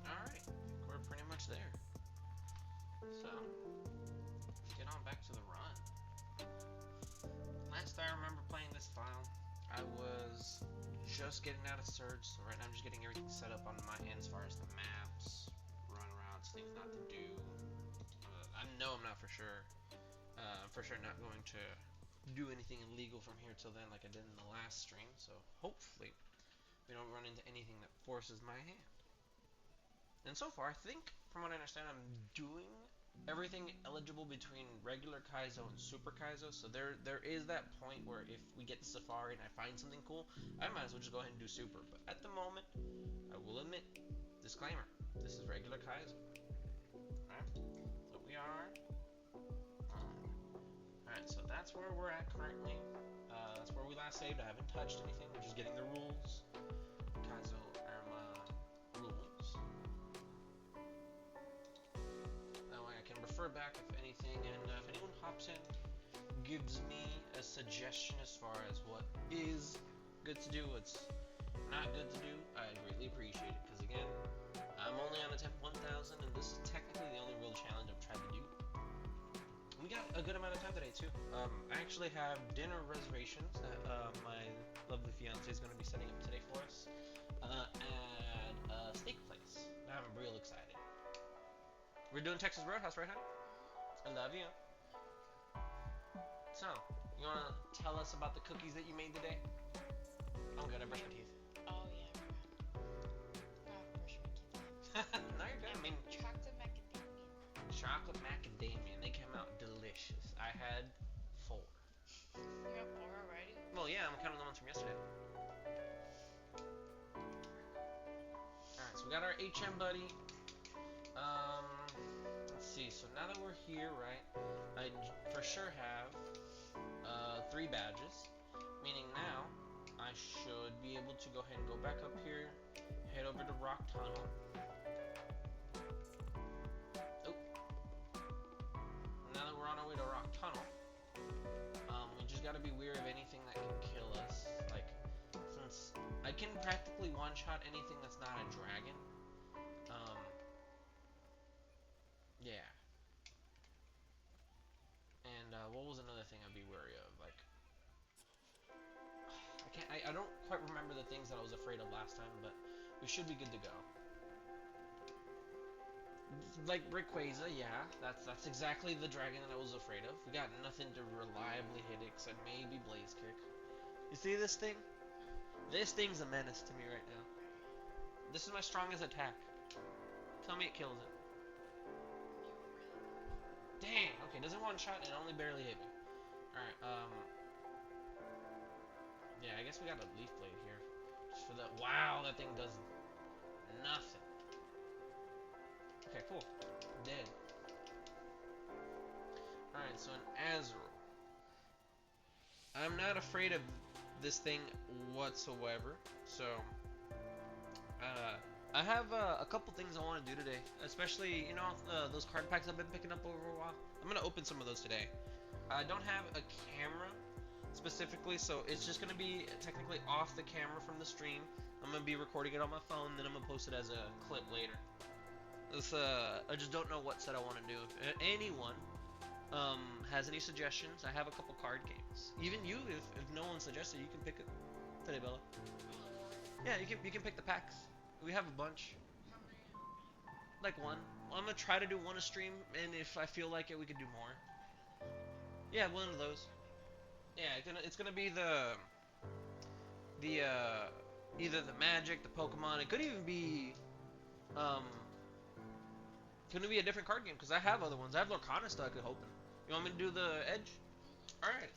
Alright, we're pretty much there. So, let's get on back to the run. Last I remember playing this file, I was just getting out of Surge, so right now I'm just getting everything set up on my end as far as the maps, runarounds, things not to do. I know I'm not for sure. I'm for sure not going to do anything illegal from here till then like I did in the last stream, so hopefully we don't run into anything that forces my hand. And so far, I think, from what I understand, I'm doing everything eligible between regular Kaizo and Super Kaizo, so there is that point where if we get to Safari and I find something cool, I might as well just go ahead and do Super. But at the moment, I will admit, disclaimer, this is regular Kaizo. Alright, so we are on. Alright, so that's where we're at currently. That's where we last saved. I haven't touched anything. We're just getting the rules. Kaizo Arma rules. That way I can refer back if anything, and if anyone hops in, gives me a suggestion as far as what is good to do, what's not good to do, I greatly appreciate it, because again, I'm only on attempt 1000, and this is technically the only real challenge I've tried to do. We got a good amount of time today too. I actually have dinner reservations that my lovely fiance is going to be setting up today for us at a steak place. I'm real excited. We're doing Texas Roadhouse, right, honey? I love you. So, you want to tell us about the cookies that you made today? Oh, good, I brushed my teeth. Oh yeah, I forgot to brush my teeth. No, you're good. I mean, Chocolate macadamia. chocolate macadamia. They came out delicious. I had 4. You have 4 already? Well, yeah, I'm counting the ones from yesterday. Alright, so we got our HM buddy. Let's see. So now that we're here, right, I for sure have 3 badges. Meaning now, I should be able to go ahead and go back up here, head over to Rock Tunnel. Oh. Now that we're on our way to Rock Tunnel, we just gotta be wary of anything that can kill us. Like, since I can practically one-shot anything that's not a dragon. Yeah. And what was another thing I'd be wary of? Like, I don't quite remember the things that I was afraid of last time, but we should be good to go. Like Rayquaza, yeah, that's exactly the dragon that I was afraid of. We got nothing to reliably hit it except maybe Blaze Kick. You see this thing? This thing's a menace to me right now. This is my strongest attack. Tell me it kills it. Dang. Okay, doesn't one shot and only barely hit me. All right. Yeah, I guess we got a leaf blade here. Just for the wow, that thing does nothing. Okay, cool. Dead. All right, so an Azrael. I'm not afraid of this thing whatsoever. So, I have a couple things I want to do today. Especially, you know, those card packs I've been picking up over a while. I'm gonna open some of those today. I don't have a camera specifically, so it's just gonna be technically off the camera from the stream. I'm gonna be recording it on my phone, then I'm gonna post it as a clip later. I just don't know what set I want to do. If anyone has any suggestions, I have a couple card games. Even you, if no one suggested, you can pick it today, Bella. Yeah, you can pick the packs. We have a bunch. Like one. I'm gonna try to do one a stream, and if I feel like it, we could do more. Yeah, one of those. Yeah, it's gonna be the either the Magic, the Pokemon. It could even be um couldn't it be a different card game because I have other ones. I have Lorcana still I could open. You want me to do the Edge? All right.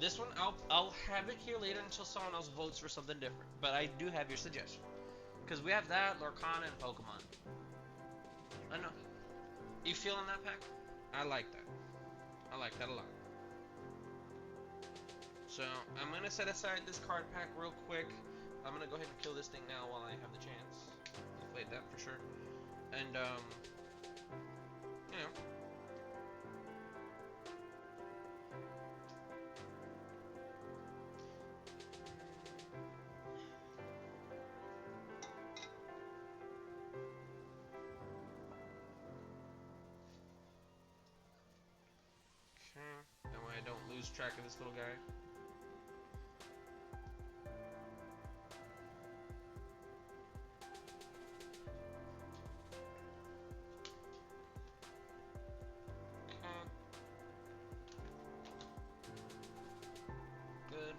This one I'll have it here later until someone else votes for something different. But I do have your suggestion because we have that Lorcana and Pokemon. I know. You feeling that pack? I like that. I like that a lot. So I'm gonna set aside this card pack real quick. I'm gonna go ahead and kill this thing now while I have the chance. I played that for sure. And you know. Okay. That way I don't lose track of this little guy. Good.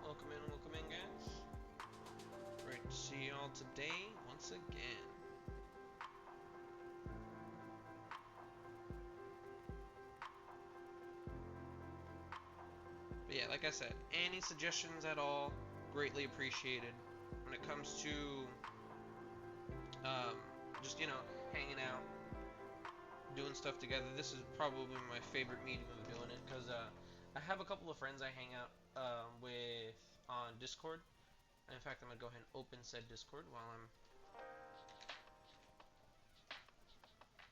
Welcome in, guys. Great to see y'all today once again. But yeah, like I said, any suggestions at all, greatly appreciated. When it comes to just, you know, hanging out, doing stuff together, this is probably my favorite medium of doing it because I have a couple of friends I hang out with on Discord. In fact, I'm going to go ahead and open said Discord while I'm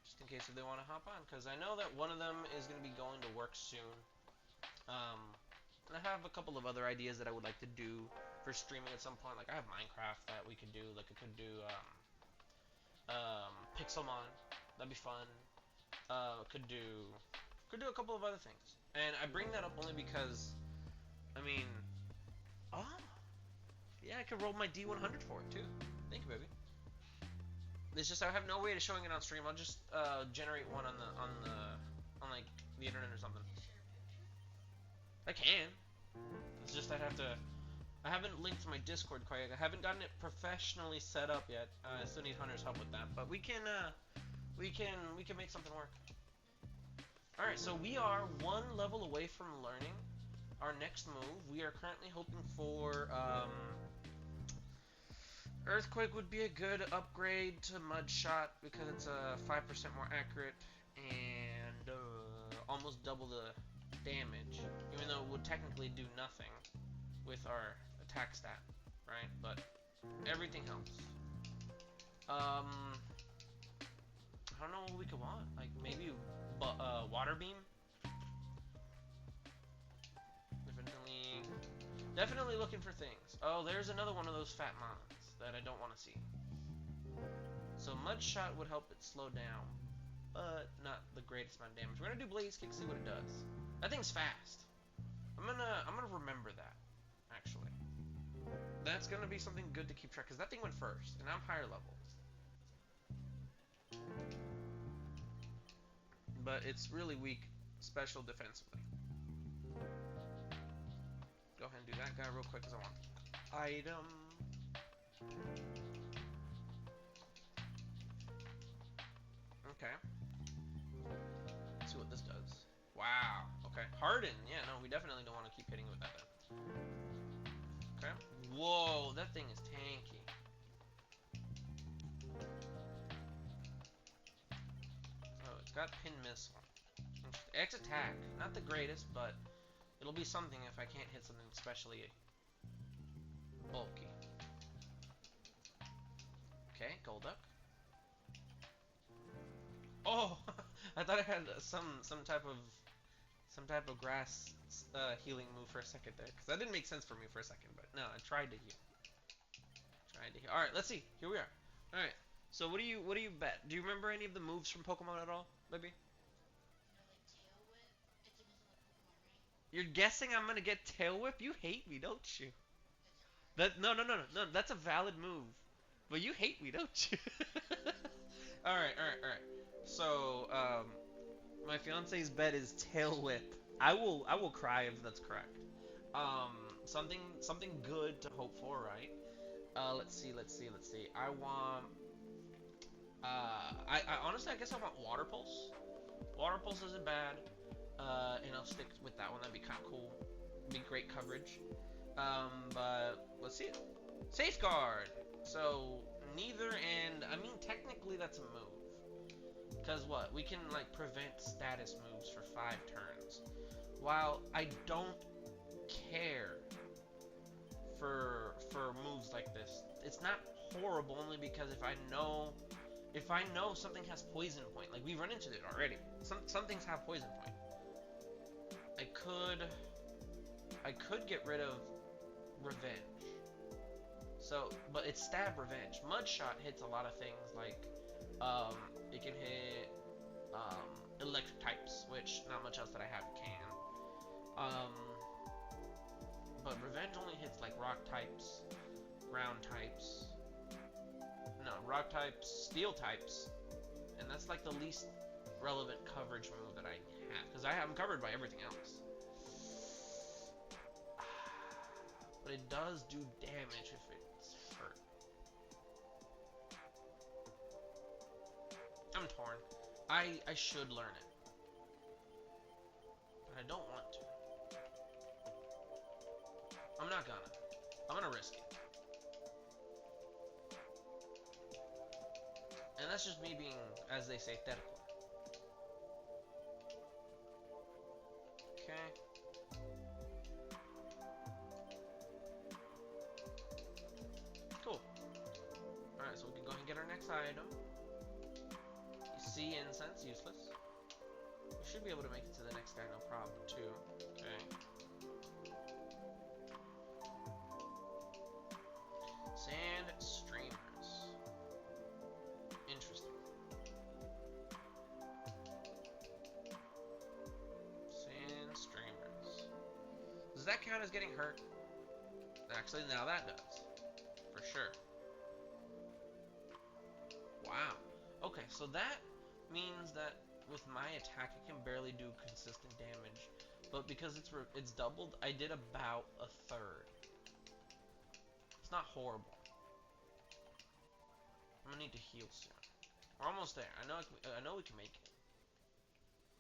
just in case if they want to hop on because I know that one of them is going to be going to work soon. And I have a couple of other ideas that I would like to do for streaming at some point. Like I have Minecraft that we could do. Like I could do Pixelmon. That'd be fun. Could do a couple of other things. And I bring that up only because, I mean, oh, yeah, I could roll my D100 for it too. Thank you, baby. It's just I have no way of showing it on stream. I'll just generate one on like the internet or something. I can. It's just I haven't linked my Discord quite yet. I haven't gotten it professionally set up yet. I still need Hunter's help with that, but we can make something work. All right, so we are one level away from learning our next move. We are currently hoping for Earthquake would be a good upgrade to Mudshot because it's 5% more accurate and almost double the damage, even though it would technically do nothing with our attack stat, right? But everything helps. I don't know what we could want. Like maybe water beam. Definitely looking for things. Oh, there's another one of those fat mons that I don't want to see. So Mudshot would help it slow down, but not the greatest amount of damage. We're gonna do Blaze Kick, see what it does. That thing's fast. I'm gonna remember that. Actually, that's gonna be something good to keep track because that thing went first, and I'm higher level. But it's really weak, special defensively. go ahead and do that guy real quick because I want item. Okay. Let's see what this does. Wow. Okay. Harden. Yeah, no, we definitely don't want to keep hitting with that then. Okay. Whoa, that thing is tanky. Oh, it's got pin missile. X attack. Not the greatest, but it'll be something if I can't hit something especially bulky. Okay, Golduck. Oh, I thought I had some type of grass healing move for a second there, because that didn't make sense for me for a second. But no, I tried to heal. All right, let's see. Here we are. All right. So what do you bet? Do you remember any of the moves from Pokemon at all, maybe? Tail whip. It's a missile like Pokemon, right? You're guessing I'm gonna get Tail Whip? You hate me, don't you? It's hard. No. That's a valid move, but you hate me, don't you? All right. So my fiance's bet is Tail Whip. I will cry if that's correct. Um, something good to hope for, right? Let's see. I want. I honestly, I guess I want Water Pulse. Water Pulse isn't bad. And I'll stick with that one. That'd be kind of cool. Be great coverage. But let's see it. Safeguard. So neither, and I mean technically that's a move. Cause what? We can like prevent status moves for 5 turns. While I don't care for moves like this, it's not horrible only because if I know something has poison point, like we've run into it already. Some things have poison point. I could get rid of Revenge. So, but it's stab revenge. Mudshot hits a lot of things like it can hit electric types, which not much else that I have can. But revenge only hits like rock types, ground types. No, rock types, steel types, and that's like the least relevant coverage move that I have because I'm covered by everything else. But it does do damage if it's hurt. I'm torn. I should learn it, but I don't want to. I'm not gonna. I'm gonna risk it. And that's just me being, as they say, thetical. Okay. Cool. Alright, so we can go ahead and get our next item. Sea incense, useless. We should be able to make it to the next guy, no problem, too. Okay. Sand streamers. Interesting. Sand streamers. Does that count as getting hurt? Actually, now that does. For sure. Wow. Okay, so that means that with my attack, I can barely do consistent damage. But because it's doubled, I did about a third. It's not horrible. I'm gonna need to heal soon. We're almost there. I know we can make it.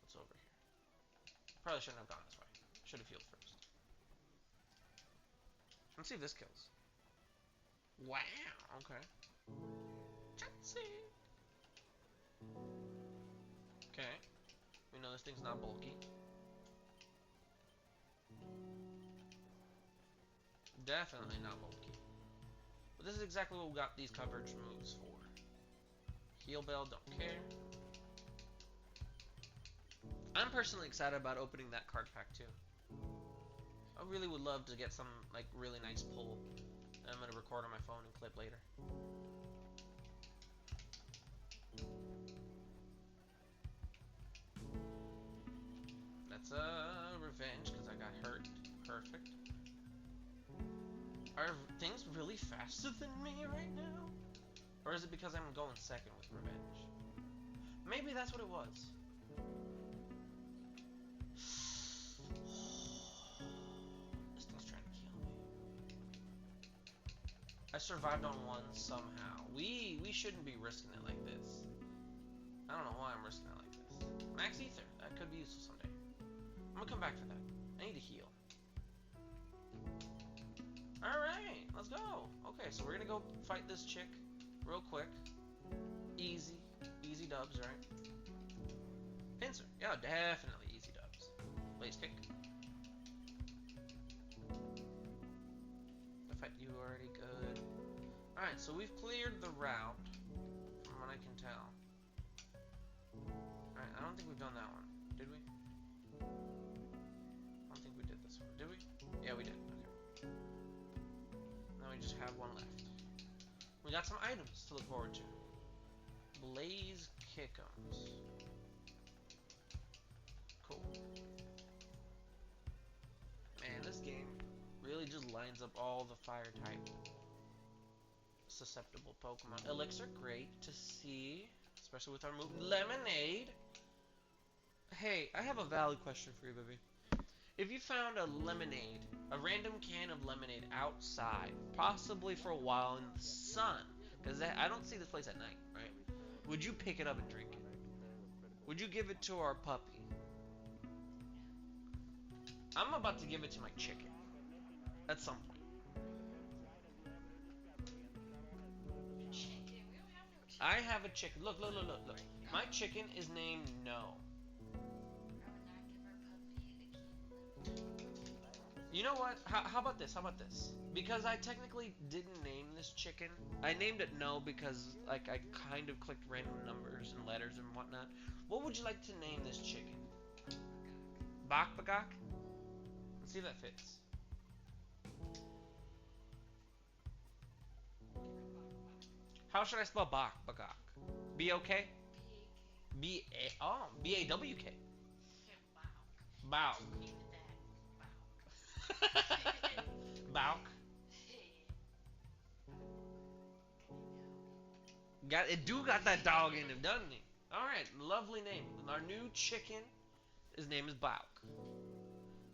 What's over here? Probably shouldn't have gone this way. Should have healed first. Let's see if this kills. Wow. Okay. Okay. We know this thing's not bulky. Definitely not bulky. But this is exactly what we got these coverage moves for. Heal Bell, don't care. I'm personally excited about opening that card pack too. I really would love to get some like really nice pull that I'm gonna record on my phone and clip later. That's a revenge because I got hurt. Perfect. Are things really faster than me right now? Or is it because I'm going second with revenge? Maybe that's what it was. Still trying to survived on one somehow. We shouldn't be risking it like this. I don't know why I'm risking it like this. Max Ether. That could be useful someday. I'm gonna come back for that. I need to heal. Alright, let's go. Okay, so we're gonna go fight this chick real quick. Easy. Easy dubs, right? Pincer. Yeah, definitely easy dubs. Blaze kick. The fight you already good. Alright, so we've cleared the route, from what I can tell. Alright, I don't think we've done that one. Did we? I don't think we did this one. Did we? Yeah, we did. Okay. Now we just have one left. We got some items to look forward to. Blaze kickums. Cool. Man, this game really just lines up all the fire type susceptible Pokemon. Elixir, great to see, especially with our move Lemonade. Hey, I have a valid question for you, baby. If you found a lemonade, a random can of lemonade outside, possibly for a while in the sun, because I don't see this place at night, right? Would you pick it up and drink it? Would you give it to our puppy? I'm about to give it to my chicken. At some point. Chicken. We don't have no chicken. I have a chicken. Look. My chicken is named No. I would not give our puppy a can. You know what? How about this? Because I technically didn't name this chicken. I named it No because like I kind of clicked random numbers and letters and whatnot. What would you like to name this chicken? Bakbagak? Let's see if that fits. How should I spell Bakbagak? B-O-K? B-A... Oh, B-A-W-K. Bauk. Bauk. It got that dog in him, doesn't he? Alright, lovely name. Our new chicken, his name is Bauk.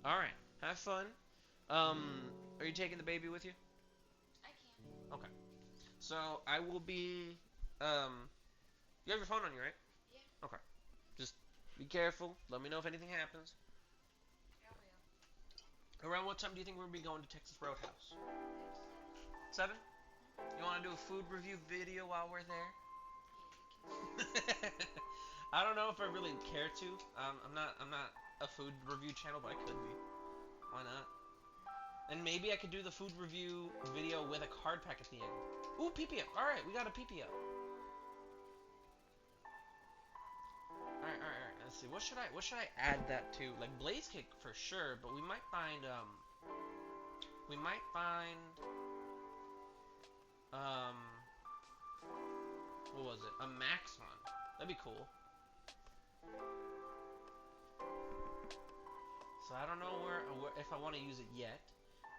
Alright, have fun. Are you taking the baby with you? I can. Okay. So, I will be, you have your phone on you, right? Yeah. Okay. Just be careful. Let me know if anything happens. I will. Around what time do you think we'll be going to Texas Roadhouse? 7? You want to do a food review video while we're there? I don't know if I really care to. I'm not a food review channel, but I could be. Why not? And maybe I could do the food review video with a card pack at the end. Ooh, PPO. Alright, we got a PPO. Alright. Let's see. What should I add that to? Like Blaze Kick for sure, but we might find what was it? A max one. That'd be cool. So I don't know where if I want to use it yet.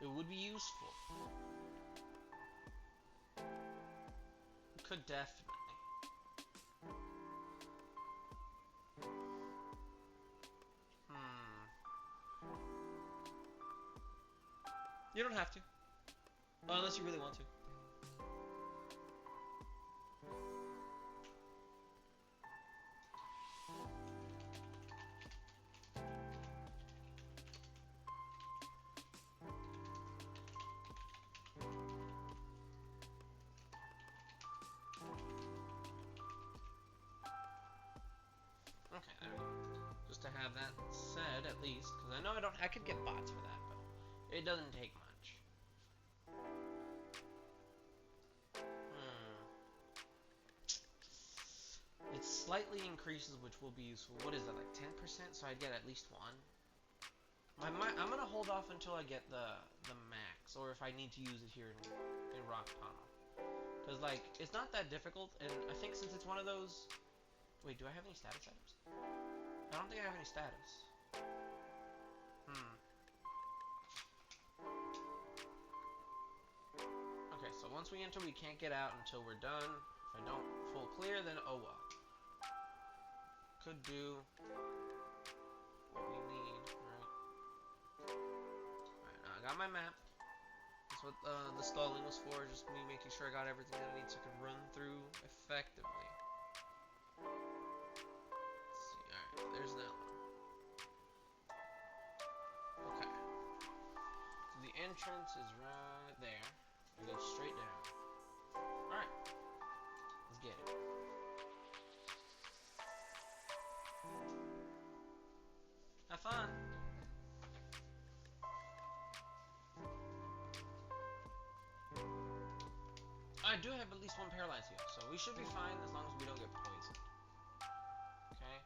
It would be useful. Could definitely. You don't have to. Unless you really want to. Okay, there we go. Just to have that said, at least, because I know I could get bots for that, but it doesn't take much. It slightly increases, which will be useful. What is that, like 10%? So I'd get at least one. I'm gonna hold off until I get the max, or if I need to use it here in Rock Tunnel. Because like it's not that difficult, and I think since it's one of those. Wait, do I have any status items? I don't think I have any status. Okay, so once we enter, we can't get out until we're done. If I don't full clear, then oh well. Could do what we need, right? Alright, now I got my map. That's what the stalling was for, just me making sure I got everything that I need so I can run through effectively. Let's see, alright, there's that one. Okay. So the entrance is right there. We go straight down. Alright, let's get it. Have fun! I do have at least one paralyzed heal, so we should be fine as long as we don't get poisoned. Okay,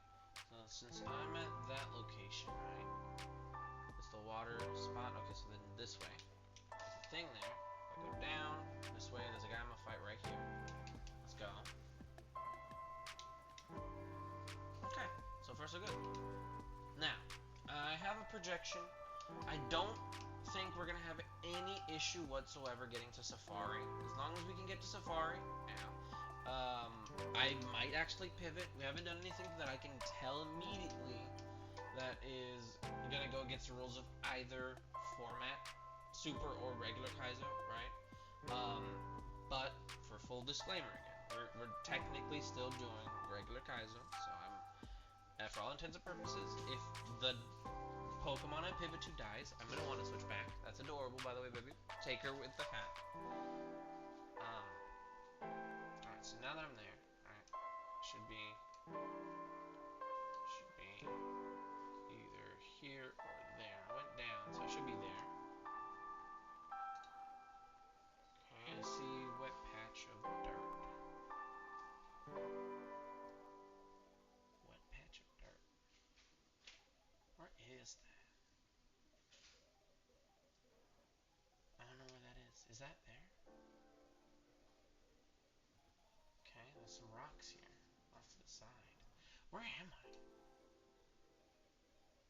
so since I'm at that location, right? It's the water spot. Okay, so then this way. There's a thing there. If I go down this way, there's a guy I'm gonna fight right here. Let's go. Okay, so far so good. Now, I have a projection. I don't think we're gonna have any issue whatsoever getting to Safari. As long as we can get to Safari, I might actually pivot. We haven't done anything that I can tell immediately that is gonna go against the rules of either format, super or regular Kaizo, right? But for full disclaimer again, we're technically still doing regular Kaizo, so for all intents and purposes, if the Pokemon I pivot to dies, I'm gonna want to switch back. That's adorable, by the way, baby. Take her with the hat. Alright, so now that I'm there, alright, should be either here or there. I went down, so I should be there. Okay, I see wet patch of dirt. Wet patch of dirt. Where is that? I don't know where that is. Is that there? Okay, there's some rocks here off to the side. Where am I?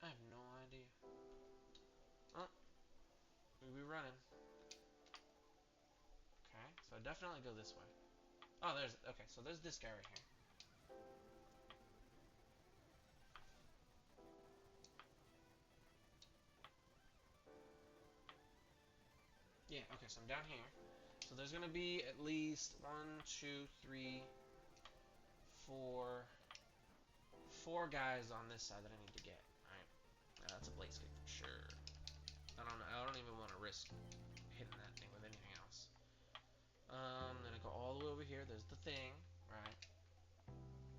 I have no idea. Oh, we be running. Okay, so definitely go this way. Oh, okay, so there's this guy right here. Yeah, okay, so I'm down here. So there's gonna be at least 1, 2, 3, 4, 4 guys on this side that I need to get. Alright, that's a blaze kick for sure. I don't know, I don't even want to risk hitting that thing with anything else. Then I go all the way over here. There's the thing, right?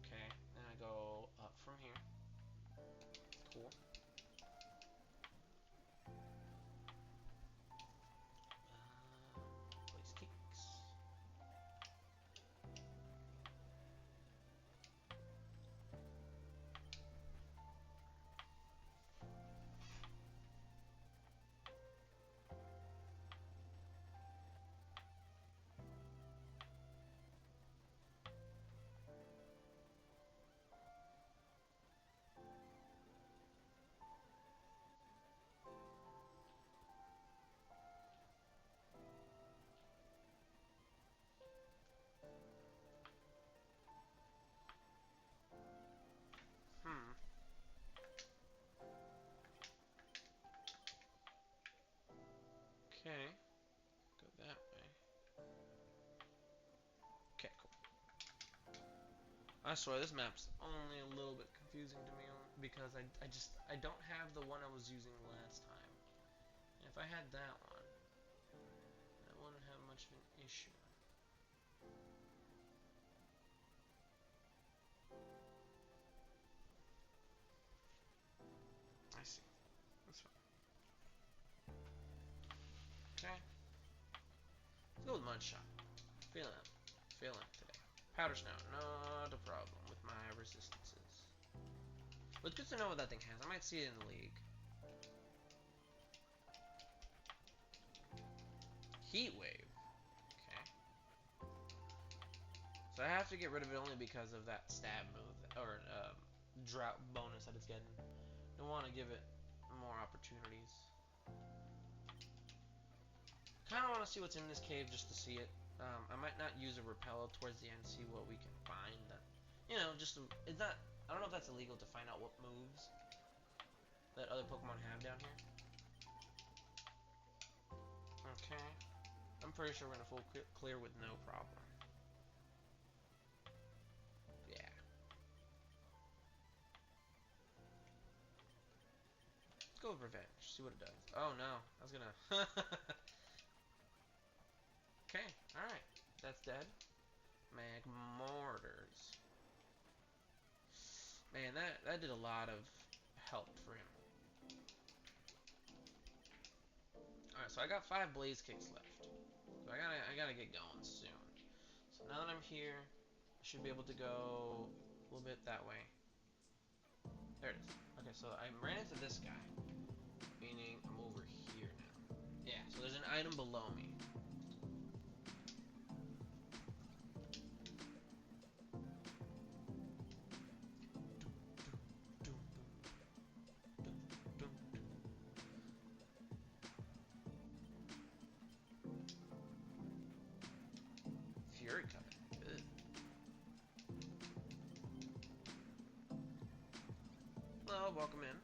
Okay, then I go up from here. Cool. Blaze kicks. Okay, go that way. Okay, cool. I swear this map's only a little bit confusing to me because I don't have the one I was using last time. And if I had that one, I wouldn't have much of an issue. I see. That's fine. Okay. Let's go with Mudshot. Feeling it. Feeling it today. Powder Snow, not a problem with my resistances. But it's good to know what that thing has. I might see it in the league. Heat Wave. Okay. So I have to get rid of it only because of that stab move, or drought bonus that it's getting. I want to give it more opportunities. Kind of want to see what's in this cave just to see it. I might not use a repel towards the end, see what we can find. You know, just it's not. I don't know if that's illegal to find out what moves that other Pokemon have down here. Okay. I'm pretty sure we're gonna full clear with no problem. Yeah. Let's go with revenge. See what it does. Oh no, I was gonna. Okay, all right, that's dead. Mag mortars. Man, that did a lot of help for him. All right, so I got 5 blaze kicks left. So I gotta get going soon. So now that I'm here, I should be able to go a little bit that way. There it is. Okay, so I ran into this guy, meaning I'm over here now. Yeah, so there's an item below me. Fury coming. Ugh. Hello, welcome in.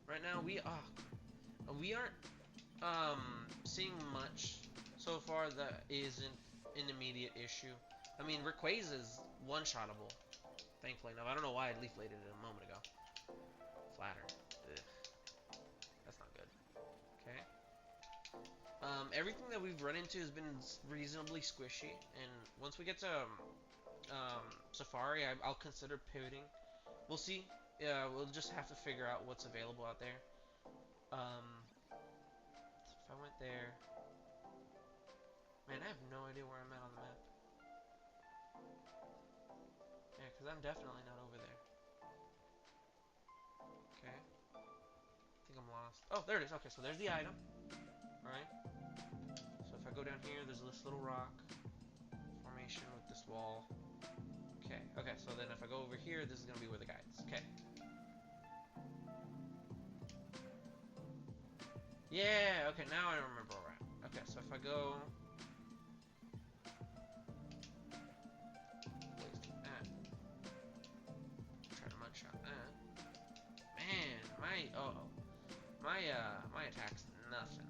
Right now we aren't seeing much so far that isn't an immediate issue. I mean, Rayquaza's one-shottable, thankfully enough. I don't know why I leaf-bladed it a moment ago. Flatter. Ugh. That's not good. Okay. Everything that we've run into has been reasonably squishy, and once we get to Safari, I'll consider pivoting. We'll see. Yeah, we'll just have to figure out what's available out there. If I went there, man, I have no idea where I'm at on the map. Yeah, because I'm definitely not over there. Okay. I think I'm lost. Oh, there it is. Okay, so there's the item. Alright. So if I go down here, there's this little rock formation with this wall. Okay, okay, so then if I go over here, this is going to be where the guy is. Okay. Yeah, okay, now I remember where I'm at. Okay, so if I go... Try to mudshot that. Man, my attack's nothing.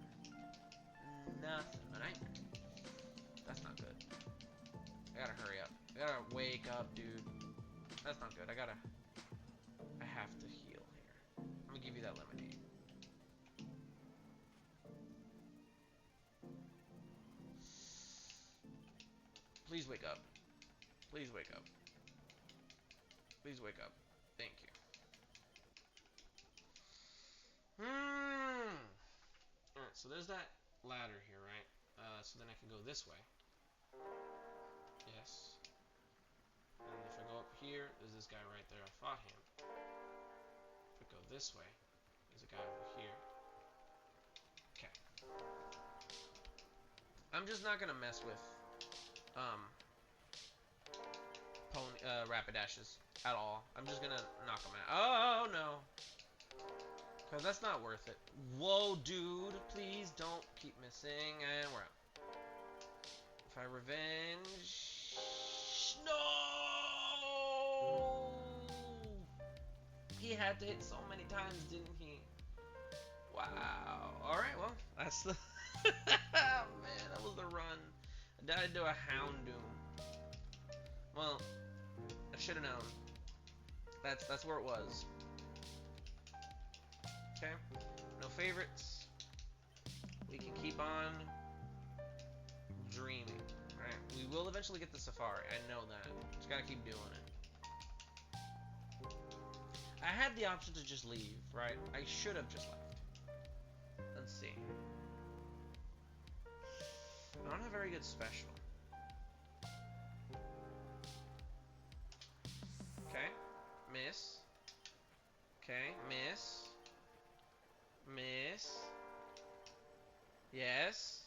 Nothing. And that's not good. I gotta hurry up. I gotta wake up, dude. That's not good. I have to heal here. I'm gonna give you that lemonade. Please wake up. Please wake up. Please wake up. Thank you. Alright, so there's that ladder here, right? So then I can go this way. Yes. And if I go up here, there's this guy right there. I fought him. If I go this way, there's a guy over here. Okay. I'm just not gonna mess with Rapidashes at all. I'm just gonna knock them out. Oh no! Cause that's not worth it. Whoa, dude! Please don't keep missing, and we're out. If I revenge, no! He had to hit so many times, didn't he? Wow. All right, well, that's the. Man, that was the run. I died to a Houndoom. Well, I should have known. That's where it was. Okay. No favorites. We can keep on dreaming. Alright. We will eventually get the Safari. I know that. Just gotta keep doing it. I had the option to just leave, right? I should have just left. Let's see. I don't have a very good special. Okay. Miss. Okay. Miss. Miss. Yes.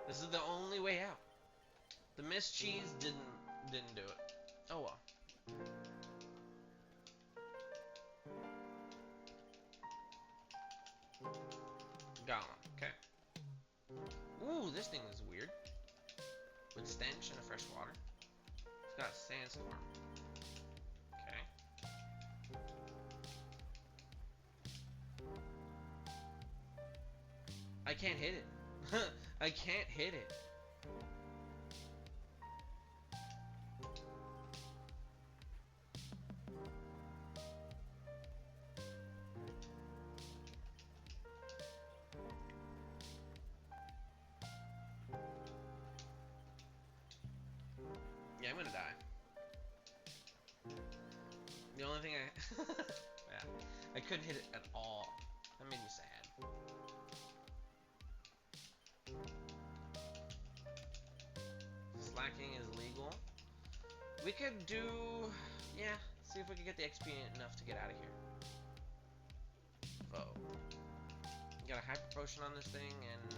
This is the only way out. The miss cheese didn't do it. Oh well. Got one. Okay. Ooh, this thing is weird. With stench and a fresh water. It's got a sandstorm. Okay. I can't hit it. I can't hit it. Yeah, I'm gonna die. The only thing yeah, I couldn't hit it at all. That made me sad. Slacking is legal. We could do, yeah, see if we could get the XP enough to get out of here. Oh. Got a hyper potion on this thing and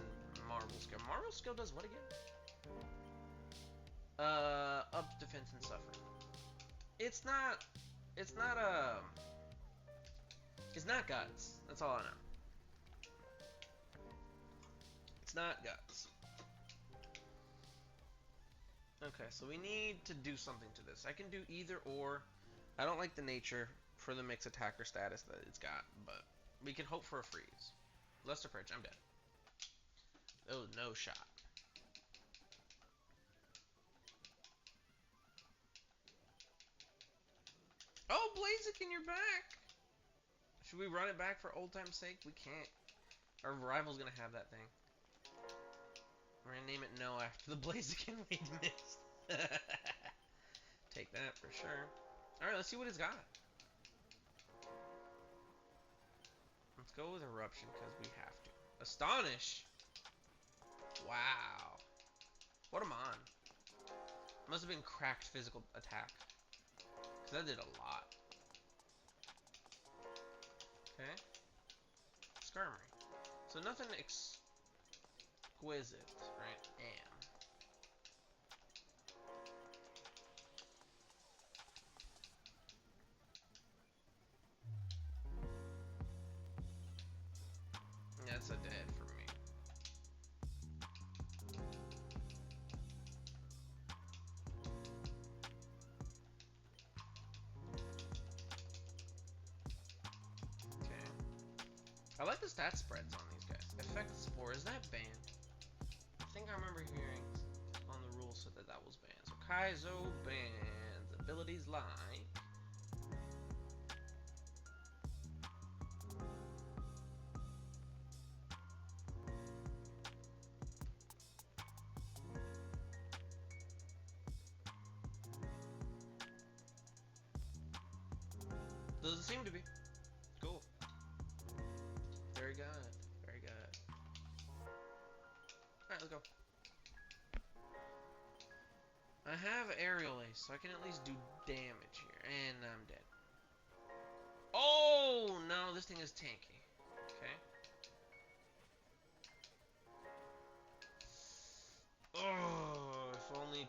marble skill. Marble skill does what again? Up defense and suffering. It's not, it's not, it's not guts. That's all I know. It's not guts. Okay, so we need to do something to this. I can do either or. I don't like the nature for the mixed attacker status that it's got, but we can hope for a freeze. Luster Purge, I'm dead. Oh, no shot. Oh, Blaziken, you're back! Should we run it back for old time's sake? We can't. Our rival's gonna have that thing. We're gonna name it No after the Blaziken we missed. Take that for sure. Alright, let's see what it's got. Let's go with Eruption because we have to. Astonish! Wow. What am I on? Must have been cracked physical attack. Because that did a lot. Okay. Skirmery. So nothing exquisite, right? Am. That's a dead for me. Okay. I like the stat spreads on these guys. Effect Spore, is that banned? I think I remember hearing on the rule set that was banned. So Kaizo bans. Abilities like... Doesn't seem to be. Cool. Very good. Very good. Alright, let's go. I have Aerial Ace, so I can at least do damage here. And I'm dead. Oh, no, this thing is tanky. Okay. Oh, if only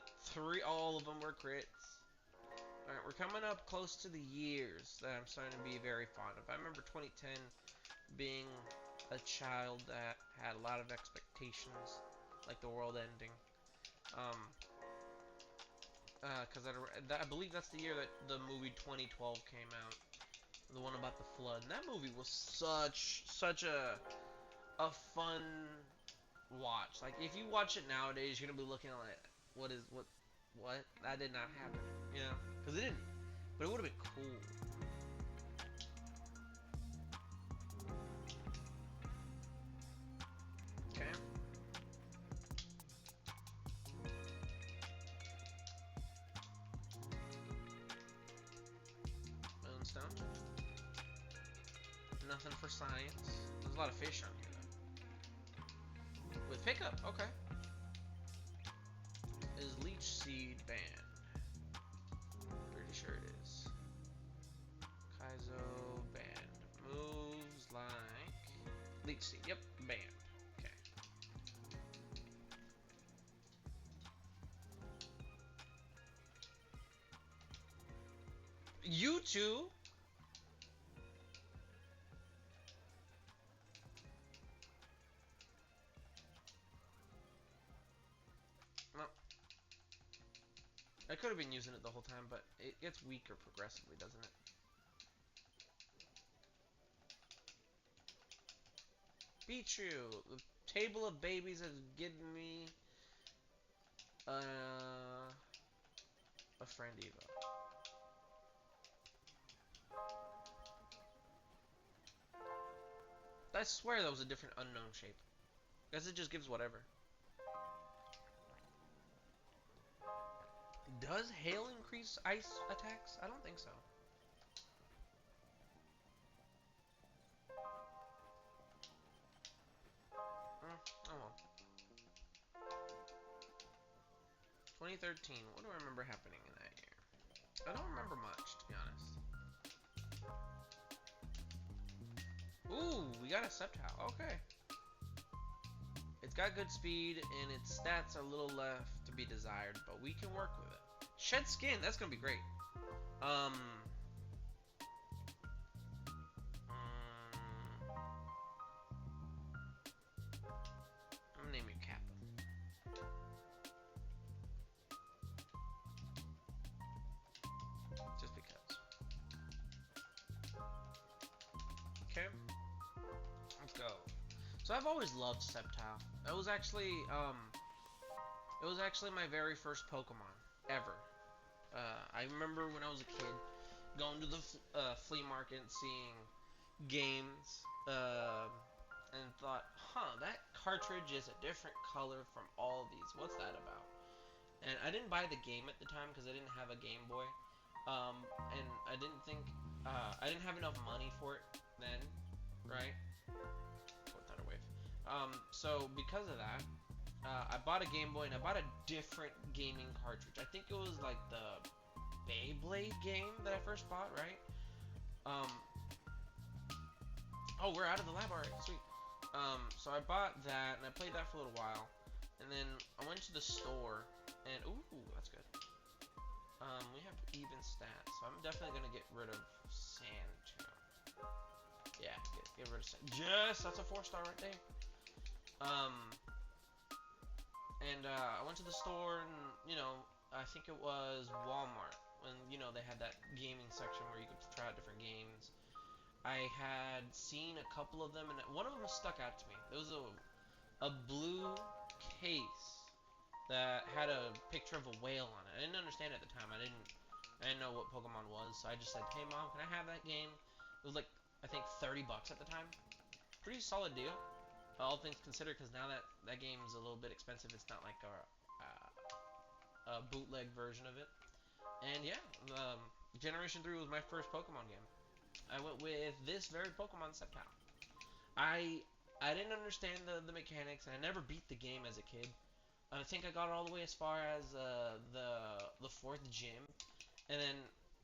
all of them were crits. Alright, we're coming up close to the years that I'm starting to be very fond of. I remember 2010 being a child that had a lot of expectations, like the world ending. Because I believe that's the year that the movie 2012 came out. The one about the flood. And that movie was such a fun watch. Like, if you watch it nowadays, you're gonna be looking at like, what? That did not happen. You know? Because it didn't. But it would have been cool. Okay. Moonstone. Nothing for science. There's a lot of fish on here, though. With pickup, okay. Is Leech Seed banned? Pretty sure it is. Kaizo banned. Moves like... Leech Seed, yep, banned. Okay. You two? Well, I could have been using it the whole time, but it gets weaker progressively, doesn't it? Pichu! Table of Babies has given me a friend Evo. I swear that was a different unknown shape. Guess it just gives whatever. Does hail increase ice attacks? I don't think so. Oh well. 2013. What do I remember happening in that year? I don't remember much, to be honest. Ooh, we got a Sceptile. Okay. It's got good speed, and its stats are a little left to be desired, but we can work with it. Shed Skin. That's gonna be great. Um, I'm gonna name you Kappa. Just because. Okay. Let's go. So I've always loved Sceptile. It was actually my very first Pokemon ever. I remember when I was a kid going to the flea market and seeing games, and thought, huh, that cartridge is a different color from all of these. What's that about? And I didn't buy the game at the time because I didn't have a Game Boy, and I didn't have enough money for it then, right? What Thunder Wave. So because of that, I bought a Game Boy and I bought a different gaming cartridge. I think it was like the Beyblade game that I first bought, right? Um, oh, we're out of the lab already. Sweet. So I bought that and I played that for a little while, and then I went to the store and ooh, that's good. We have even stats, so I'm definitely gonna get rid of Sand too. Yeah, get rid of Sand. Yes, that's a 4-star right there. And I went to the store and I think it was Walmart when they had that gaming section where you could try out different games. I had seen a couple of them, and one of them stuck out to me. It was a blue case that had a picture of a whale on it. I didn't understand it at the time. I didn't know what Pokemon was, so I just said, "Hey mom, can I have that game?" It was like I think $30 at the time. Pretty solid deal, all things considered, because now that game is a little bit expensive. It's not like a bootleg version of it. And yeah, Generation 3 was my first Pokemon game. I went with this very Pokemon Sceptile. I I didn't understand the mechanics, and I never beat the game as a kid. I think I got all the way as far as the fourth gym, and then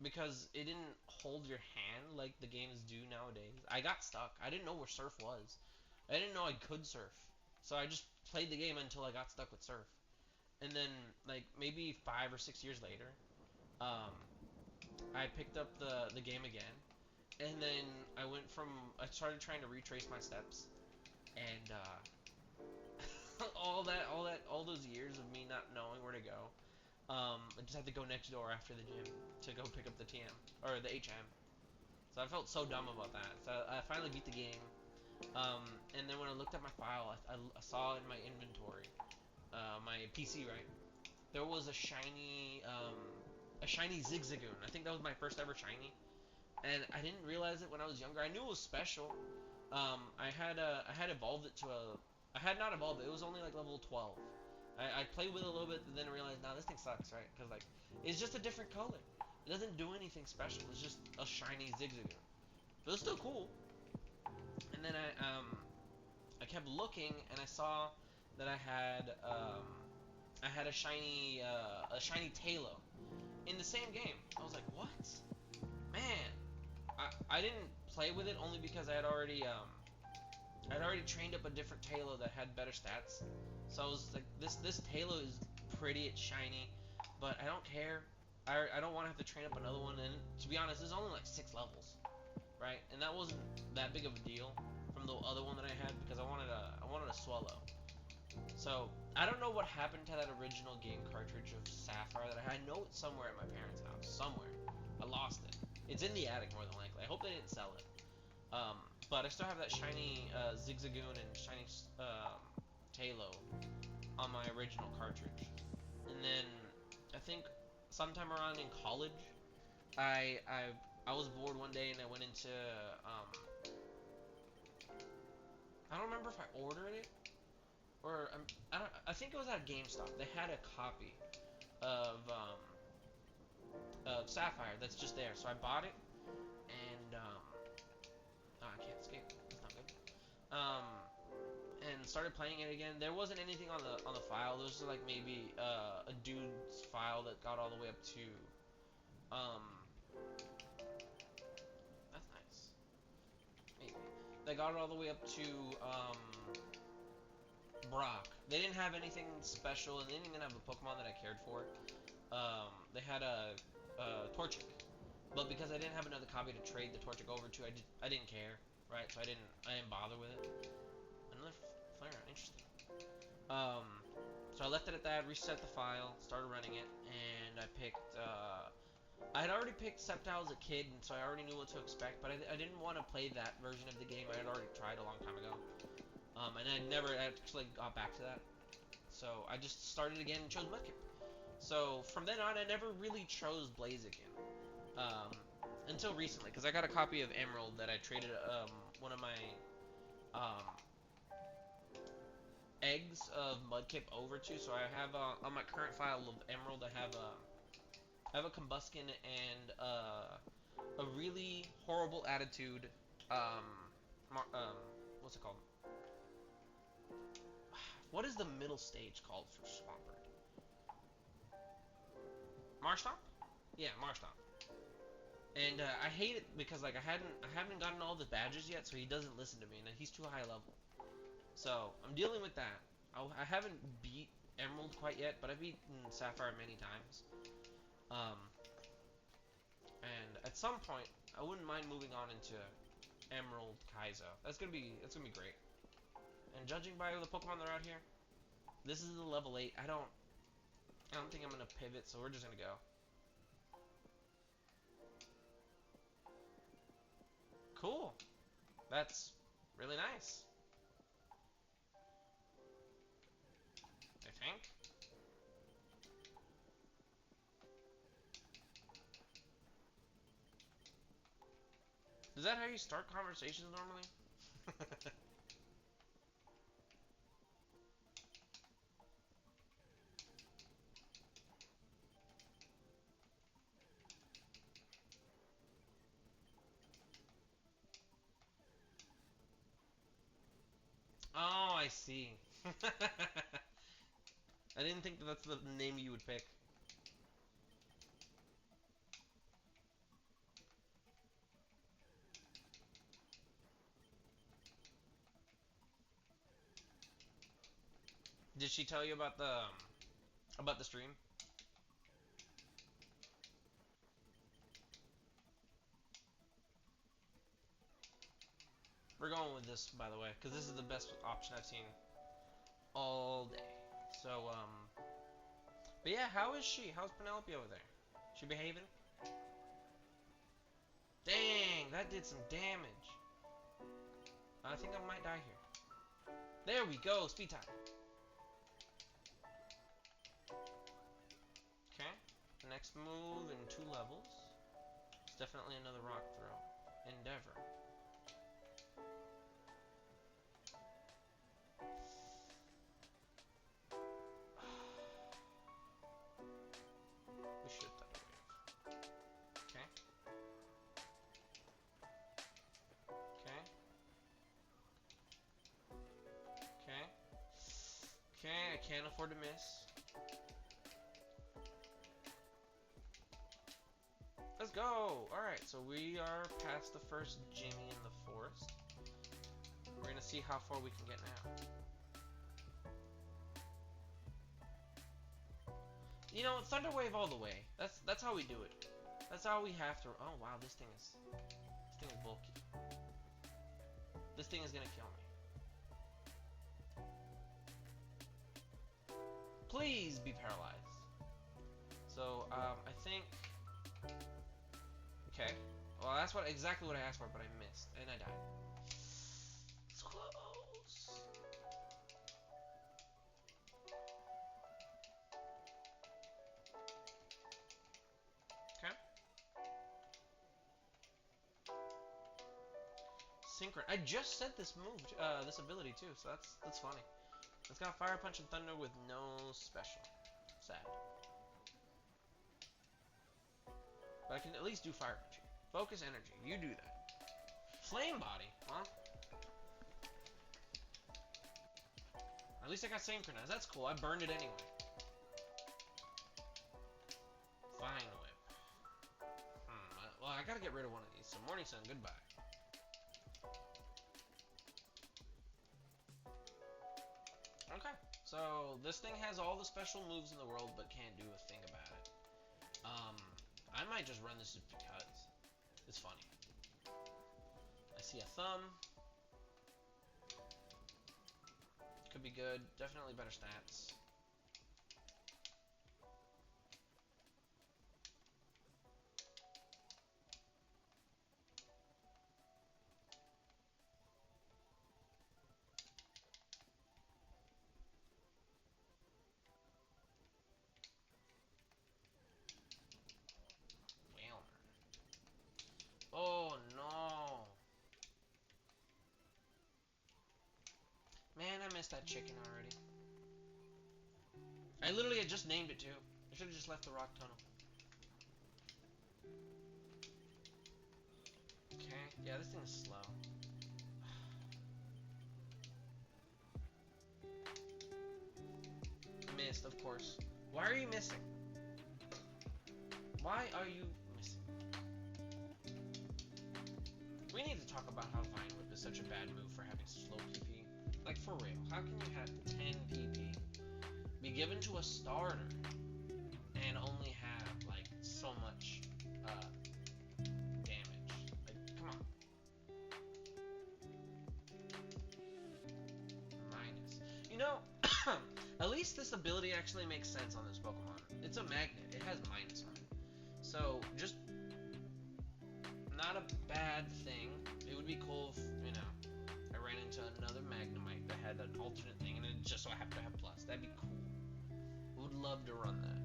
because it didn't hold your hand like the games do nowadays, I got stuck. I didn't know where surf was. I didn't know I could surf, so I just played the game until I got stuck with surf. And then like maybe 5 or 6 years later, um, I picked up the game again, and then I started trying to retrace my steps, and all those years of me not knowing where to go. I just had to go next door after the gym to go pick up the TM or the HM. So I felt so dumb about that. So I finally beat the game. And then when I looked at my file, I saw in my inventory, my PC, right? There was a shiny Zigzagoon. I think that was my first ever shiny, and I didn't realize it when I was younger. I knew it was special. I had evolved it to a. I had not evolved it. It was only like level 12. I played with it a little bit, and then realized, nah, this thing sucks, right? Because like, it's just a different color. It doesn't do anything special. It's just a shiny Zigzagoon. But it's still cool. And then I kept looking, and I saw that I had a shiny Talo in the same game. I was like, what? Man, I didn't play with it only because I'd already trained up a different Talo that had better stats. So I was like, this Talo is pretty, it's shiny, but I don't care. I don't want to have to train up another one. And to be honest, there's only like 6 levels, right? And that wasn't that big of a deal from the other one that I had because I wanted a Swallow. So I don't know what happened to that original game cartridge of Sapphire that I had. I know it's somewhere at my parents' house, somewhere. I lost it. It's in the attic more than likely. I hope they didn't sell it. But I still have that shiny Zigzagoon and shiny Halo on my original cartridge. And then I think sometime around in college, I I I was bored one day and I went into um I don't remember if I ordered it or I think it was at GameStop. They had a copy of Sapphire that's just there. So I bought it and oh, I can't escape. That's not good. Um and started playing it again. There wasn't anything on the file. There was like maybe a dude's file that got all the way up to um that's nice. Maybe. They got it all the way up to Brock. They didn't have anything special, and they didn't even have a Pokemon that I cared for. They had a Torchic, but because I didn't have another copy to trade the Torchic over to, I didn't care, right? So I didn't bother with it. Another flare, interesting. Um, so I left it at that, reset the file, started running it, and I picked. I had already picked Sceptile as a kid, and so I already knew what to expect. But I didn't want to play that version of the game. I had already tried a long time ago, and I never actually got back to that. So I just started again and chose Mudkip. So from then on, I never really chose Blaziken um, until recently, because I got a copy of Emerald that I traded one of my um, eggs of Mudkip over to. So I have on my current file of Emerald, I have a Combuskin and a really horrible attitude. Um, what's it called? What is the middle stage called for Swampert? Marshtomp? Yeah, Marshtomp. And I hate it because like I haven't gotten all the badges yet, so he doesn't listen to me, and he's too high level. So I'm dealing with that. I haven't beat Emerald quite yet, but I've beaten Sapphire many times. Um, and at some point, I wouldn't mind moving on into Emerald Kaizo. That's gonna be great. And judging by the Pokemon that are out here, this is the level 8. I don't think I'm gonna pivot, so we're just gonna go. Cool. That's really nice. I think. Is that how you start conversations normally? Oh, I see. I didn't think that that's the name you would pick. Did she tell you about the stream? We're going with this, by the way, because this is the best option I've seen all day. So, but yeah, how is she? How's Penelope over there? She behaving? Dang, that did some damage. I think I might die here. There we go, speed time. Okay, the next move in 2 levels. It's definitely another rock throw. Endeavor. We should Thunder Wave. Okay. Okay. Okay. Okay, I can't afford to miss. Let's go! Alright, so we are past the first Jimmy in the forest. We're gonna see how far we can get now. You know, Thunder Wave all the way. That's how we do it. That's how we have to. Oh wow, this thing is bulky. This thing is gonna kill me. Please be paralyzed. So I think. Okay. Well, that's exactly what I asked for, but I missed and I died. So close. synchron. I just said this move, this ability too, so that's funny. It's got Fire Punch and Thunder with no special. Sad. But I can at least do Fire Punch. Focus Energy. You do that. Flame Body, huh? At least I got synchronized. That's cool. I burned it anyway. Fine Whip. Well, I gotta get rid of one of these. So Morning Sun, goodbye. Okay. So this thing has all the special moves in the world, but can't do a thing about it. I might just run this just because it's funny. I see a thumb. Could be good. Definitely better stats. Oh no. Man, I missed that chicken already. I literally had just named it too. I should have just left the rock tunnel. Okay, yeah, this thing is slow. Missed, of course. Why are you missing? Why are you missing? We need to talk about how Vine Whip is such a bad move for having slow PP. Like, for real. How can you have 10 PP, be given to a starter, and only have, like, so much, damage? Like, come on. Minus. You know, at least this ability actually makes sense on this Pokemon. It's a magnet. It has minus on it. So, just not a bad thing. It would be cool if, you know, I ran into another Magnemite that had an alternate thing and it just so happened to have plus. That'd be cool. Would love to run that.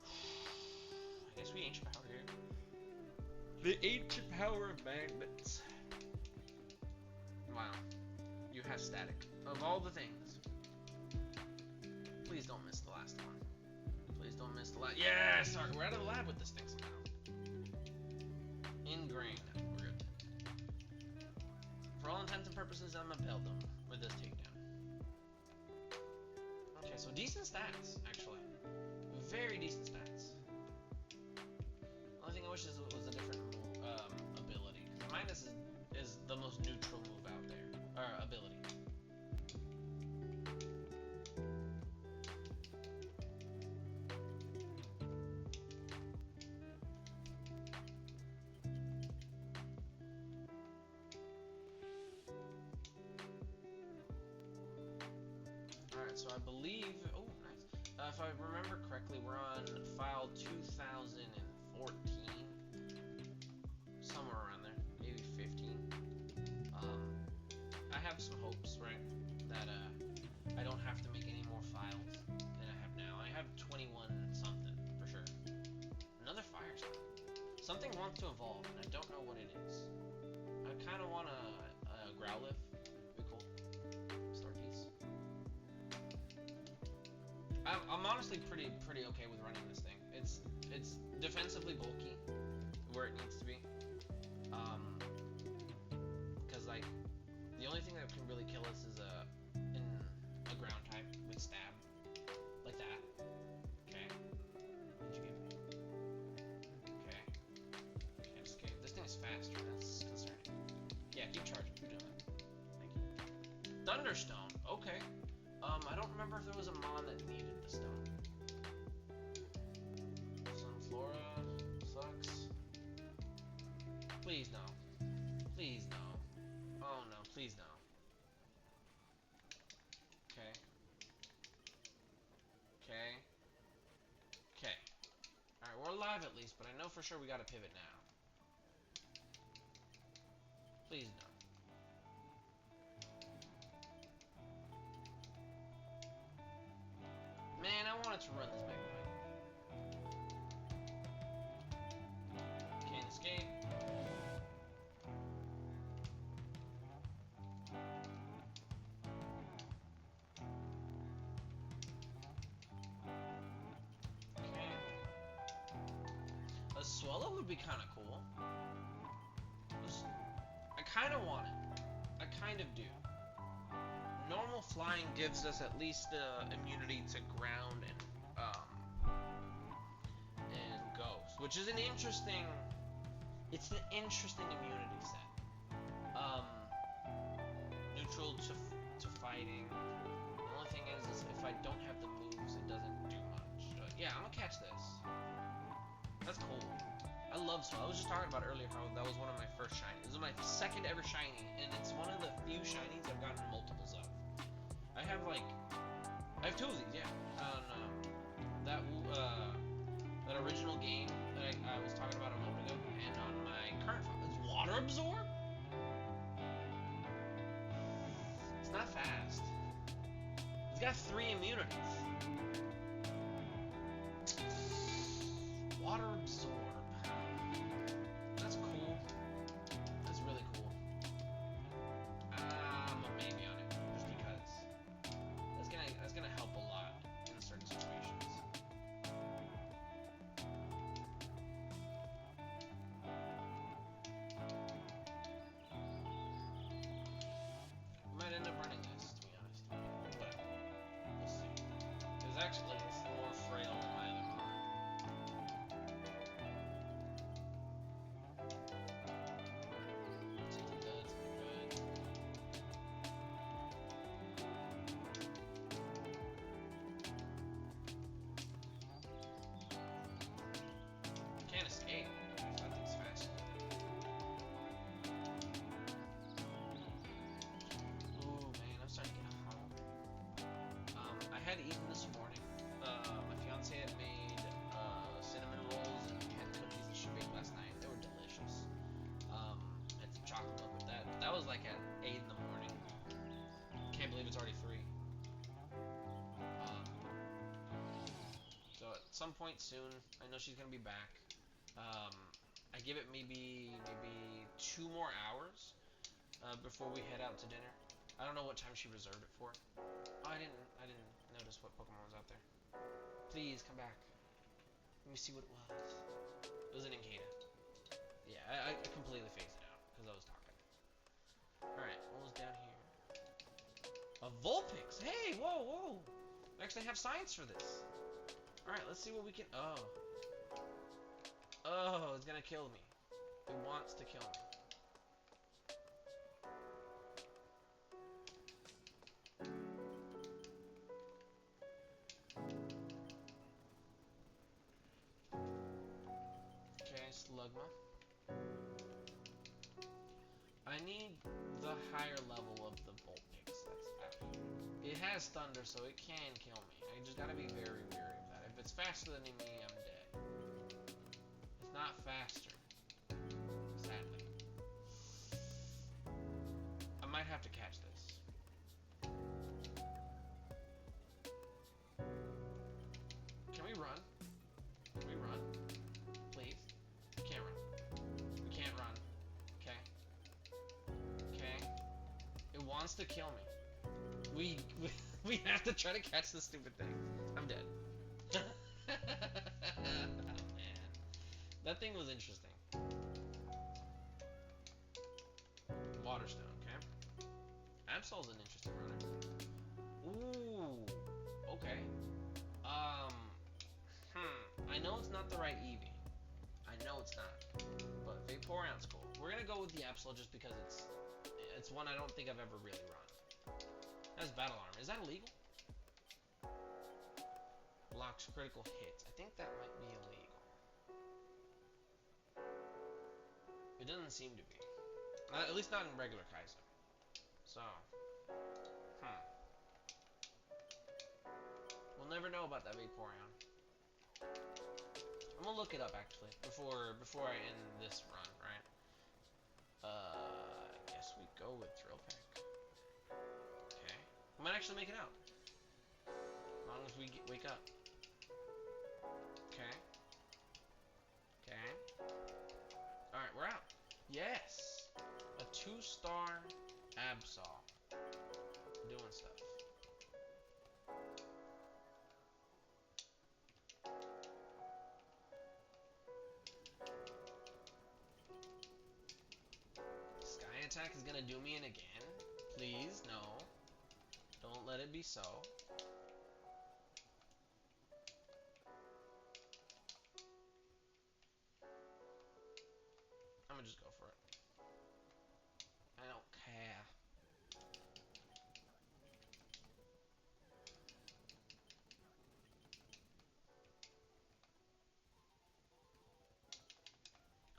I guess we ancient power here. The ancient power of magnets. Wow. You have static. Of all the things. Please don't miss the last one. Please don't miss the last. Yeah, sorry. We're out of the lab with this thing somehow. Ingrain. We're good. For all intents and purposes, I'm impaled them with this takedown. Okay, so decent stats, actually. Very decent stats. Only thing I wish is it was a different ability. Minus is the most neutral move out there. Or ability. Alright, so I believe... Oh, nice. If I remember correctly, we're on file 2014. Somewhere around there. Maybe 15. I have some hopes, right? That I don't have to make any more files than I have now. I have 21 something, for sure. Another fire sign. Something wants to evolve, and I don't know what it is. I kind of want a Growlithe. Be cool. Star piece. I'm honestly pretty okay with running this thing. It's defensively bulky, where it needs to be. Because like the only thing that can really kill us is a ground type with stab, like that. Okay. What'd you give me? Okay. Can't escape. This thing is faster. That's concerning. Yeah, keep charging. Keep doing that. Thank you. Thunderstone. Okay. I don't remember if there was a mon that needed the stone. Sunflora sucks. Please no. Please no. Oh no, please no. Okay. Okay. Okay. Alright, we're alive at least, but I know for sure we gotta pivot now. Please no. Man, I wanted to run this Magnemite. Can't escape. be kind of cool. I kind of want it. I kind of do. Normal flying gives us at least immunity to ground and ghost, which is an interesting. It's an interesting immunity set. Neutral to fighting. The only thing is if I don't have the moves, it doesn't do much. But yeah, I'm gonna catch this. That's cool. I love Swell. I was just talking about earlier how that was one of my first shinies. This is my second ever shiny, and it's one of the few shinies I've gotten multiples of. I have two of these, yeah. On that original game that I was talking about a moment ago, and on my current phone. It's Water Absorb? It's not fast. It's got 3 immunities. Water Absorb. That's cool. That's really cool. I'm a maybe on it, just because. That's gonna help a lot in certain situations. We might end up running this, to be honest. But we'll see. It's actually more frail than my other car. Since it does good. Can't escape. That thing's fast. Ooh, man, I'm starting to get hungry. I had eaten this morning. My fiance had made cinnamon rolls and we had cookies that she baked last night. They were delicious. Had some chocolate milk with that. But that was like at 8 in the morning. Can't believe it's already 3. So at some point soon, I know she's gonna be back. I give it maybe 2 more hours before we head out to dinner. I don't know what time she reserved it for. Oh, I didn't notice what Pokemon was out there. Please come back. Let me see what it was. It was an Inkata. Yeah, I completely phased it out because I was talking. Alright, what was down here? A Vulpix! Hey, whoa! I actually have science for this. Alright, let's see what we can. Oh, it's gonna kill me. It wants to kill me. Okay, Slugma. I need the higher level of the Vulpix that's out here. It has Thunder, so it can kill me. I just gotta be very wary of that. If it's faster than me, I'm dead. It's not faster, sadly. I might have to catch this. Can we run? Can we run? Please? We can't run. We can't run. Okay. Okay. It wants to kill me. We have to try to catch this stupid thing. I'm dead. Oh man. That thing was interesting. Waterstone, okay. Absol's an interesting runner. Ooh. Okay. I know it's not the right Eevee. I know it's not. But Vaporeon's cool. We're gonna go with the Absol just because it's one I don't think I've ever really run. That's Battle Armor. Is that illegal? Blocks critical hits. I think that might be illegal. It doesn't seem to be. At least not in regular Kaizo. So, we'll never know about that Vaporeon. I'm gonna look it up actually before I end this run, right? I guess we go with Drill Peck. Okay, I might actually make it out. As long as we wake up. Okay. Okay. Alright, we're out. Yes! A 2-star Absol. Doing stuff. attack is gonna do me in again. Please, no. Don't let it be so. I'm gonna just go for it. I don't care.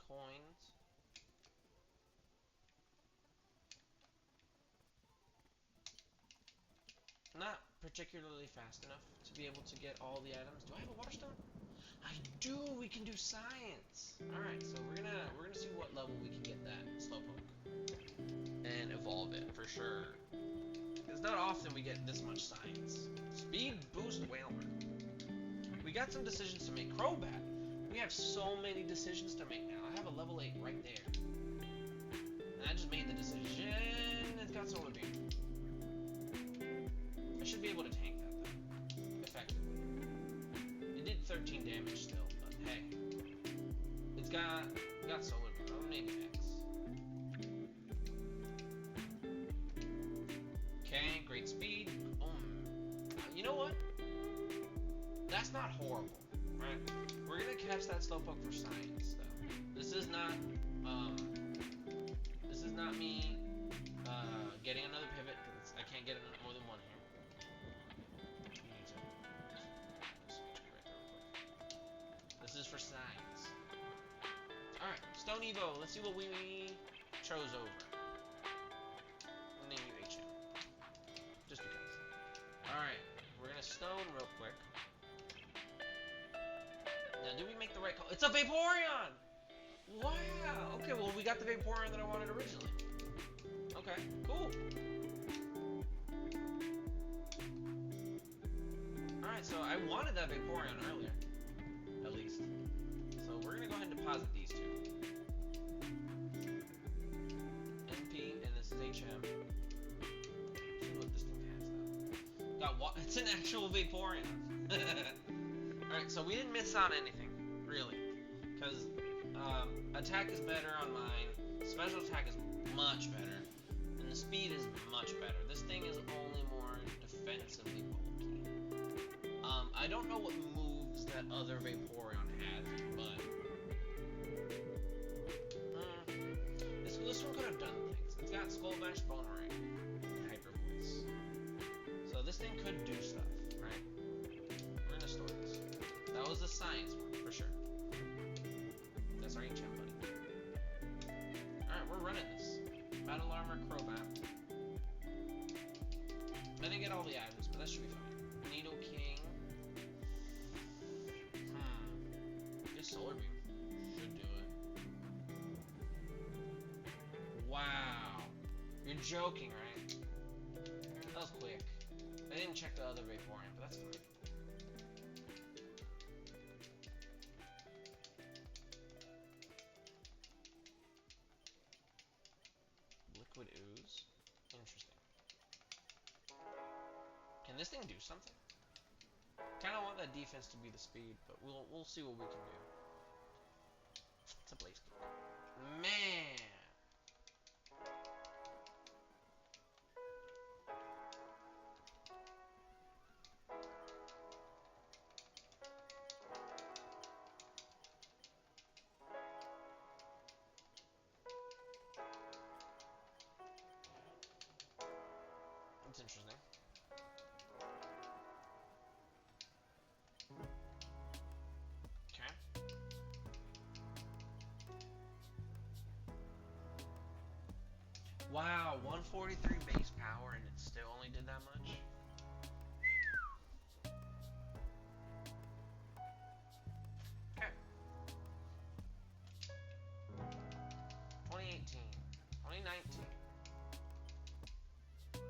Coins. Not particularly fast enough to be able to get all the items. Do I have a water stone? I do. We can do science. All right, so we're gonna see what level we can get that slowpoke and evolve it for sure. It's not often we get this much science. Speed boost whaler. We got some decisions to make. Crobat. We have so many decisions to make now. I have a level 8 right there, and I just made the decision. It's got solar beam. I should be able to tank that though, effectively. It did 13 damage still, but hey, it's got solar beam. Oh, maybe X. Okay, great speed. You know what? That's not horrible, right? We're gonna catch that slowpoke for science though. This is not me getting another pivot because I can't get more than one here. This is for science. Alright, Stone Evo. Let's see what we chose over. I'll name you HM. Just because. Alright, we're gonna stone real quick. Now, did we make the right call? It's a Vaporeon! Wow! Okay, well, we got the Vaporeon that I wanted originally. Okay, cool. Alright, so I wanted that Vaporeon earlier. At least. So we're gonna go ahead and deposit these two. NP, and this is HM. Let's see what this thing has, though. It's an actual Vaporeon. Alright, so we didn't miss on anything, really. Because attack is better on mine, special attack is much better, and the speed is much better. This thing is only more defensively bulky. I don't know what moves that other Vaporeon has, but this one could have done things. It's got Skull Bash, Bone Ray, and Hyper Voice. So this thing could do stuff, right? We're gonna store this. That was the science one, for sure. That's our HM buddy. Alright, we're running this. Battle Armor, Crobat. I didn't get all the items, but that should be fine. Needle King. This Solar Beam should do it. Wow. You're joking, right? That was quick. I didn't check the other Vaporeon, but that's fine. Liquid Ooze. Interesting. Can this thing do something? Kinda want that defense to be the speed, but we'll see what we can do. It's a Blaze Kick. Man! That's interesting. Okay. Wow, 143 base power and it still only did that much? Okay. 2018. 2019. So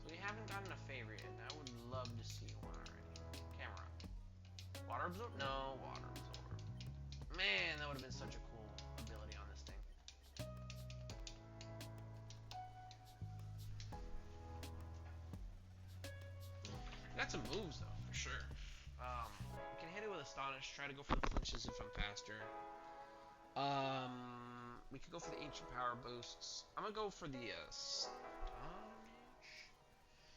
we haven't gotten a favorite yet. I would love to see one already. Camera. Water absorb? No, water absorb. Man, that would have been such a cool ability on this thing. Got some moves though, for sure. We can hit it with Astonish, try to go for the flinches if I'm faster. We could go for the ancient power boosts. I'm gonna go for the astonish,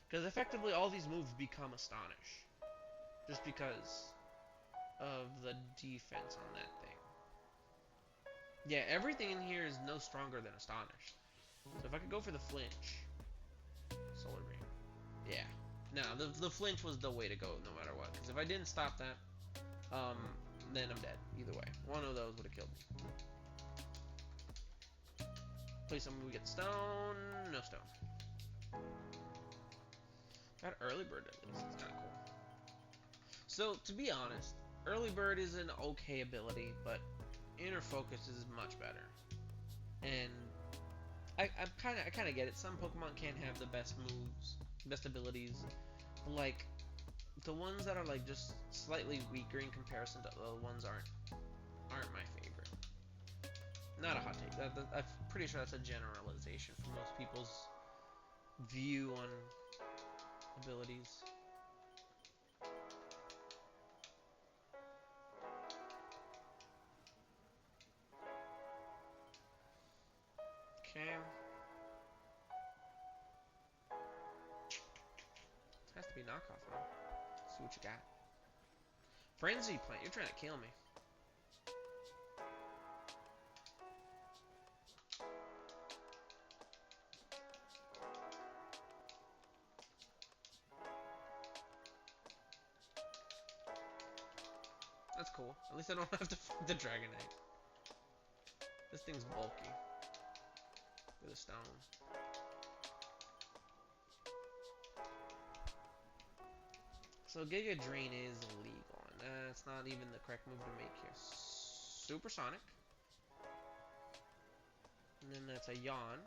because effectively all these moves become astonish, just because of the defense on that thing. Yeah, everything in here is no stronger than astonish. So if I could go for the flinch, solar beam. Yeah. No, the flinch was the way to go no matter what. Because if I didn't stop that, then I'm dead. Either way. One of those would have killed me. Play something, we get stone. No stone. Got early bird at least. It's kind of cool. So, to be honest, early bird is an okay ability, but inner focus is much better. And I kind of get it. Some Pokemon can't have the best moves, best abilities. Like the ones that are like just slightly weaker in comparison to the ones aren't my favorite. Not a hot take. I'm pretty sure that's a generalization for most people's view on abilities. Okay. It has to be knockoff, huh? Let's see what you got. Frenzy plant, you're trying to kill me. That's cool. At least I don't have to fight the Dragonite. This thing's bulky. With a stone. So Giga Drain is illegal, and that's not even the correct move to make here. Supersonic. And then that's a Yawn.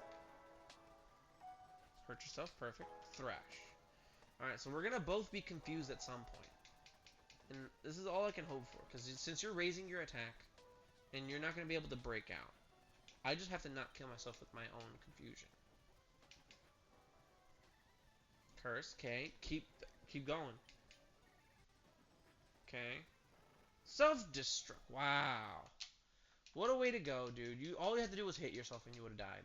Hurt yourself, perfect. Thrash. Alright, so we're gonna both be confused at some point. And this is all I can hope for, because since you're raising your attack, and you're not gonna be able to break out, I just have to not kill myself with my own confusion. Curse, okay. Keep going. Okay. Self-destruct. Wow. What a way to go, dude. All you had to do was hit yourself and you would have died.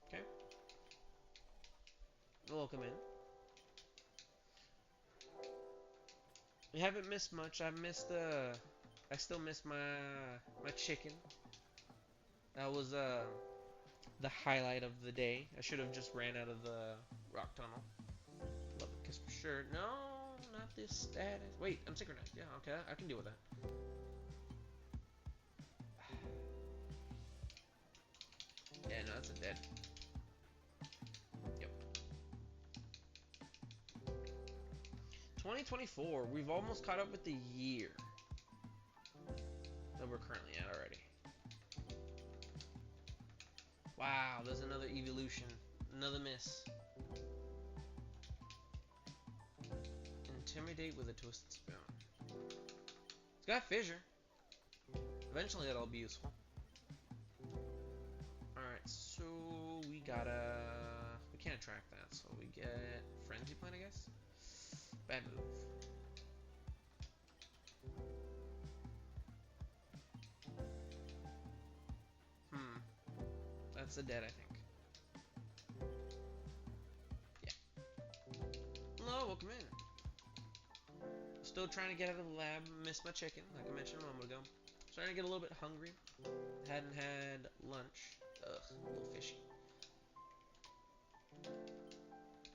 Okay. Welcome in. We haven't missed much. I still miss my chicken. That was the highlight of the day. I should have just ran out of the rock tunnel. Love it, kiss for sure. No, not this status. Wait, I'm synchronized. Yeah, okay, I can deal with that. Yeah, no, that's a dead. Yep. 2024. We've almost caught up with the year that we're currently at already. Wow, there's another evolution. Another miss. Intimidate with a twisted spoon. It's got fissure. Eventually that'll be useful. Alright, so we gotta... We can't attract that, so we get Frenzy Plant, I guess? Bad move. That's a dead, I think. Yeah. Hello, welcome in. Still trying to get out of the lab. Missed my chicken, like I mentioned a moment ago. Starting to get a little bit hungry. Hadn't had lunch. Ugh, a little fishy.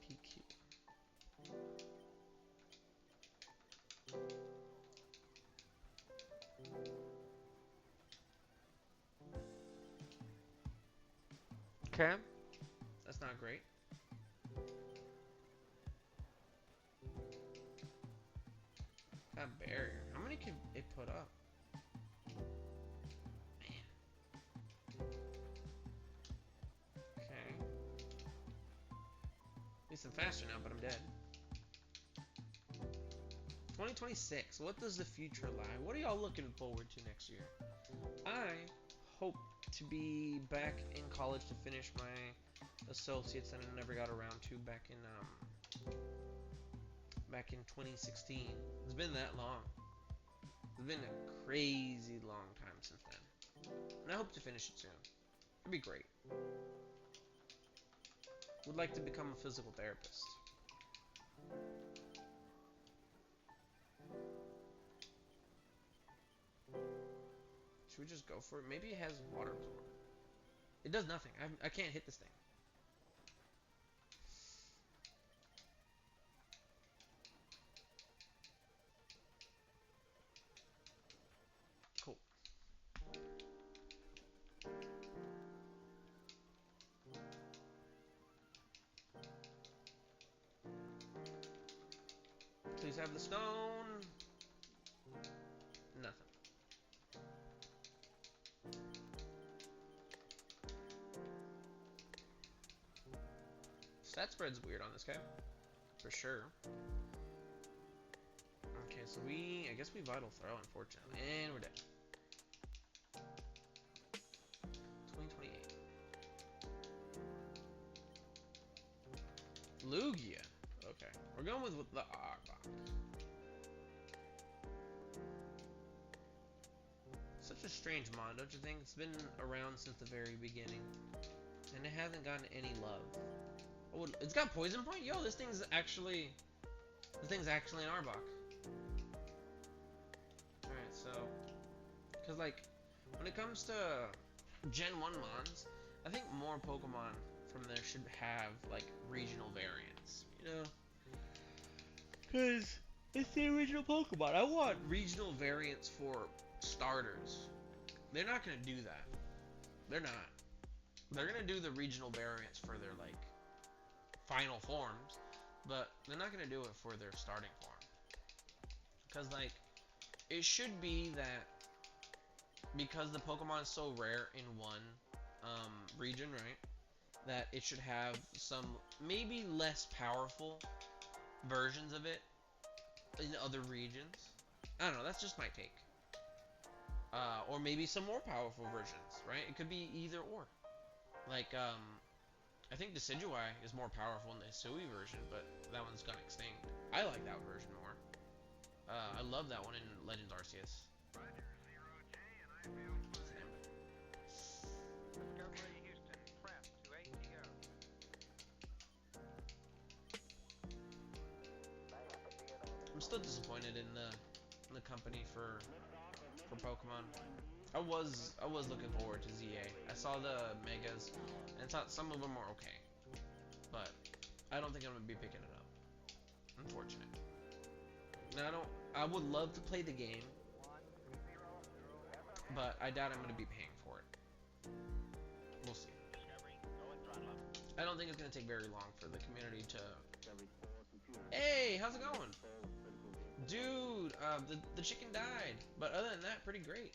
PQ. Okay. That's not great. That barrier. How many can it put up? Man. Okay. At least I'm faster now, but I'm dead. 2026. What does the future lie? What are y'all looking forward to next year? I hope to be back in college to finish my associates that I never got around to back in back in 2016. It's been that long. It's been a crazy long time since then. And I hope to finish it soon. It'd be great. Would like to become a physical therapist. Should we just go for it? Maybe it has water absorb. It does nothing. I can't hit this thing. Cool. Please have the stone. Nothing. Stat spread's weird on this guy. For sure. Okay, so I guess we vital throw, unfortunately. And we're dead. 2028. Lugia. Okay. We're going with the Arbok. Such a strange mod, don't you think? It's been around since the very beginning. And it hasn't gotten any love. Oh, it's got poison point? Yo, this thing's actually an Arbok. Alright, so because like when it comes to Gen 1 mods, I think more Pokemon from there should have like regional variants, you know? Cause it's the original Pokemon. I want regional variants for starters. They're not gonna do that. They're not. They're gonna do the regional variants for their like final forms, but they're not gonna do it for their starting form. Cause like it should be that because the Pokemon is so rare in one region, right? That it should have some maybe less powerful versions of it in other regions. I don't know. That's just my take. Or maybe some more powerful versions, right? It could be either or. Like, I think Decidueye is more powerful in the Hisui version, but that one's gone extinct. I like that version more. I love that one in Legends Arceus. I'm still disappointed in the company for Pokemon. I was looking forward to ZA. I saw the megas and thought some of them were okay, but I don't think I'm gonna be picking it up. Unfortunate. Now I would love to play the game, but I doubt I'm gonna be paying for it. We'll see. I don't think it's gonna take very long for the community to. Hey, how's it going? Dude, the chicken died, but other than that, pretty great.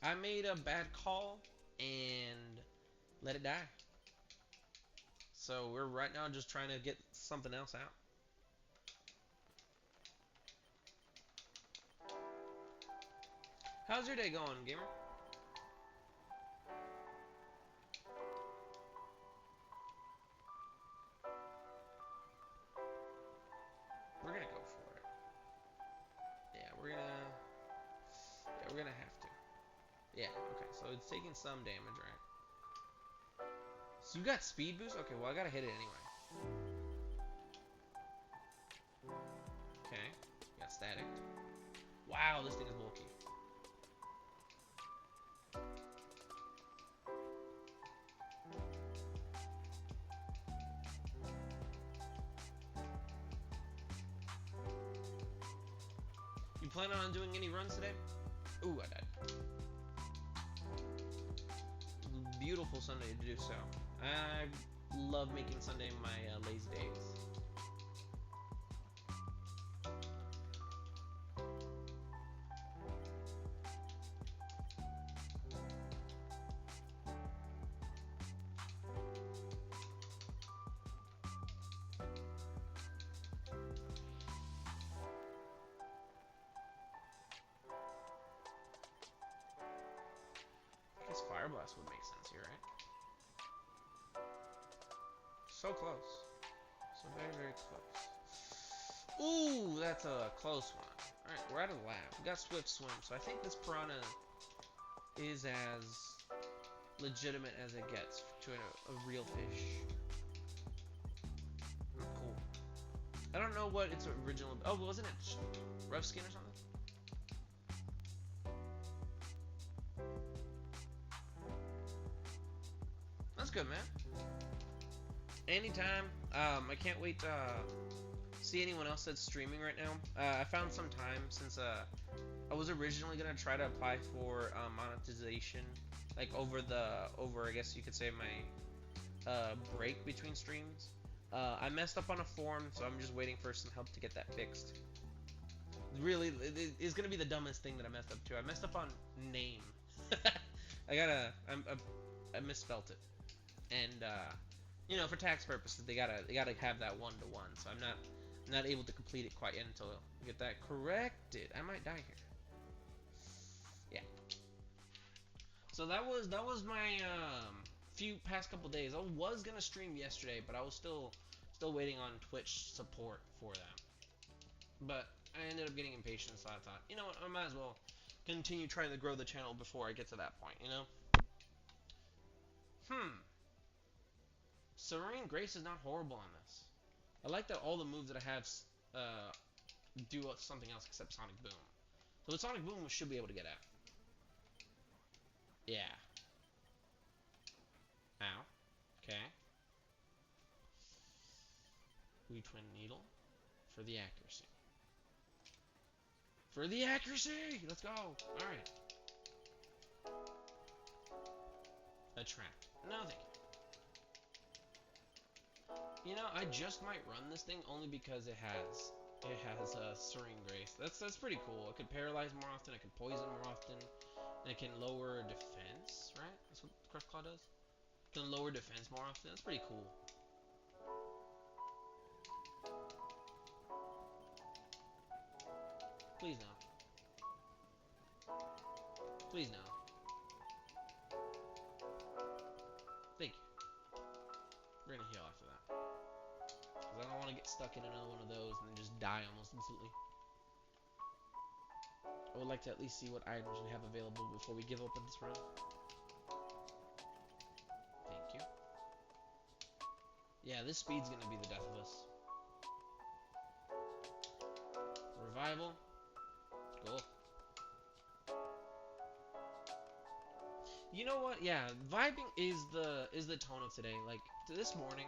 I made a bad call and let it die. So we're right now just trying to get something else out. How's your day going, gamer? We're gonna go for it. Yeah, we're gonna have to. Yeah, okay, so it's taking some damage, right? So you got speed boost? Okay, well I gotta hit it anyway. Okay, got static. Wow, this thing is bulky. You plan on doing any runs today? Ooh, I died. Beautiful Sunday to do so. I love making Sunday my lazy days. I guess Fire Blast would make sense here, right? So close. So very, very close. Ooh, that's a close one. Alright, we're out of the lab. We got Swift Swim, so I think this piranha is as legitimate as it gets to a real fish. Cool. I don't know what its original... Oh, wasn't it rough skin or something? That's good, man. Anytime. I can't wait to see anyone else that's streaming right now. I found some time since I was originally gonna try to apply for monetization, like over I guess you could say my break between streams. I messed up on a form, so I'm just waiting for some help to get that fixed. Really, it's gonna be the dumbest thing that I messed up to. I messed up on name. I misspelt it, and you know, for tax purposes, they gotta have that 1-to-1. So I'm not able to complete it quite yet until I get that corrected. I might die here. Yeah. So that was my past couple days. I was gonna stream yesterday, but I was still waiting on Twitch support for that. But I ended up getting impatient, so I thought, you know what, I might as well continue trying to grow the channel before I get to that point, you know? Serene Grace is not horrible on this. I like that all the moves that I have do something else except Sonic Boom. So with Sonic Boom, we should be able to get out. Yeah. Ow. Okay. We Twin Needle for the accuracy. For the accuracy! Let's go! Alright. A trap. No, thank you. You know, I just might run this thing only because it has Serene Grace. That's pretty cool. It could paralyze more often, it could poison more often, and it can lower defense, right? That's what Crush Claw does? It can lower defense more often. That's pretty cool. Please no. Please no. Thank you. We're gonna heal after that. Because I don't want to get stuck in another one of those and then just die almost instantly. I would like to at least see what items we have available before we give up on this run. Thank you. Yeah, this speed's gonna be the death of us. Revival. Cool. You know what? Yeah, vibing is the tone of today. Like this morning,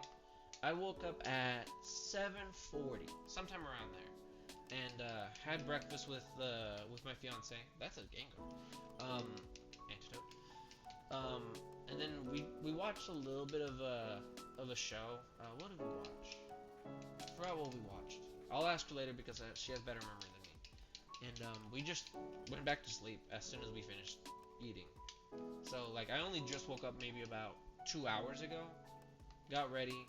I woke up at 7:40, sometime around there, and had breakfast with my fiance. That's a Gengar. Antidote. And then we watched a little bit of a show. What did we watch? I forgot what we watched. I'll ask her later because she has better memory than me. And we just went back to sleep as soon as we finished eating. So like I only just woke up maybe about 2 hours ago, got ready,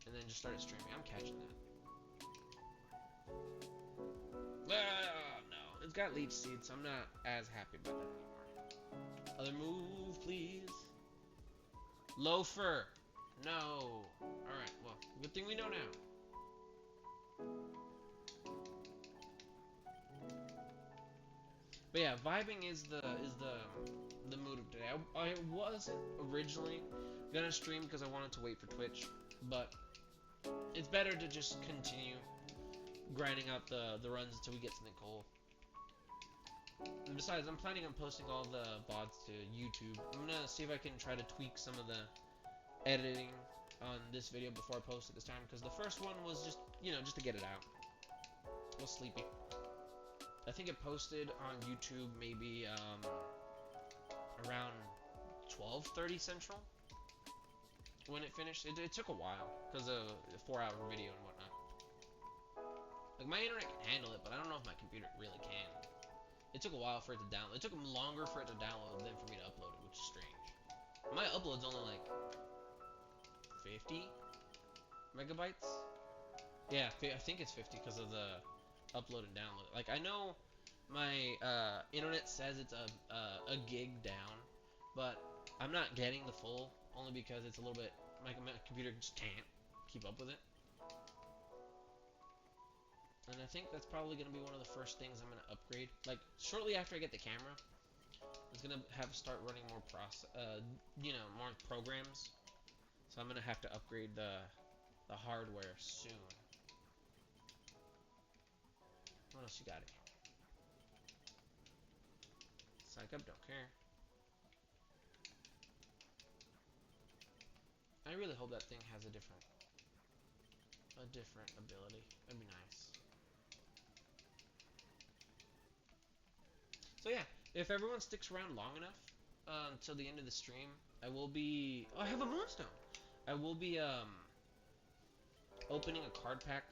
and then just started streaming. I'm catching that. No, it's got leech seeds, so I'm not as happy about that anymore. Other move, please. Loafer. No. Alright, well, good thing we know now. But yeah, vibing is the mood of today. I wasn't originally gonna stream because I wanted to wait for Twitch, but it's better to just continue grinding out the runs until we get something cool. And besides, I'm planning on posting all the VODs to YouTube. I'm gonna see if I can try to tweak some of the editing on this video before I post it this time, because the first one was just, you know, just to get it out. I was sleepy. I think it posted on YouTube maybe around 12:30 Central when it finished. It took a while because of a 4-hour video and whatnot. Like my internet can handle it, but I don't know if my computer really can. It took a while for it to download. It took longer for it to download than for me to upload it, which is strange. My upload's only like 50 megabytes. Yeah, I think it's 50 because of the upload and download. Like I know my internet says it's a gig down, but I'm not getting the full only because it's a little bit my computer just can't keep up with it. And I think that's probably gonna be one of the first things I'm gonna upgrade. Like shortly after I get the camera, it's gonna have start running more more programs. So I'm gonna have to upgrade the hardware soon. What else you got here? Psych up, don't care. I really hope that thing has a different ability. That'd be nice. So yeah, if everyone sticks around long enough until the end of the stream, I will be. Oh, I have a moonstone. I will be opening a card pack.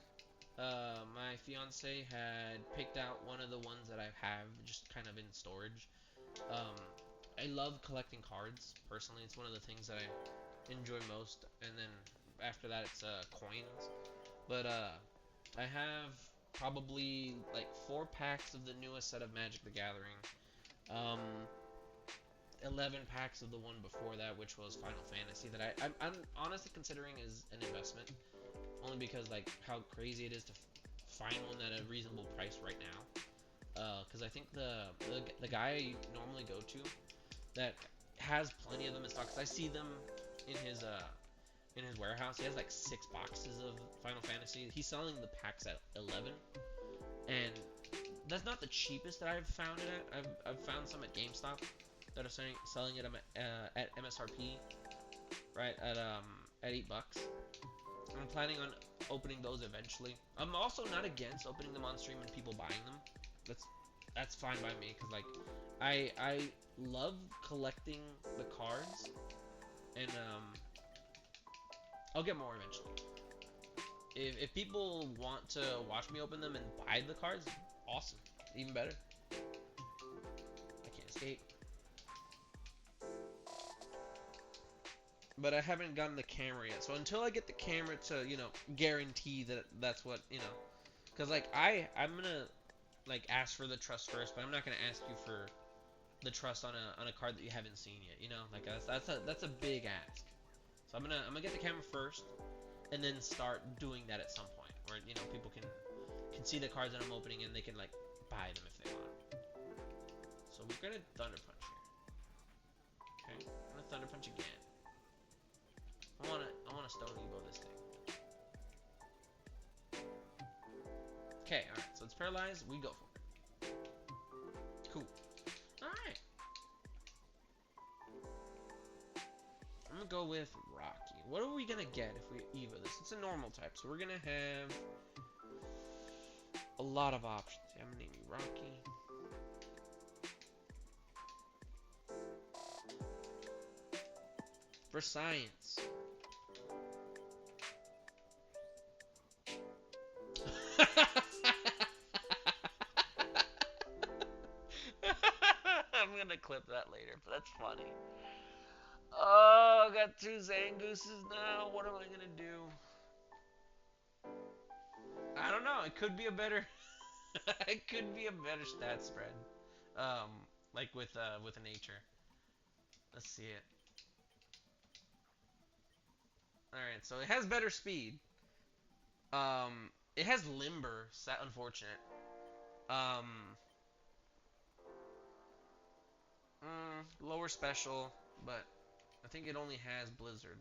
My fiance had picked out one of the ones that I have just kind of in storage. Um, I love collecting cards. Personally, it's one of the things that I enjoy most. And then after that, it's coins. But I have probably like 4 packs of the newest set of Magic the Gathering. Um, 11 packs of the one before that, which was Final Fantasy, that I'm honestly considering as an investment, only because like how crazy it is to find one at a reasonable price right now. Because I think the guy I normally go to that has plenty of them in stock. Cause I see them in his warehouse. He has like 6 boxes of Final Fantasy. He's selling the packs at 11, and that's not the cheapest that I've found it at. I've found some at GameStop that are selling it at MSRP, right at $8. I'm planning on opening those eventually. I'm also not against opening them on stream and people buying them. That's fine by me, because like I love collecting the cards, and I'll get more eventually. If people want to watch me open them and buy the cards, awesome, even better. I can't escape. But I haven't gotten the camera yet. So until I get the camera to, guarantee that that's what, because like I'm gonna like ask for the trust first, but I'm not gonna ask you for the trust on a card that you haven't seen yet. Like that's a big ask. So I'm gonna get the camera first, and then start doing that at some point, where people can see the cards that I'm opening, and they can like buy them if they want. So we're gonna Thunder Punch here. Okay, I'm gonna Thunder Punch again. I wanna Stone Evo this thing. Okay, alright, so it's paralyzed, we go for it. Cool. Alright. I'm gonna go with Rocky. What are we gonna get if we Evo this? It's a normal type, so we're gonna have a lot of options. I'm gonna name you Rocky. For science. I'm gonna clip that later, but that's funny. Oh, I got 2 Zangooses now. What am I gonna do? I don't know. It could be a better. It could be a better stat spread. Like with a nature. Let's see it. All right, so it has better speed. It has limber. Unfortunate. Um, lower special, but I think it only has blizzard.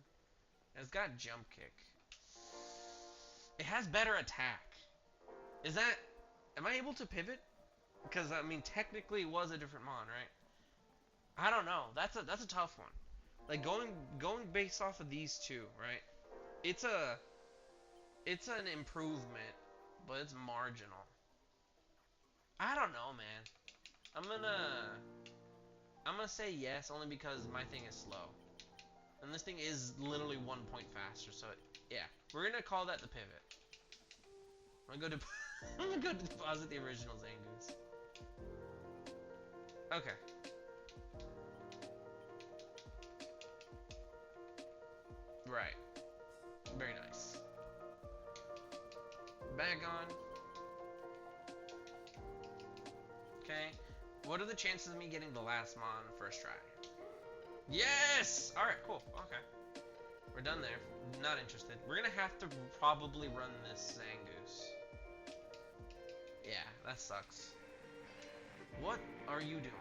And it's got jump kick. It has better attack. Is that? Am I able to pivot? Because I mean, technically, it was a different mon, right? I don't know. That's a tough one. Like going based off of these two, right? It's an improvement, but it's marginal. I don't know, man. I'm gonna say yes, only because my thing is slow, and this thing is literally 1 point faster. So yeah, we're gonna call that the pivot. I'm gonna go to I'm gonna go deposit the original Zangoose. Okay. Right. Very nice. Back on. Okay. What are the chances of me getting the last mon first try? Yes! Alright, cool. Okay. We're done there. Not interested. We're gonna have to probably run this Zangoose. That sucks. What are you doing?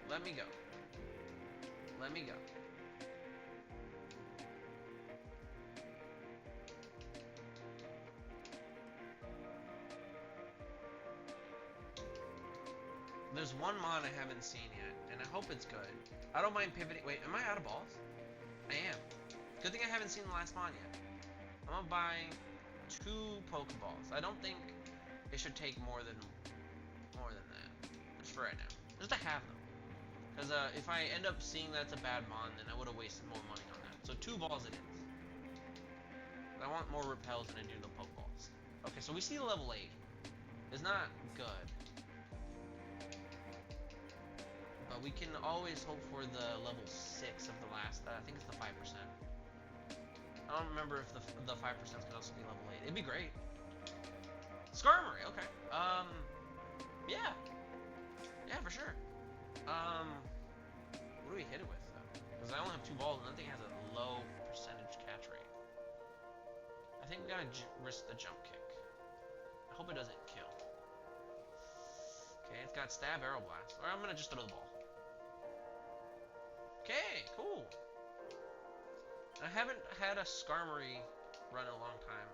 Let me go. Let me go. There's one mod I haven't seen yet, and I hope it's good. I don't mind pivoting. Wait, am I out of balls? I am. Good thing I haven't seen the last mod yet. I'm gonna buy 2 Pokeballs. I don't think it should take more than that. Just for right now. Just to have them. Because if I end up seeing that's a bad mod, then I would have wasted more money on that. So 2 balls it is. I want more repels than I do the Pokeballs. Okay, so we see the level 8. It's not good. But we can always hope for the level 6 of the last, I think it's the 5%. I don't remember if the 5% can also be level 8. It'd be great. Skarmory, okay. Yeah. Yeah, for sure. What do we hit it with, though? Because I only have 2 balls, and that thing has a low percentage catch rate. I think we gotta risk the jump kick. I hope it doesn't kill. Okay, it's got stab, arrow blast. Or I'm gonna just throw the ball. Okay, cool. I haven't had a Skarmory run in a long time.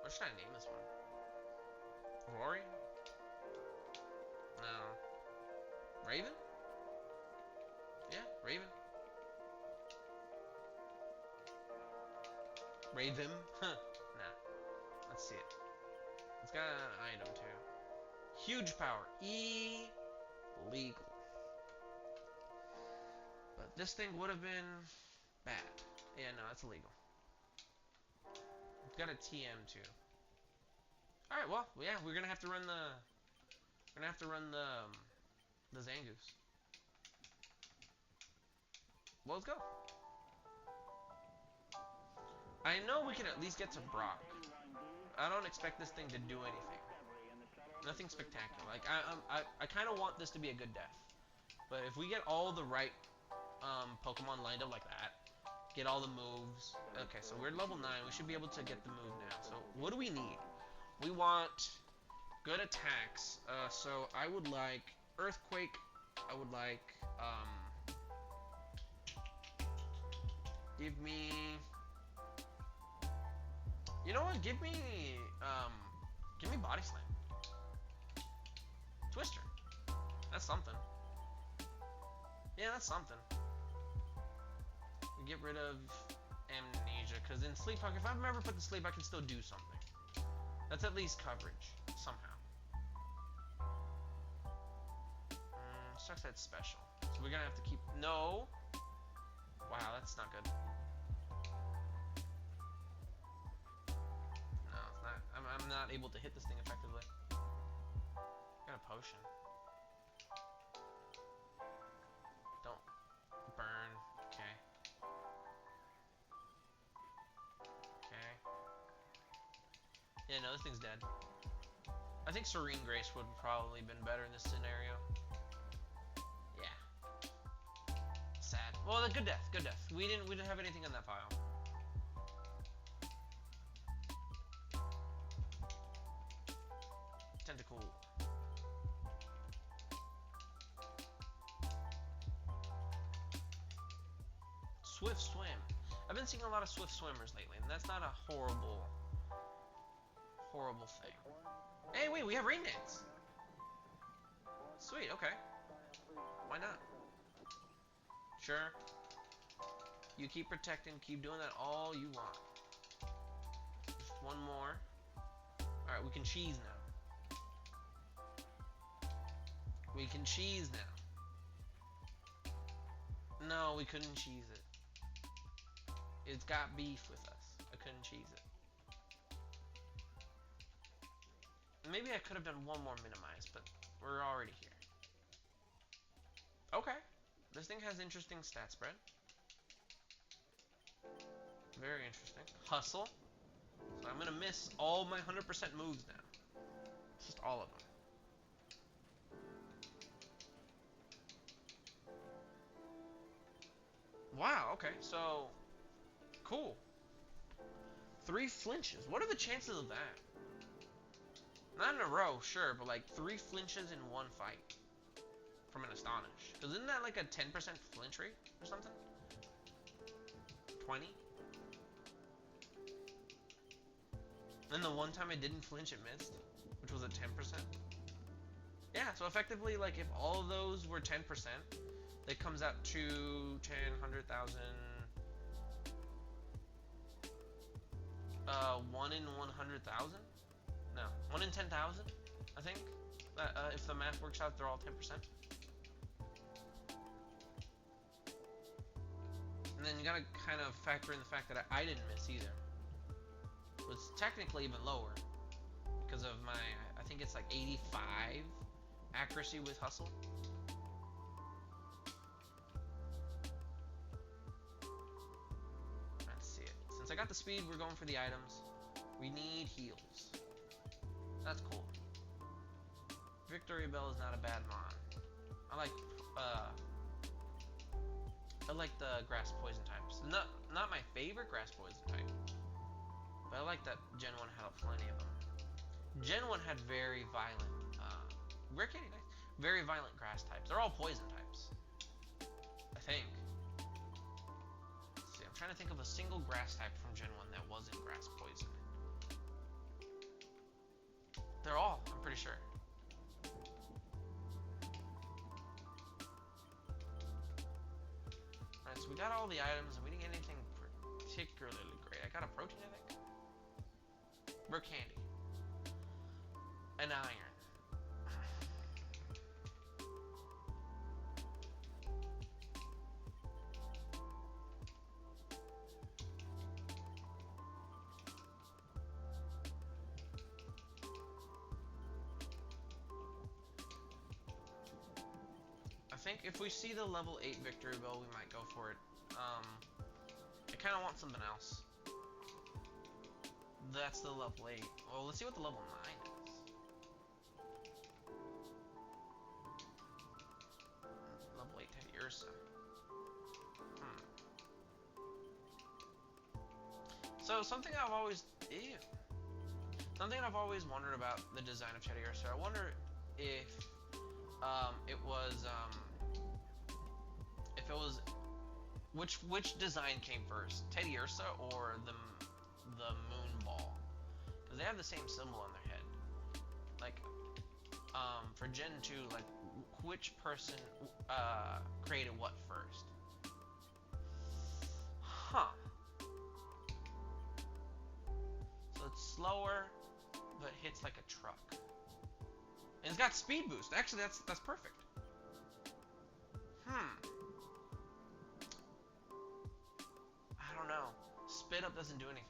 What should I name this one? Rory? No. Raven? Yeah, Raven. Raven? Huh. Nah. Let's see it. It's got an item too. Huge power. Illegal. But this thing would have been bad. Yeah, no, it's illegal. It's got a TM too. Alright, well, yeah, we're gonna have to run the Zangoose. Well, let's go. I know we can at least get to Brock. I don't expect this thing to do anything. Nothing spectacular. Like I kind of want this to be a good death. But if we get all the right Pokemon lined up like that, get all the moves. Okay, so we're level 9. We should be able to get the move now. So what do we need? We want good attacks. So I would like Earthquake. I would like give me. You know what? Give me Body Slam. Twister. That's something. Yeah, that's something. We get rid of Amnesia, because in Sleep Talk, if I've ever put to sleep, I can still do something. That's at least coverage, somehow. Sucks that special. So we're gonna have to keep... No! Wow, that's not good. No, it's not. I'm not able to hit this thing effectively. Got a potion. Don't burn. Okay. Okay. Yeah, no, this thing's dead. I think Serene Grace would have probably been better in this scenario. Yeah. Sad. Well, good death. Good death. We didn't have anything in that pile. Tentacle. Swift Swim. I've been seeing a lot of Swift Swimmers lately, and that's not a horrible thing. Hey, wait, we have Rain Dance. Sweet, okay. Why not? Sure. You keep protecting, keep doing that all you want. Just one more. Alright, we can cheese now. We can cheese now. No, we couldn't cheese it. It's got beef with us. I couldn't cheese it. Maybe I could have done one more minimize, but we're already here. Okay. This thing has interesting stat spread. Very interesting. Hustle. So I'm gonna miss all my 100% moves now. Just all of them. Wow, okay, so... Cool. 3 flinches. What are the chances of that? Not in a row, sure, but like 3 flinches in one fight from an Astonish. Because isn't that like a 10% flinch rate or something? 20? And the one time I didn't flinch, it missed, which was a 10%. Yeah, so effectively, like, if all of those were 10%, that comes out to 10, 100,000, 1 in 100,000? No, 1 in 10,000, I think. If the math works out, they're all 10%. And then you gotta kind of factor in the fact that I didn't miss either. It's technically even lower because of my, I think it's like 85 accuracy with hustle. Let's see it. Since I got the speed, we're going for the items. We need heals. That's cool. Victory Bell is not a bad mon. I like the grass poison types. Not my favorite grass poison type, but I like that Gen 1 had plenty of them. Gen 1 had very violent, rare candy, nice. Very violent grass types. They're all poison types, I think. Let's see, I'm trying to think of a single grass type from Gen 1 that wasn't grass poison. They're all, I'm pretty sure. Alright, so we got all the items, and we didn't get anything particularly great. I got a protein, I think. Rare candy. An iron. I think if we see the level 8 victory bell, we might go for it. I kind of want something else. That's the level 8. Well, let's see what the level 9 is. Level 8 Teddy Ursa. So something I've always wondered about the design of Teddy Ursa. I wonder if it was which design came first, Teddy Ursa or the moon ball? Because they have the same symbol on their head. Like, for Gen 2, like, which person created what first? Huh. So it's slower, but hits like a truck. And it's got speed boost. Actually, that's perfect. I don't know. Spit up doesn't do anything.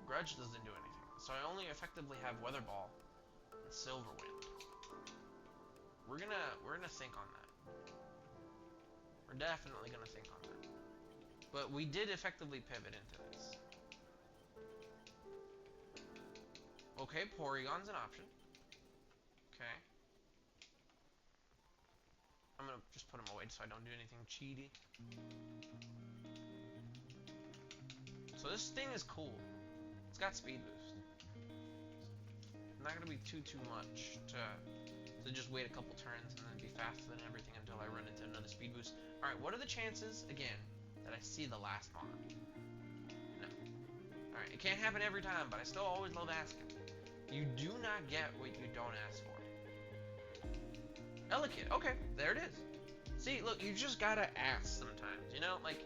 Grudge doesn't do anything. So I only effectively have Weather Ball and Silver Wind. We're gonna think on that. We're definitely gonna think on that. But we did effectively pivot into this. Okay, Porygon's an option. Okay. I'm gonna just put him away so I don't do anything cheaty. So this thing is cool. It's got speed boost. Not gonna be too much to just wait a couple turns and then be faster than everything until I run into another speed boost. Alright, what are the chances, again, that I see the last mon? No. Alright, it can't happen every time, but I still always love asking. You do not get what you don't ask for. Elekid, okay, there it is. See, look, you just gotta ask sometimes, you know? Like,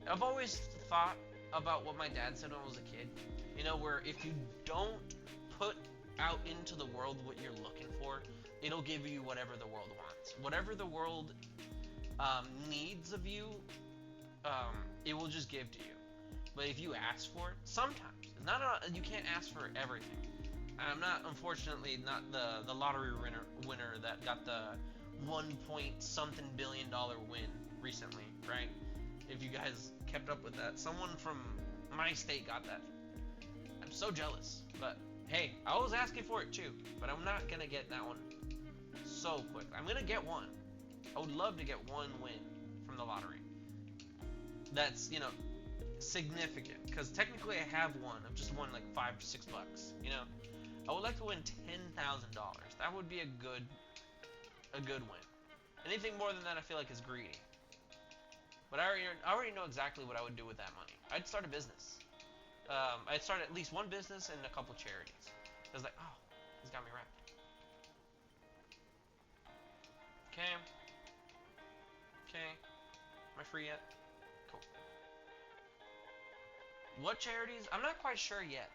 I've always thought about what my dad said when I was a kid. You know, where if you don't put out into the world what you're looking for, it'll give you whatever the world wants. Whatever the world needs of you, it will just give to you. But if you ask for it, sometimes, you can't ask for everything. I'm not, unfortunately, not the lottery winner that got the 1-point-something billion win recently, right? If you guys kept up with that. Someone from my state got that. I'm so jealous. But, hey, I was asking for it too. But I'm not going to get that one so quick. I'm going to get one. I would love to get one win from the lottery. That's, you know, significant. Because technically I have one. I've just won like $5 to $6, you know? I would like to win $10,000. That would be a good win. Anything more than that, I feel like is greedy. But I already know exactly what I would do with that money. I'd start a business. I'd start at least one business and a couple charities. I was like, oh, he's got me wrapped. Okay. Okay. Am I free yet? Cool. What charities? I'm not quite sure yet.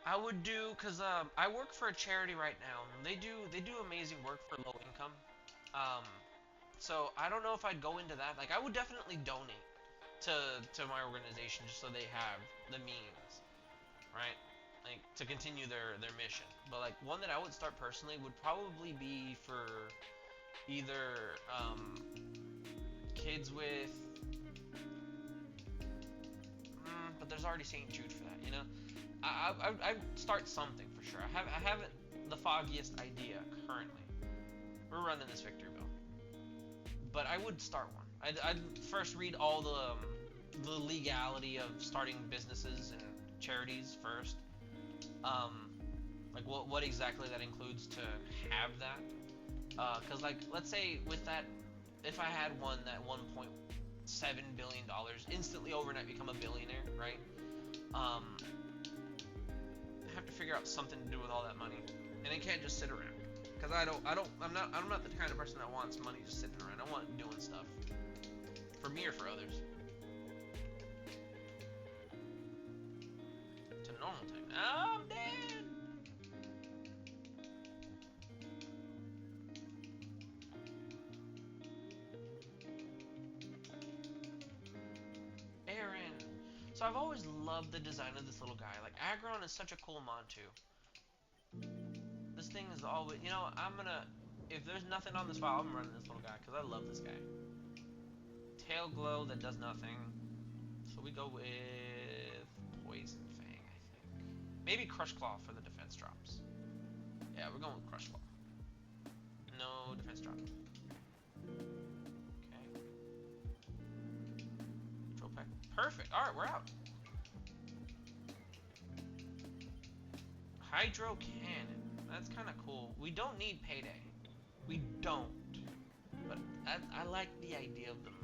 I would do, cause I work for a charity right now. They do amazing work for low income. Um, so I don't know if I'd go into that. Like I would definitely donate to my organization just so they have the means, right? Like to continue their mission. But like one that I would start personally would probably be for either kids with but there's already St. Jude for that, you know. I'd start something for sure. I haven't the foggiest idea currently. We're running this Victoryville, but I would start one. I'd first read all the legality of starting businesses and charities first. Like what exactly that includes to have that. Cause like let's say with that, if I had one that $1.7 billion instantly overnight become a billionaire, right? I have to figure out something to do with all that money, and it can't just sit around. Cause I'm not the kind of person that wants money just sitting around. I want doing stuff for me or for others. To normal time. Oh, I'm dead. Aaron. So I've always loved the design of this little guy. Like Aggron is such a cool mod too. This thing is always, you know, if there's nothing on this file, I'm running this little guy because I love this guy. Tail Glow that does nothing. So we go with Poison Fang, I think. Maybe Crush Claw for the defense drops. Yeah, we're going with Crush Claw. No defense drop. Okay. Control pack. Perfect. Alright, we're out. Hydro Cannon. That's kind of cool. We don't need Payday. We don't. But I like the idea of the move.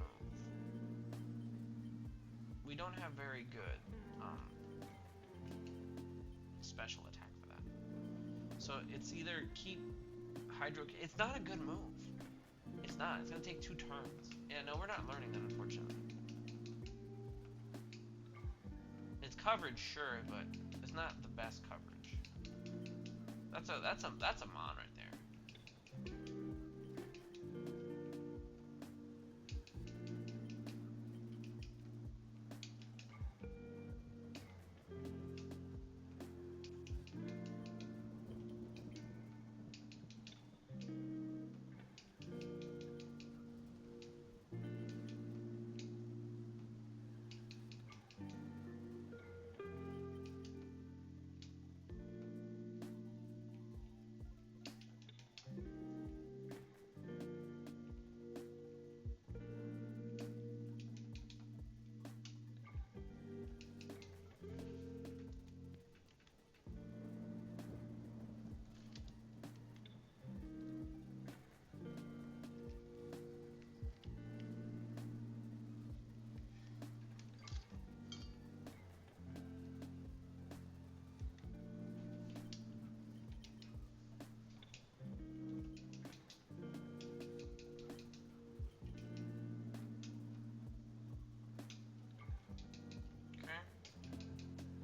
We don't have very good special attack for that. So it's either keep Hydro. It's not a good move. It's not. It's gonna take 2 turns. Yeah, no, we're not learning that unfortunately. It's coverage, sure, but it's not the best coverage. That's a mon right there.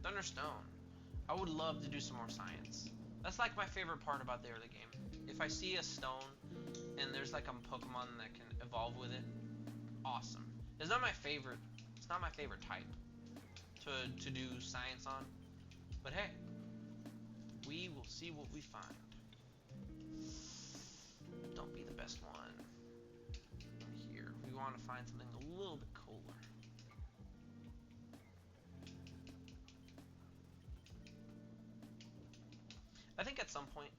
Thunderstone. I would love to do some more science. That's like my favorite part about the early game. If I see a stone and there's like a Pokemon that can evolve with it, awesome. It's not my favorite. It's not my favorite type to do science on. But hey, we will see what we find. Don't be the best one. Here, we want to find something a little bit cooler. I think at some point,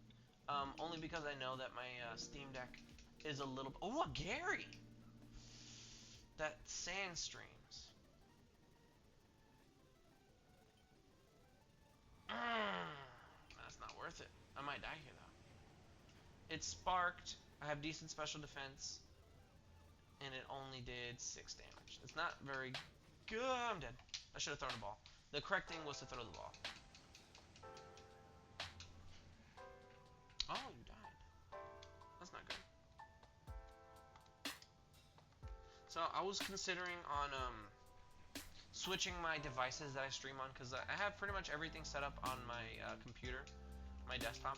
only because I know that my Steam Deck is a little... Oh, a Gary! That Sand Streams. I might die here though. It's sparked. I have decent special defense, and it only did 6 damage. It's not very good. I'm dead. I should have thrown the ball. The correct thing was to throw the ball. Oh, you died. That's not good. So I was considering on switching my devices that I stream on, because I have pretty much everything set up on my computer, my desktop,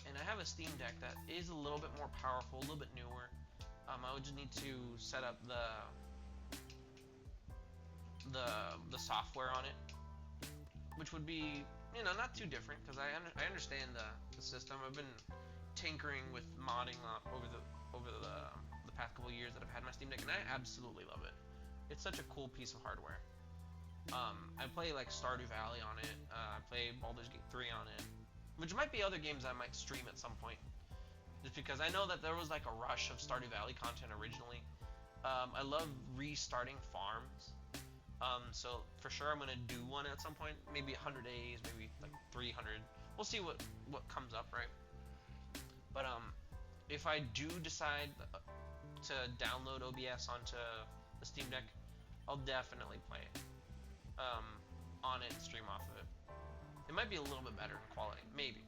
and I have a Steam Deck that is a little bit more powerful, a little bit newer. I would just need to set up the software on it, which would be, you know, not too different, because I understand the system. I've been tinkering with modding over the past couple of years that I've had my Steam Deck, and I absolutely love it. It's such a cool piece of hardware. I play like Stardew Valley on it. I play Baldur's Gate 3 on it, which might be other games I might stream at some point, just because I know that there was like a rush of Stardew Valley content originally. I love restarting farms. So for sure I'm gonna do one at some point, maybe 100 days, maybe like 300. We'll see what comes up, right? But if I do decide to download OBS onto the Steam Deck, I'll definitely play it on it and stream off of it. It might be a little bit better in quality, maybe.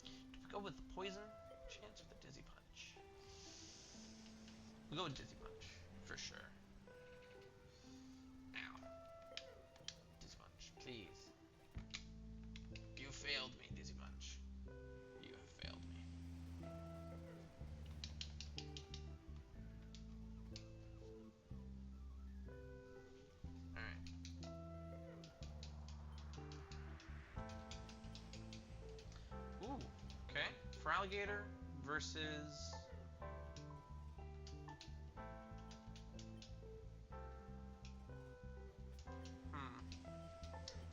Do we go with the poison chance or the dizzy punch? We go with dizzy punch for sure. Ow. Dizzy punch, please. You failed me, dizzy punch. You have failed me. Alright. Ooh, okay. For alligator versus...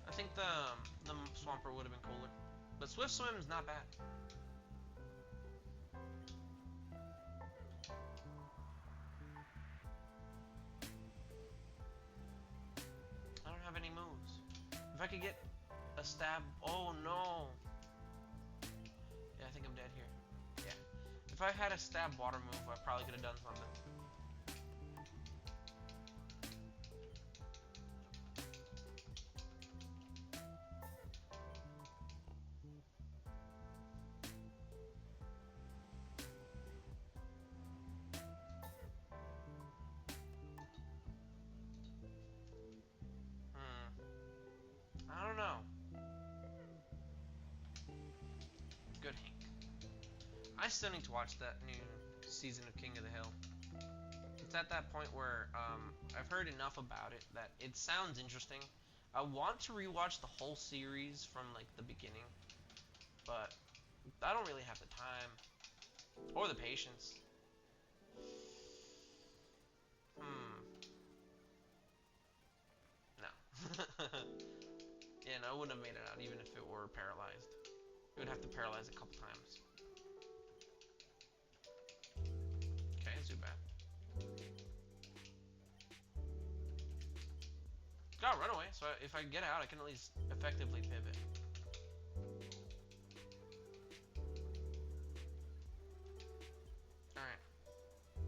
I think the Swampert would have been cooler. But Swift Swim is not bad. I don't have any moves. If I could get a stab... Oh no! Yeah, I think I'm dead here. Yeah. If I had a stab water move, I probably could have done something. I don't know. Good Hank. I still need to watch that new season of King of the Hill. It's at that point where I've heard enough about it that it sounds interesting. I want to rewatch the whole series from like the beginning, but I don't really have the time or the patience. No. Yeah, no, I wouldn't have made it out even if it were paralyzed. It would have to paralyze a couple times. Okay, Zubat. Gotta run away, so if I get out, I can at least effectively pivot. Alright.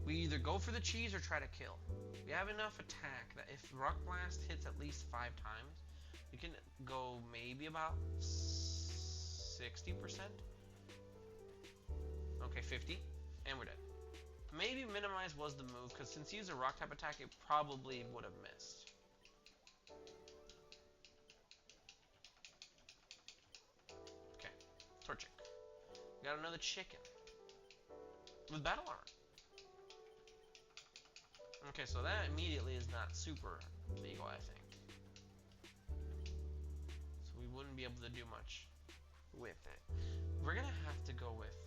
We either go for the cheese or try to kill. We have enough attack that if Rock Blast hits at least 5 times, we can go maybe about 60%. Okay, 50. And we're dead. Maybe Minimize was the move, because since he used a rock type attack, it probably would have missed. Okay, Torchic. We got another chicken. With battle armor. Okay, so that immediately is not super legal, I think. So we wouldn't be able to do much with it. We're gonna have to go with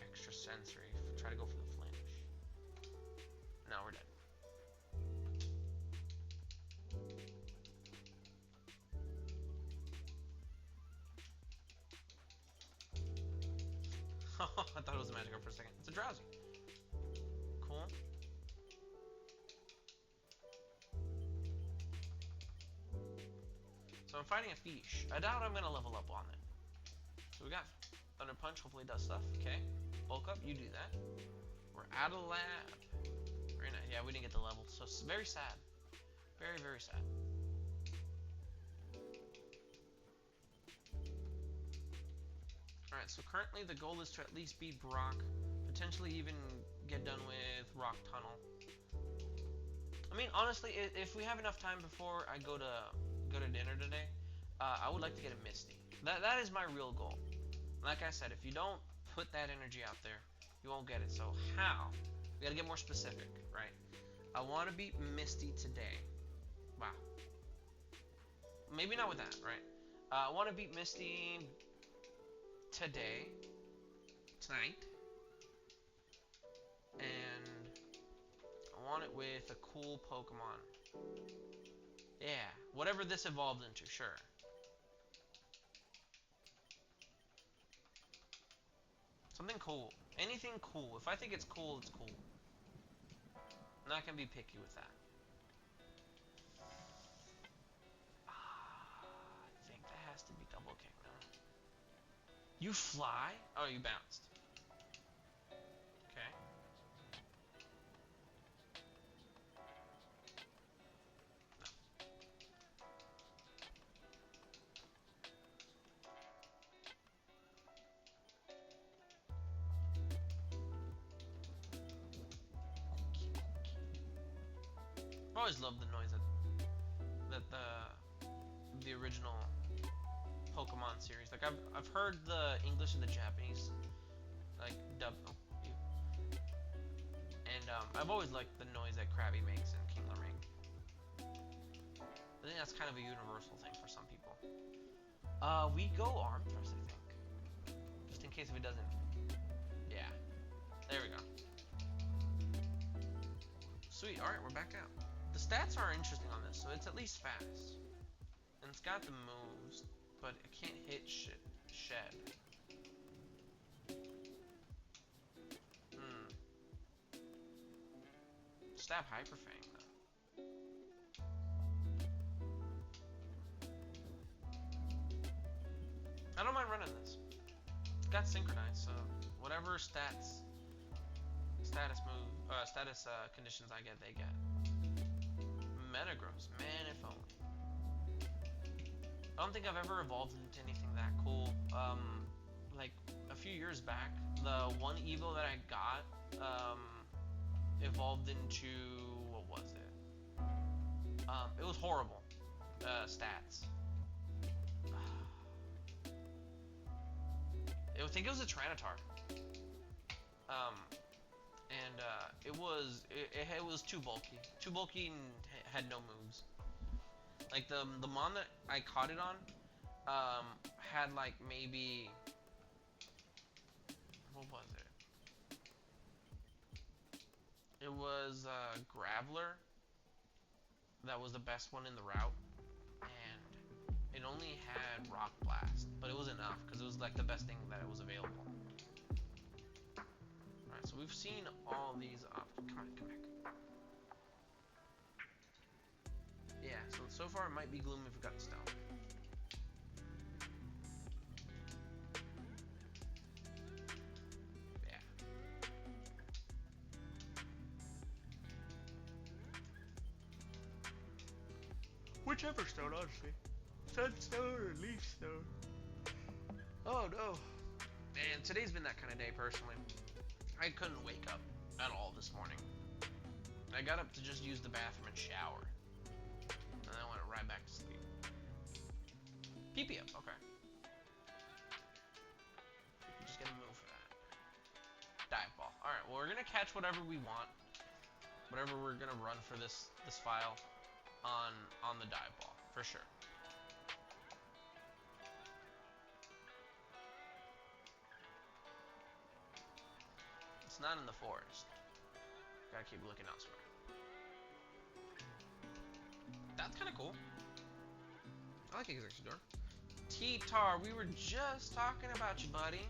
extra sensory. Try to go for the flinch. No, we're dead. I thought it was a Magikarp for a second. It's a Drowsy. Cool. So I'm fighting a fish. I doubt I'm gonna level up on it. So we got Thunder Punch, hopefully it does stuff. Okay. Bulk up, you do that. We're out of lab. Very nice. Yeah, we didn't get the level. So it's very sad. Very, very sad. Alright, so currently the goal is to at least beat Brock. Potentially even get done with Rock Tunnel. I mean, honestly, if we have enough time before I go to dinner today, I would like to get a Misty. That is my real goal. Like I said, if you don't put that energy out there, you won't get it. So how? We gotta get more specific, right? I want to beat Misty today. Wow. Maybe not with that, right? I want to beat Misty today, tonight, and I want it with a cool Pokemon. Yeah, whatever this evolved into, sure. Something cool. Anything cool. If I think it's cool, it's cool. I'm not gonna be picky with that. I think that has to be double kick now. You fly? Oh, you bounced. Okay. I've always loved the noise that the original Pokemon series. Like I've heard the English and the Japanese, like dub. Oh, you. And I've always liked the noise that Krabby makes in King Ring. I think that's kind of a universal thing for some people. We go arm thrust, I think, just in case if it doesn't. Yeah, there we go. Sweet. All right, we're back out. The stats are interesting on this, so it's at least fast, and it's got the moves, but it can't hit shed. Stab Hyper Fang though. I don't mind running this. It's got synchronized, so whatever status conditions I get, they get. Metagross, man, if only. I don't think I've ever evolved into anything that cool. Like a few years back, the one Evo that I got evolved into, what was it? It was horrible. Stats. I think it was a Tyranitar. It was too bulky. Too bulky and had no moves. Like the mon that I caught it on had like maybe, what was it? It was Graveler. That was the best one in the route, and it only had Rock Blast, but it was enough because it was like the best thing that was available. Alright, so we've seen all these come back. Yeah, so far it might be Gloom if we got the Stone. Yeah. Whichever stone, honestly. Sunstone or Leaf Stone. Oh no. Man, today's been that kind of day personally. I couldn't wake up at all this morning. I got up to just use the bathroom and shower. And then I went right back to sleep. PP up, okay. I'm just gonna move for that. Dive ball. Alright, well we're gonna catch whatever we want. Whatever we're gonna run for this file on the dive ball, for sure. It's not in the forest. Gotta keep looking elsewhere. That's kind of cool. I like Exeggutor. T-Tar, we were just talking about you, buddy.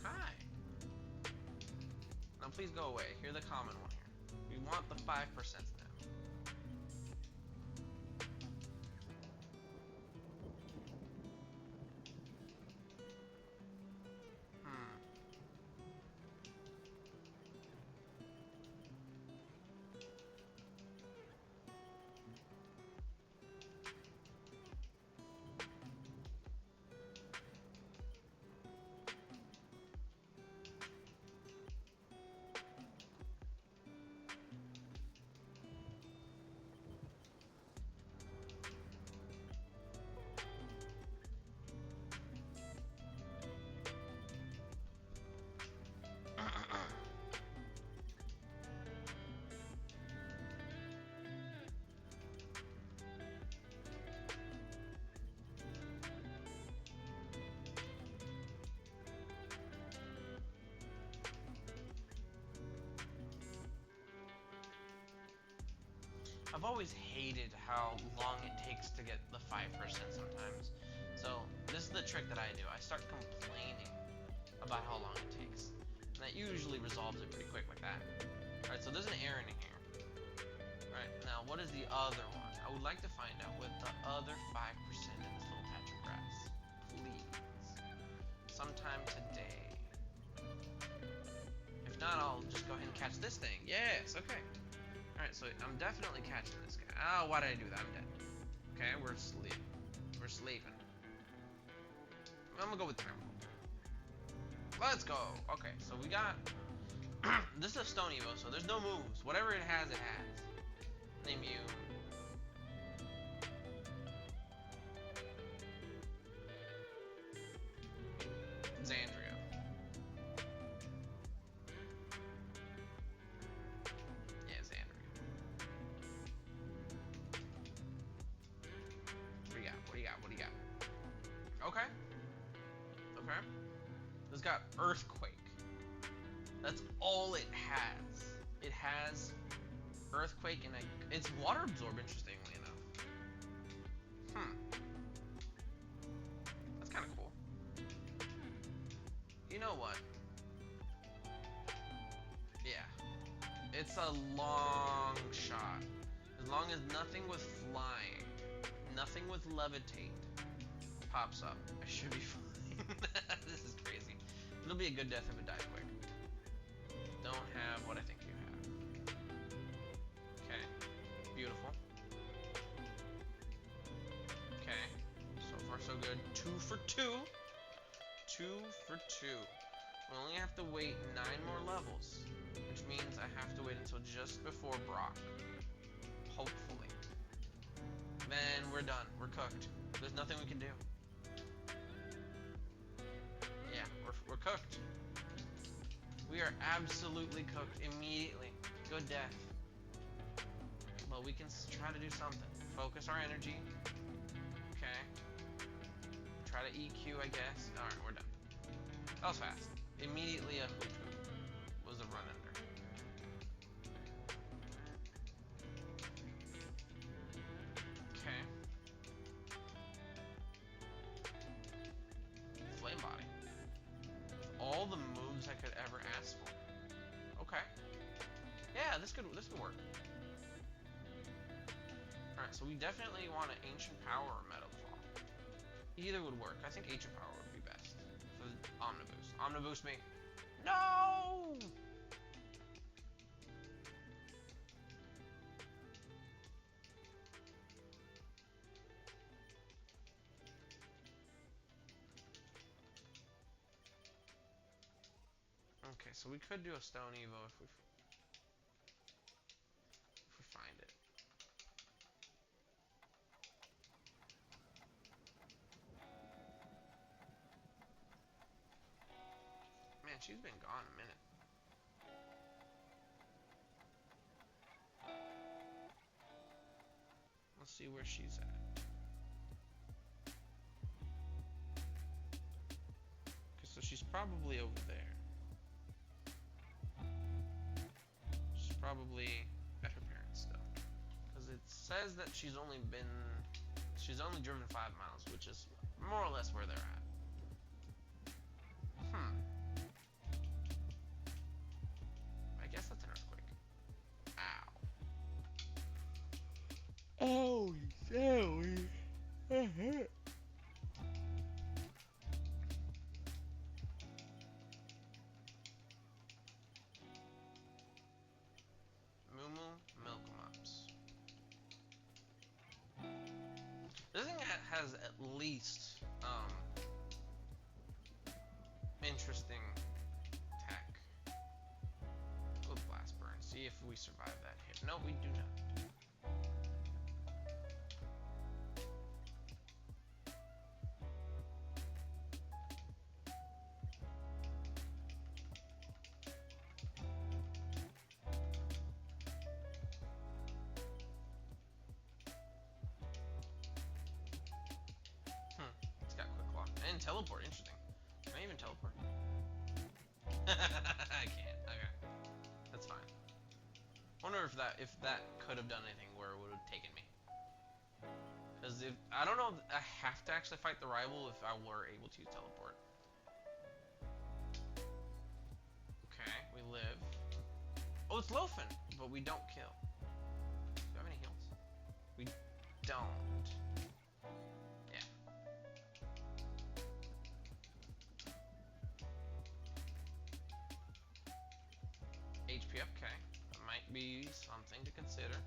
Hi. Now please go away. You're the common one here. We want the 5% now. I've always hated how long it takes to get the 5% sometimes. So this is the trick that I do. I start complaining about how long it takes. And that usually resolves it pretty quick like that. Alright, so there's an errand in here. Alright, now what is the other one? I would like to find out what the other 5% in this little patch of grass. Please. Sometime today. If not, I'll just go ahead and catch this thing. Yes, okay. Alright, so I'm definitely catching this guy. Oh, why did I do that? I'm dead. Okay, we're asleep. We're sleeping. I'm gonna go with Thermal. Let's go. Okay, so we got... this is a Stone Evo, so there's no moves. Whatever it has, it has. Name you... Xandria. Yeah, Xandria. What do you got? What do you got? What do you got? Okay. Okay. It's got Earthquake. That's all it has. It has Earthquake and it's Water Absorb, interestingly enough. That's kind of cool. You know what? Yeah. It's a long shot. As long as nothing with flying, nothing with levitate pops up, I should be fine. This is crazy. It'll be a good death if it dies quick. Don't have what I think you have. Okay. Beautiful. Okay. So far so good. 2 for 2. 2 for 2. We only have to wait 9 more levels, which means I have to wait until just before Brock. Hopefully. Then we're done. We're cooked. There's nothing we can do. Yeah, we're cooked. We are absolutely cooked immediately. Good death. But we can try to do something. Focus our energy. Okay. Try to EQ, I guess. Alright, we're done. That was fast. Immediately a hoot was a run under. Okay. Flame body. All the moves I could ever ask for. Okay. Yeah, this could work. Alright, so we definitely want an Ancient Power or Metal Fall. Either would work. I think Ancient Power would be best. For the Omniboost. Omniboost me. No! Okay, so we could do a Stone Evo if we find it. Man, she's been gone a minute. Let's see where she's at. Okay, so she's probably over there. She's probably at her parents still. Because it says that she's only driven 5 miles, which is more or less where they're at. I guess that's an earthquake. Ow. Oh, Zoe. Moo Milk Mops. This thing has at least interesting tech. Go with Blast Burn. See if we survive that hit. No, we do not. It's got Quick Claw. And Teleport, interesting. Can I even teleport? I can't. Okay. That's fine. Wonder wonder if that could have done anything where it would have taken me. Because if I don't know, I have to actually fight the rival if I were able to teleport. Okay, we live. Oh, it's Lofen, but we don't kill. Do you have any heals? We don't. Yeah. HP up, okay. That might be something to consider.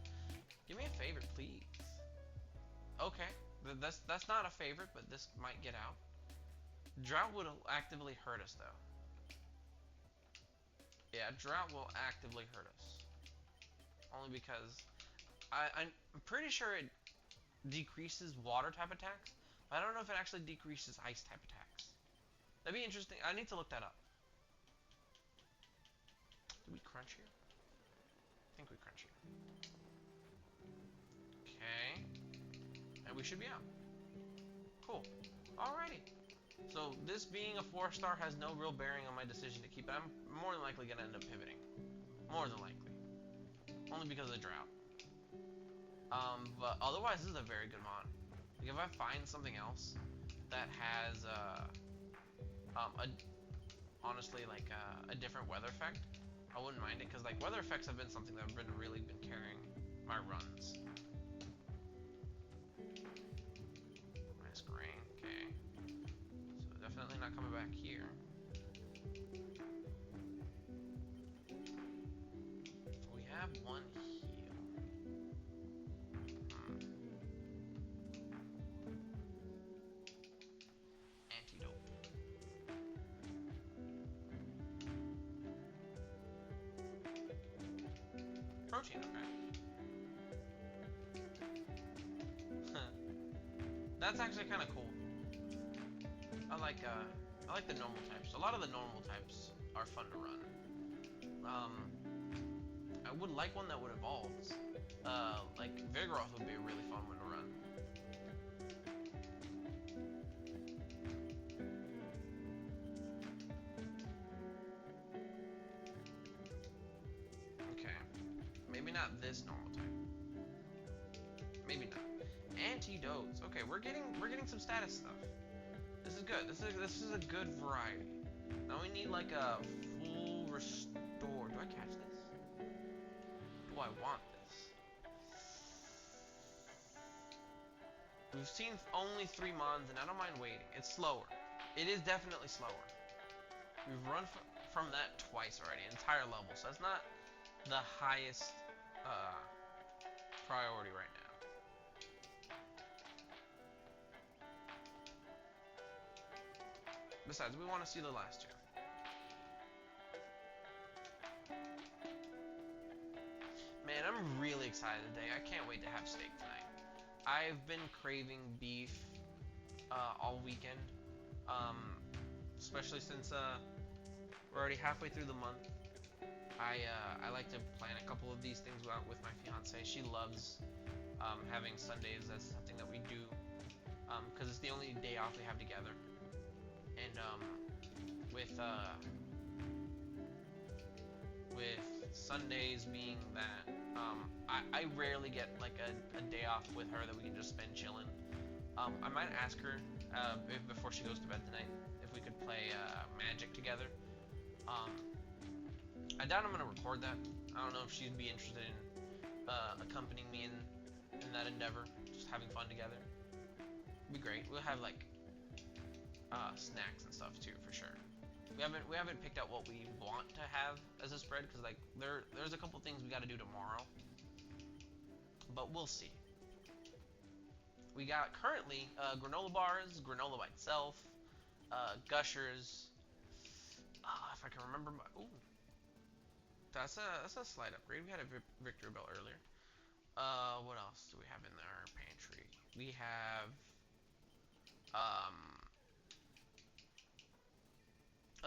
Give me a favorite, please. Okay, that's not a favorite, but this might get out. Drought would actively hurt us, though. Yeah, drought will actively hurt us. Only because I'm pretty sure it decreases water type attacks. But I don't know if it actually decreases ice type attacks. That'd be interesting. I need to look that up. Did we crunch here? I think we crunch here. Okay. And we should be out. Cool. Alrighty. So this being a 4-star has no real bearing on my decision to keep it. I'm more than likely going to end up pivoting. More than likely. Only because of the drought. But otherwise, this is a very good mod. Like if I find something else that has, honestly, like a different weather effect, I wouldn't mind it. Because like weather effects have been something that I've really been carrying my runs. Nice grain. Okay. So definitely not coming back here. We have one heal. Antidote. Protein, okay. That's actually kind of cool. I like the normal types. A lot of the normal types are fun to run. I would like one that would evolve. Like Vigoroth would be a really fun one to run. Okay, maybe not this normal type. Maybe not. Antidotes. Okay, we're getting some status stuff. This is good. This is a good variety. Now we need like a full restore. Do I catch this? Do I want this? We've seen only 3 mons, and I don't mind waiting. It's slower. It is definitely slower. We've run from that twice already, entire level, so it's not the highest priority right now. Besides, we want to see the last two. Man, I'm really excited today. I can't wait to have steak tonight. I've been craving beef all weekend, especially since we're already halfway through the month. I like to plan a couple of these things out with my fiance. She loves having Sundays. That's something that we do because it's the only day off we have together. And with Sundays being that I rarely get like a day off with her that we can just spend chilling. I might ask her before she goes to bed tonight if we could play Magic together. I doubt I'm gonna record that. I don't know if she'd be interested in accompanying me in that endeavor, just having fun together. It'd be great. We'll have like snacks and stuff too, for sure. We haven't picked out what we want to have as a spread because like there's a couple things we got to do tomorrow, but we'll see. We got currently granola bars, granola by itself, gushers. If I can remember my that's a slight upgrade. We had a victory bell earlier. What else do we have in our pantry? We have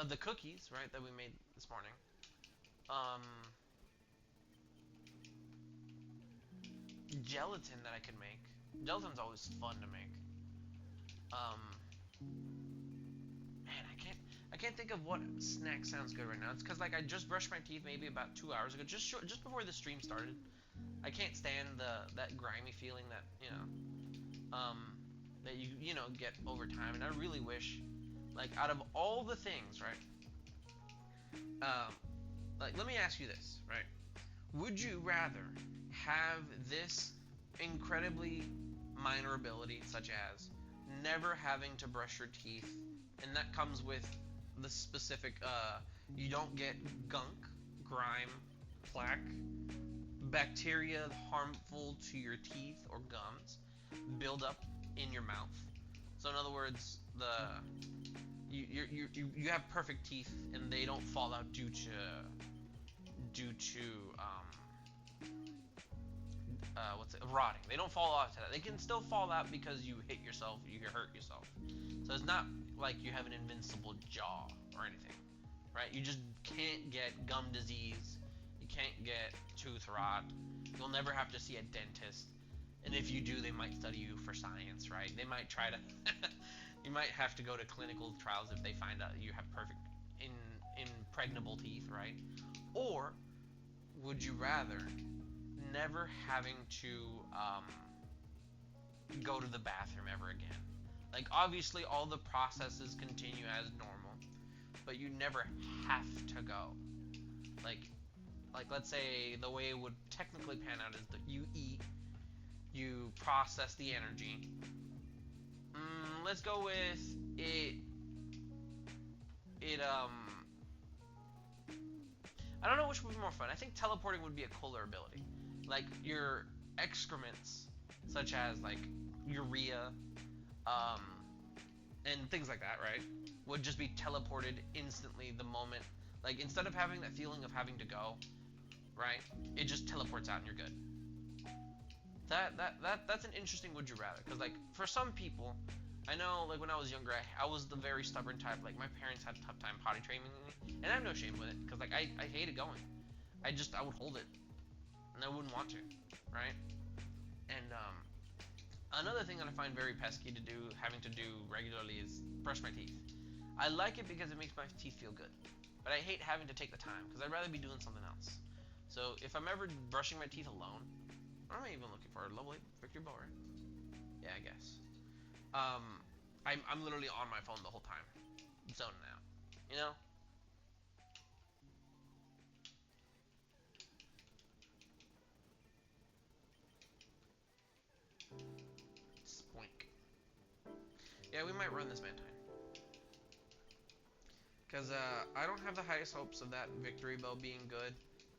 the cookies, right, that we made this morning. Gelatin that I could make. Gelatin's always fun to make. Man, I I can't think of what snack sounds good right now. It's because like I just brushed my teeth maybe about 2 hours ago, just before the stream started. I can't stand that grimy feeling that that you know get over time, and I really wish, like, out of all the things, right? Like, let me ask you this, right? Would you rather have this incredibly minor ability, such as never having to brush your teeth, and that comes with the specific, you don't get gunk, grime, plaque, bacteria harmful to your teeth or gums build up in your mouth. So in other words, you have perfect teeth and they don't fall out due to what's it, rotting. They don't fall out to that. They can still fall out because you hit yourself, you hurt yourself. So it's not like you have an invincible jaw or anything, right? You just can't get gum disease. You can't get tooth rot. You'll never have to see a dentist. And if you do, they might study you for science, right? They might try to you might have to go to clinical trials if they find out you have perfect impregnable teeth, right? Or would you rather never having to go to the bathroom ever again? Like, obviously all the processes continue as normal, but you never have to go. Like let's say the way it would technically pan out is that you eat, you process the energy. Let's go with it. I don't know which would be more fun. I think teleporting would be a cooler ability. Like your excrements, such as like urea, and things like that, right? Would just be teleported instantly the moment. Like, instead of having that feeling of having to go, right? It just teleports out and you're good. That's an interesting would you rather, because like for some people, I know like when I was younger, I was the very stubborn type. Like my parents had a tough time potty training me, and I have no shame with it, because like I hated going. I would hold it, and I wouldn't want to, right? And another thing that I find very pesky to do, having to do regularly, is brush my teeth. I like it because it makes my teeth feel good, but I hate having to take the time because I'd rather be doing something else. So if I'm ever brushing my teeth alone, what am I even looking for? A level 8 victory ball, right? Yeah, I guess. I'm literally on my phone the whole time, zoning out. You know? Spoink. Yeah, we might run this man time. Because I don't have the highest hopes of that victory bell being good.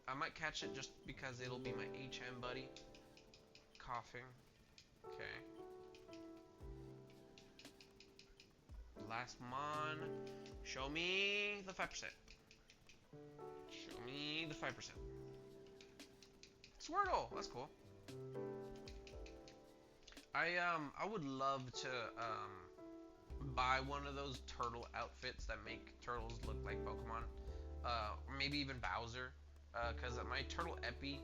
I might catch it just because it'll be my HM buddy. Coughing. Okay. Last mon. Show me the 5%. Show me the 5%. Swirtle. That's cool. I would love to buy one of those turtle outfits that make turtles look like Pokemon, or maybe even Bowser, because my turtle Epi,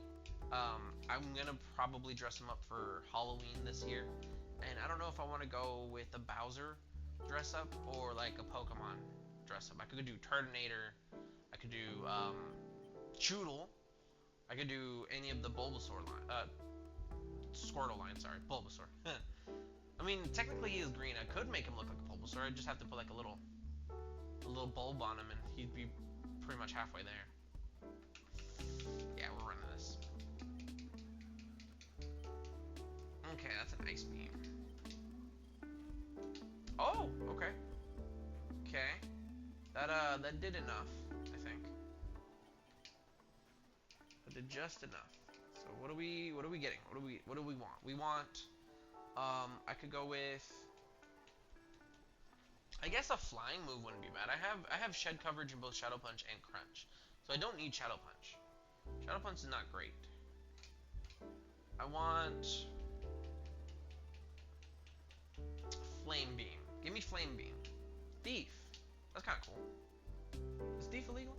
I'm gonna probably dress him up for Halloween this year, and I don't know if I want to go with a Bowser dress up or like a Pokemon dress up. I could do Turtonator, I could do Choodle, I could do any of the Bulbasaur line, Squirtle line, sorry, Bulbasaur. I mean, technically he is green. I could make him look like a Bulbasaur. I'd just have to put like a little bulb on him, and he'd be pretty much halfway there. Yeah, we're running this. Okay, that's an Ice Beam. Oh, okay. Okay, that did enough, I think. That did just enough. So what are we getting? What do we want? We want. I could go with. I guess a flying move wouldn't be bad. I have shed coverage in both Shadow Punch and Crunch, so I don't need Shadow Punch. Shadow Punch is not great. I want Flame Beam. Give me Flame Beam. Thief. That's kind of cool. Is Thief illegal?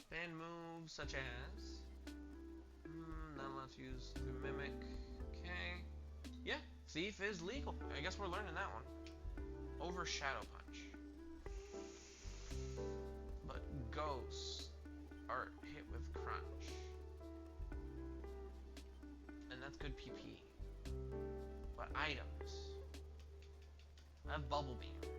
Fan moves such as not allowed to use through Mimic. Okay. Yeah, Thief is legal. I guess we're learning that one. over Shadow Punch. But ghosts are hit with crunch. And that's good PP. But items. I have Bubble Beam.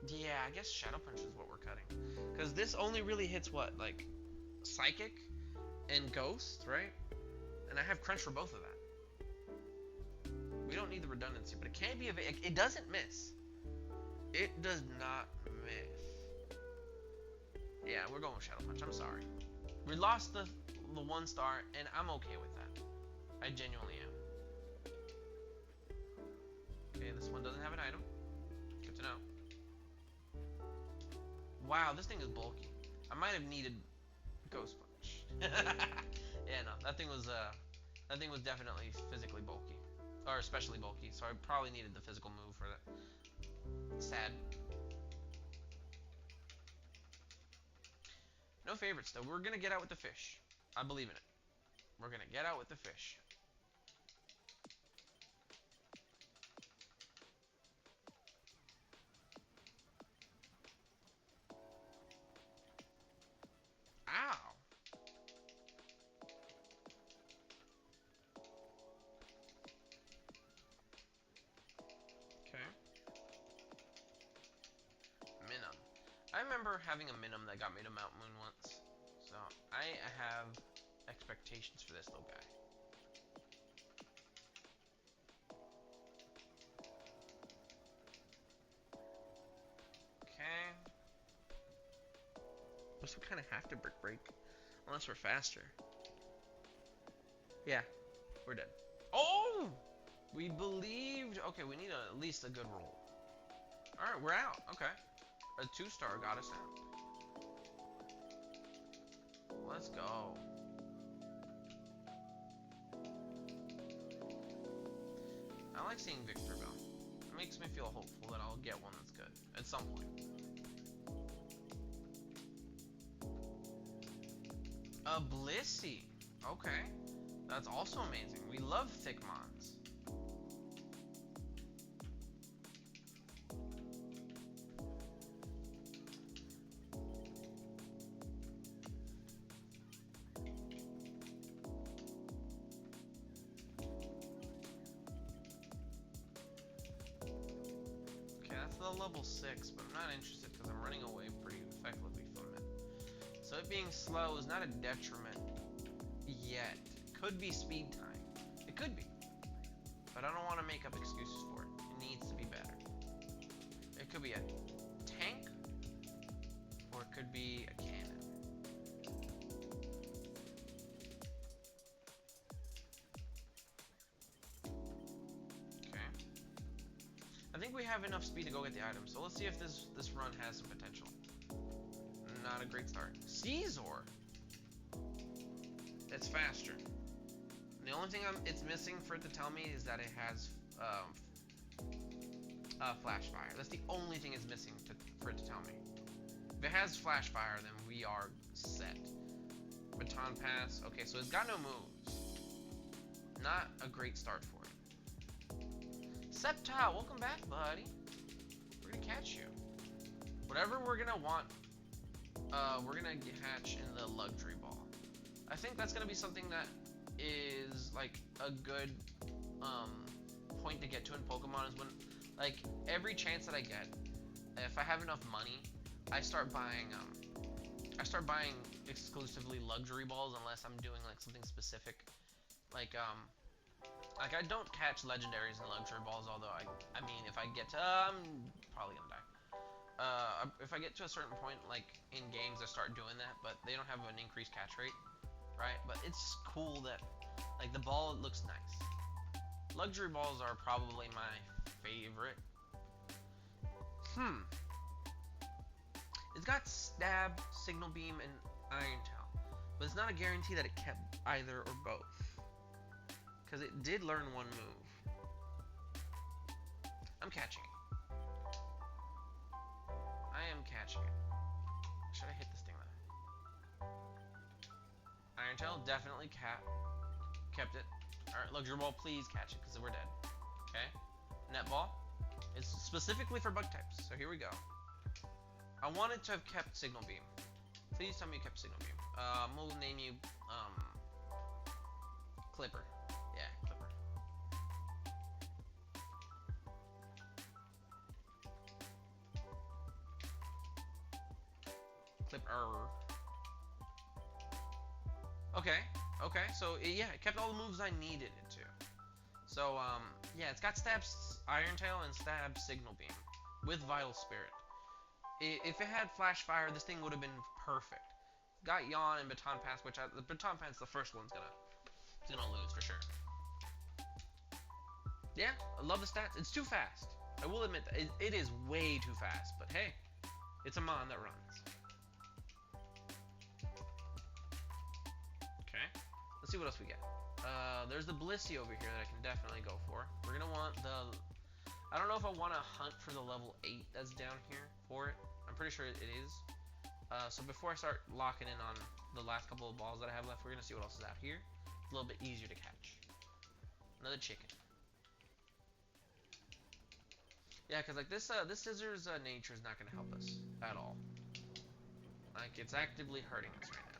Yeah, I guess Shadow Punch is what we're cutting. Because this only really hits what? Like, Psychic and Ghost, right? And I have Crunch for both of that. We don't need the redundancy, but it can't be it doesn't miss. It does not miss. Yeah, we're going with Shadow Punch. I'm sorry. We lost the 1 star, and I'm okay with that. I genuinely am. Okay, this one doesn't have an item. Good to know. Wow, this thing is bulky. I might have needed Ghost Punch. Yeah, no, that thing was definitely physically bulky, or especially bulky. So I probably needed the physical move for that. Sad. No favorites though. We're gonna get out with the fish. I believe in it. We're gonna get out with the fish. Ow. Okay. Minimum. I remember having a Minimum that got me to Mount Moon once. So I have expectations for this little guy. Okay. Guess we kind of have to brick break. Unless we're faster. Yeah. We're dead. Oh! We believed. Okay, we need at least a good roll. Alright, we're out. Okay. A 2-star got us out. Let's go. I like seeing Victor Bell. It makes me feel hopeful that I'll get one that's good at some point. A Blissey. Okay. That's also amazing. We love thick mons. Okay, that's the level 6, but I'm not interested because I'm running away pretty effectively from it. So it being slow is not a detriment yet. Could be speed time. It could be. But I don't want to make up excuses for it. It needs to be better. It could be a tank, or it could be a cannon. Okay. I think we have enough speed to go get the item, so let's see if this run has some potential. Not a great start. Caesar! It's faster. The only thing it's missing for it to tell me is that it has flash fire. That's the only thing it's missing for it to tell me. If it has flash fire, then we are set. Baton pass. Okay, so it's got no moves. Not a great start for it. Sceptile, welcome back, buddy. We're gonna catch you. Whatever we're gonna want, we're gonna hatch in the luxury ball. I think that's gonna be something that is like a good point to get to in Pokemon is when, like, every chance that I get, if I have enough money, I start buying exclusively luxury balls unless I'm doing like something specific. Like I don't catch legendaries in luxury balls, although I mean if I get to I'm probably gonna die. If I get to a certain point, like in games, I start doing that, but they don't have an increased catch rate, right? But it's cool that like the ball looks nice. Luxury balls are probably my favorite. It's got Stab, Signal Beam, and Iron Tail, but it's not a guarantee that it kept either or both, because it did learn one move. I'm catching it. I am catching it. Should I hit this thing though? Iron Tail definitely kept it. Alright, Luxury Ball, please catch it, because we're dead. Okay. Net Ball. It's specifically for bug types. So here we go. I wanted to have kept Signal Beam. Please tell me you kept Signal Beam. We'll name you Clipper. Yeah, Clipper. Clipper. Okay, so yeah, it kept all the moves I needed it to. So, yeah, it's got Stab Iron Tail and Stab Signal Beam with Vital Spirit. If it had Flash Fire, this thing would have been perfect. Got Yawn and Baton Pass, which the Baton Pass, the first one's gonna lose for sure. Yeah, I love the stats. It's too fast. I will admit that it is way too fast, but hey, it's a mon that runs. Okay, let's see what else we get. There's the Blissey over here that I can definitely go for. We're gonna want the... I don't know if I want to hunt for the level 8 that's down here for it. I'm pretty sure it is. So before I start locking in on the last couple of balls that I have left, we're gonna see what else is out here. It's a little bit easier to catch. Another chicken. Yeah, because like this scissors nature is not gonna help us at all. Like it's actively hurting us right now.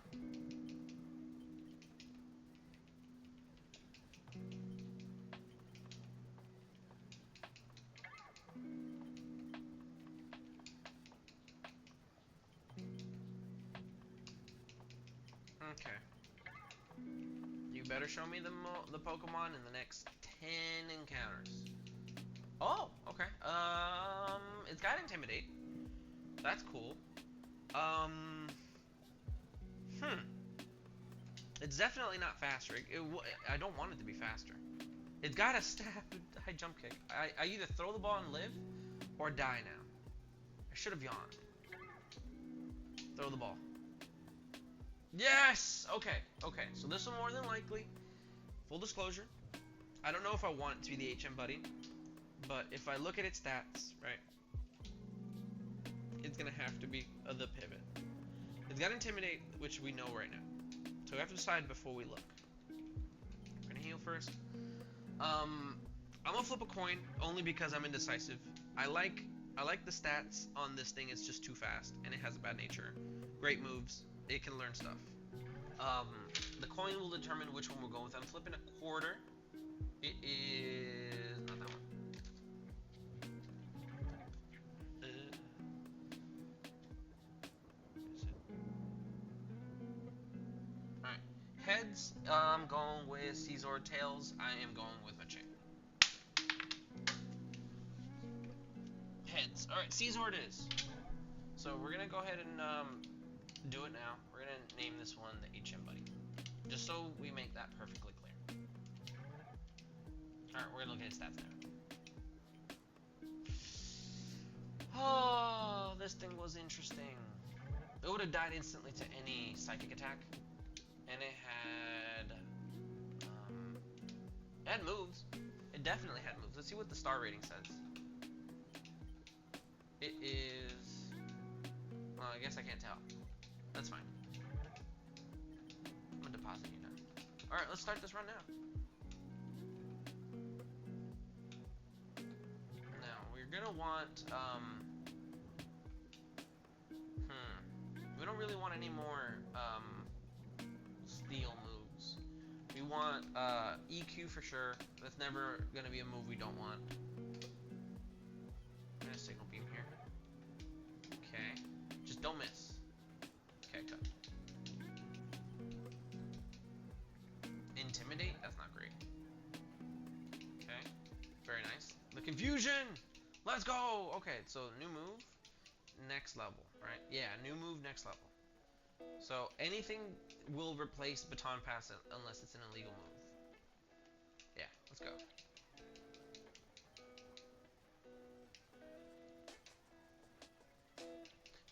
Okay. You better show me the Pokemon in the next 10 encounters. Oh, okay. It's got Intimidate. That's cool. It's definitely not faster. I don't want it to be faster. It's got a stab high jump kick. I either throw the ball and live, or die now. I should have yawned. Throw the ball. Yes! Okay. So this one more than likely. Full disclosure. I don't know if I want it to be the HM Buddy. But if I look at its stats, right, it's going to have to be the pivot. It's got Intimidate, which we know right now. So we have to decide before we look. We're going to heal first. I'm going to flip a coin only because I'm indecisive. I like the stats on this thing. It's just too fast, and it has a bad nature. Great moves. It can learn stuff. The coin will determine which one we're going with. I'm flipping a quarter. It is not that one. Alright. Heads, I'm going with Caesar. Tails, I am going with Mache. Heads. Alright, Caesar it is. So we're gonna go ahead and do it now. We're gonna name this one the HM Buddy. Just so we make that perfectly clear. Alright, we're gonna look at his stats now. Oh, this thing was interesting. It would have died instantly to any psychic attack. And it had moves. It definitely had moves. Let's see what the star rating says. It is... Well, I guess I can't tell. That's fine. I'm gonna deposit you now. Alright, let's start this run now. Now, we're gonna want, we don't really want any more, steel moves. We want, EQ for sure. That's never gonna be a move we don't want. I'm gonna Signal Beam here. Okay. Just don't miss. Okay, cut. Intimidate? That's not great. Okay. Very nice. The confusion! Let's go! Okay, so new move, next level, right? Yeah, new move, next level. So anything will replace Baton Pass unless it's an illegal move. Yeah, let's go.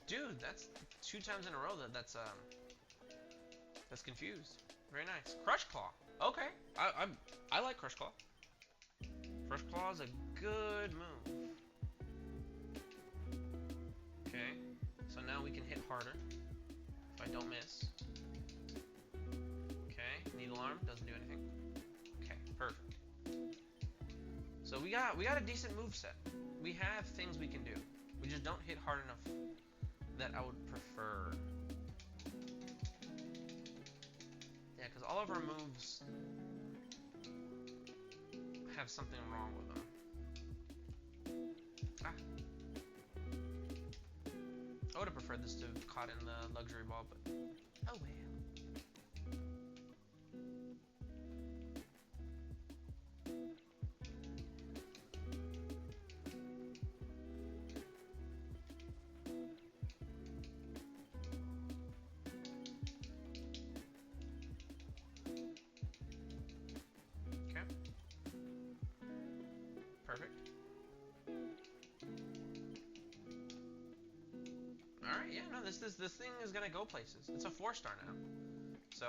Dude, that's 2 times in a row that's confused. Very nice. Crush Claw. Okay, I like Crush Claw. Crush Claw is a good move. Okay, so now we can hit harder. If I don't miss. Okay, Needle Arm doesn't do anything. Okay, perfect. So we got a decent move set. We have things we can do. We just don't hit hard enough that I would prefer. Yeah, because all of our moves have something wrong with them. Ah. I would have preferred this to have caught in the luxury ball, but oh well. Okay. Perfect. Alright, yeah, no, this thing is gonna go places. It's a 4-star now. So,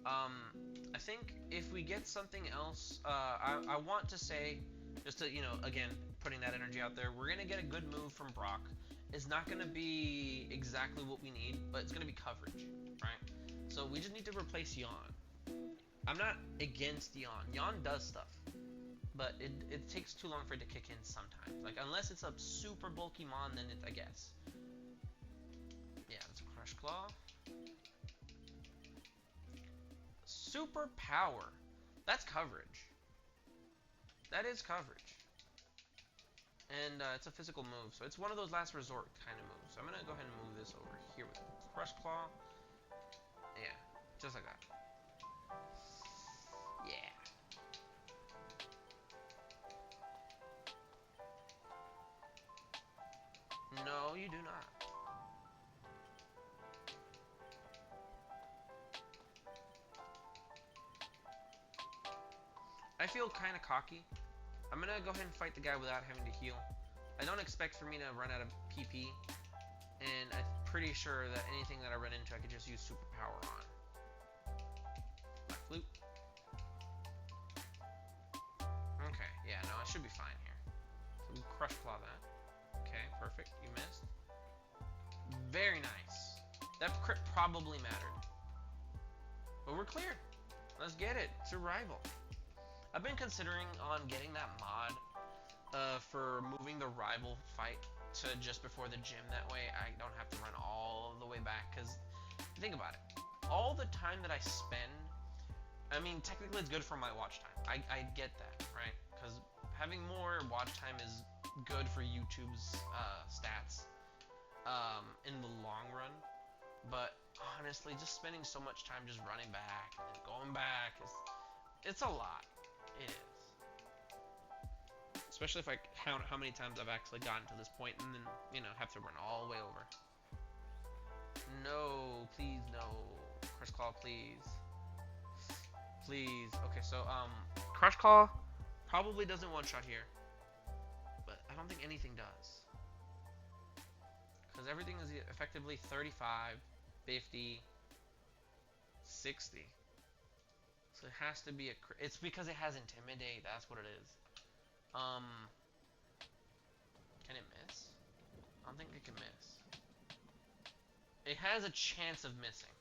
I think if we get something else, I want to say, just to, again, putting that energy out there, we're gonna get a good move from Brock. It's not gonna be exactly what we need, but it's gonna be coverage, right? So we just need to replace Yawn. I'm not against Yawn. Yawn does stuff, but it takes too long for it to kick in sometimes. Like, unless it's a super bulky Mon, then I guess. Yeah, that's a Crush Claw. Super Power. That's coverage. That is coverage. And it's a physical move, so it's one of those last resort kind of moves. So I'm going to go ahead and move this over here with Crush Claw. Yeah, just like that. Yeah. No, you do not. I feel kind of cocky. I'm going to go ahead and fight the guy without having to heal. I don't expect for me to run out of PP. And I'm pretty sure that anything that I run into, I could just use Super Power on. My flute. Okay, yeah, no, I should be fine here. So we'll Crush Claw that. Okay, perfect. You missed. Very nice. That crit probably mattered. But we're clear. Let's get it. Survival. I've been considering on getting that mod for moving the rival fight to just before the gym. That way I don't have to run all the way back. Because think about it. All the time that I spend, I mean, technically it's good for my watch time. I get that, right? Because having more watch time is good for YouTube's stats in the long run. But honestly, just spending so much time just running back and going back it's a lot. It is. Especially if I count how many times I've actually gotten to this point and then, have to run all the way over. No, please, no. Crush Claw, please. Please. Okay, so, Crush Claw probably doesn't one-shot here. But I don't think anything does. Because everything is effectively 35, 50, 60. So it has to be a... It's because it has Intimidate. That's what it is. Can it miss? I don't think it can miss. It has a chance of missing.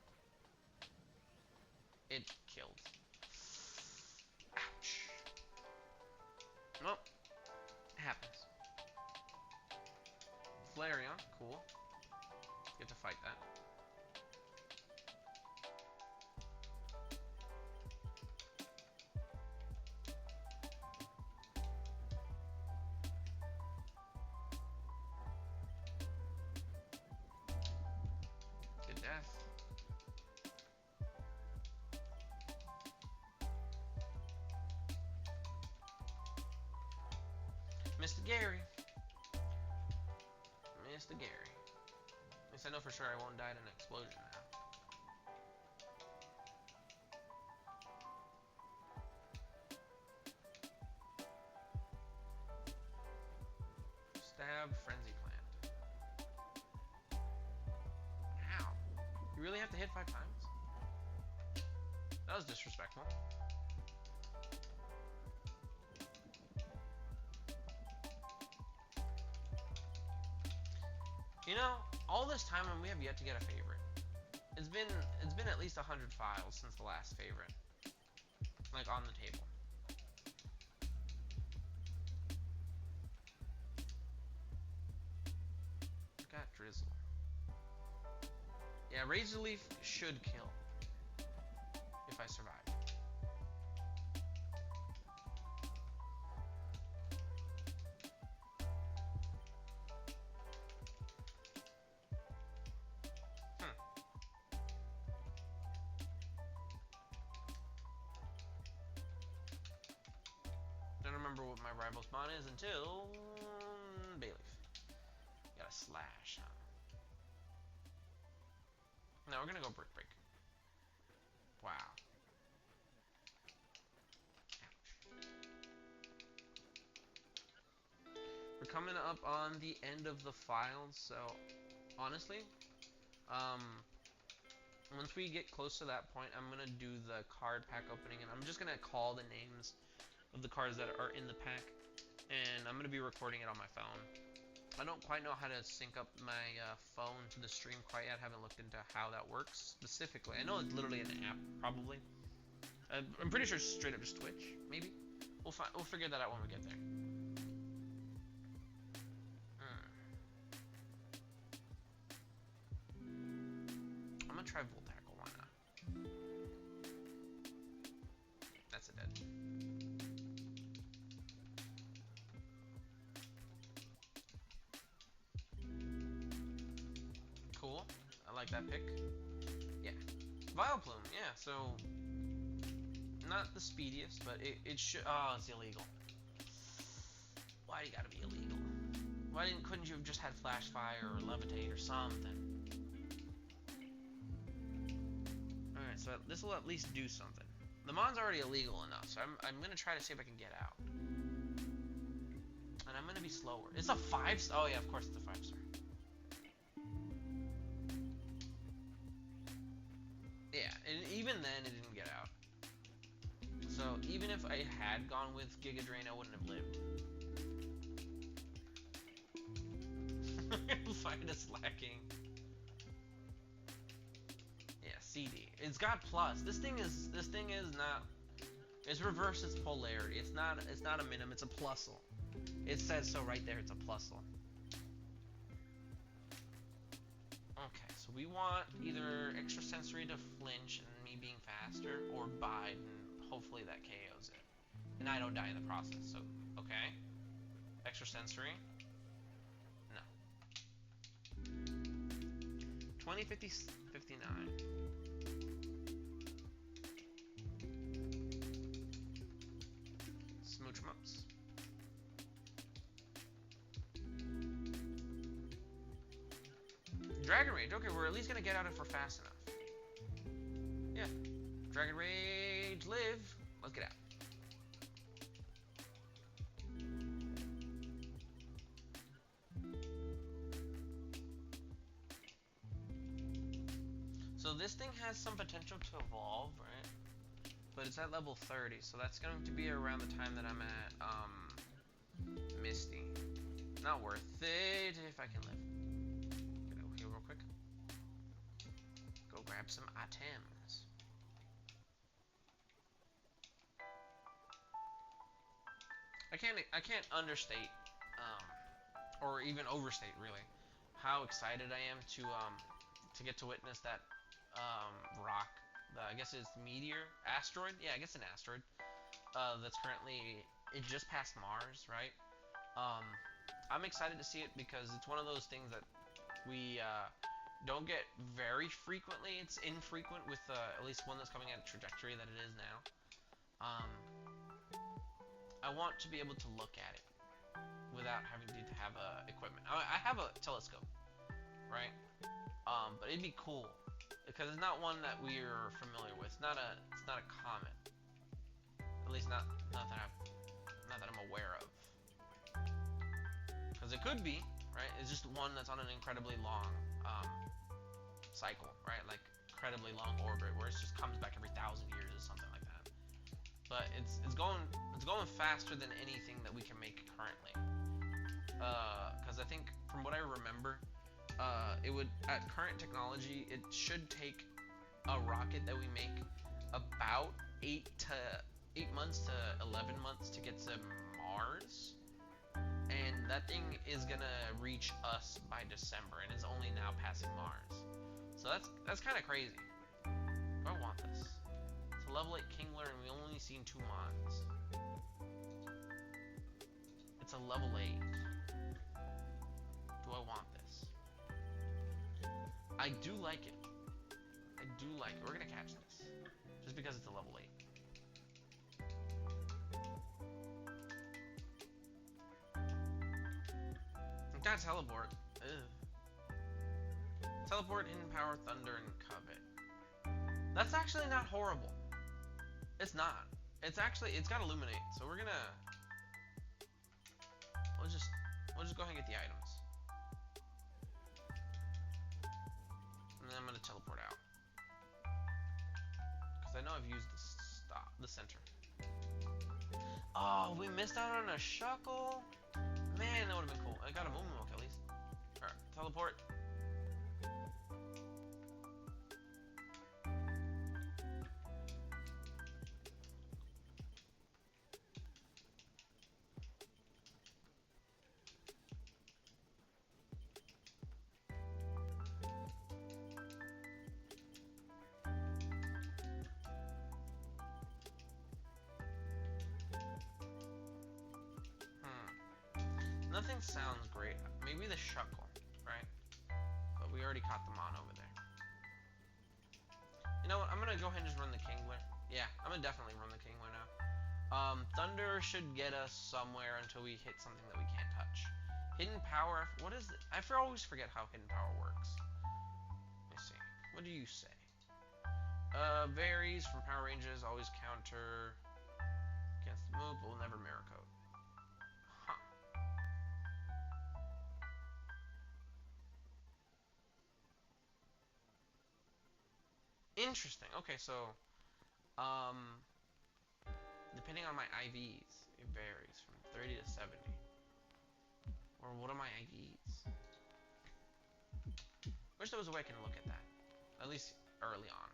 It killed. Ouch. Well, it happens. Flareon, cool. Get to fight that. Good death. Mr. Gary. Mr. Gary. At least I know for sure I won't die in an explosion now. Stab, Frenzy Plant. Ow. You really have to hit 5 times? That was disrespectful. All this time and we have yet to get a favorite. It's been at least 100 files since the last favorite. Like, on the table. Yeah, Razor Leaf should kill if I survive. Don't remember what my rival spawn is until Bayleaf. Got a slash, huh? No, we're gonna go Brick Break. Wow. We're coming up on the end of the files, so honestly, once we get close to that point, I'm gonna do the card pack opening, and I'm just gonna call the names of the cards that are in the pack, and I'm gonna be recording it on my phone. I don't quite know how to sync up my phone to the stream quite yet. I haven't looked into how that works specifically. I know it's literally an app, probably. I'm pretty sure it's straight up just Twitch, maybe. We'll figure that out when we get there. I'm gonna try Volt Tackle. Why not? That's a dead. Cool. I like that pick. Yeah. Vileplume. Yeah. So not the speediest, but it should. Oh, it's illegal. Why you gotta be illegal? Why couldn't you have just had Flash Fire or Levitate or something? Alright, so this will at least do something. The Mon's already illegal enough, so I'm gonna try to see if I can get out. And I'm gonna be slower. It's a 5-star. Oh yeah, of course it's a 5-star. Yeah, and even then it didn't get out. So even if I had gone with Giga Drain, I wouldn't have lived. Find us lacking. Yeah, CD. It's got plus. This thing is not. It's reverse its polarity. It's not a minim. It's a plusle. It says so right there. It's a plusle. Okay, so we want either extrasensory to flinch and me being faster, or bide and hopefully that KOs it, and I don't die in the process. So okay, extrasensory. 20, 50, 59. Smooch 'em ups. Dragon Rage. Okay, we're at least gonna get out if we're fast enough. Yeah. Dragon Rage, live. Let's get out. So this thing has some potential to evolve, right? But it's at level 30, so that's going to be around the time that I'm at, Misty. Not worth it if I can live. Get over here real quick. Go grab some items. I can't understate, or even overstate really, how excited I am to get to witness that rock. I guess it's meteor, asteroid. Yeah, I guess an asteroid. That's currently it just passed Mars, right? I'm excited to see it because it's one of those things that we don't get very frequently. It's infrequent with at least one that's coming at a trajectory that it is now. I want to be able to look at it without having to have equipment. I have a telescope, right? But it'd be cool because it's not one that we're familiar with. It's not a comet. At least not that I'm aware of. Because it could be, right? It's just one that's on an incredibly long cycle, right? Like incredibly long orbit where it just comes back every 1,000 years or something like that. But it's going faster than anything that we can make currently. Because I think from what I remember, it would, at current technology, it should take a rocket that we make about 8 months to 11 months to get to Mars, and that thing is gonna reach us by December, and is only now passing Mars. So that's kind of crazy. Do I want this? It's a level 8 Kingler and we only seen 2 mons. It's a level 8. Do I want this? I do like it. I do like it. We're gonna catch this. Just because it's a level 8. Got teleport. Ugh. Teleport, hidden power, thunder, and covet. That's actually not horrible. It's not. It's got illuminate. So we're gonna. We'll just go ahead and get the items. And then I'm gonna teleport out. Cause I know I've used the center. Oh, we missed out on a shuckle. Man, that would have been cool. I got a Moonmilk at least. Alright, teleport. Nothing sounds great. Maybe the shuckle, right? But we already caught them on over there. You know what? I'm gonna go ahead and just run the Kingler. Yeah, I'm gonna definitely run the Kingler now. Thunder should get us somewhere until we hit something that we can't touch. Hidden power. What is it? I always forget how hidden power works. Let me see. What do you say? Varies from power ranges. Always counter against the move. Will never mirror code. Interesting. Okay, so, depending on my IVs, it varies from 30 to 70. Or what are my IVs? Wish there was a way I can look at that. At least early on.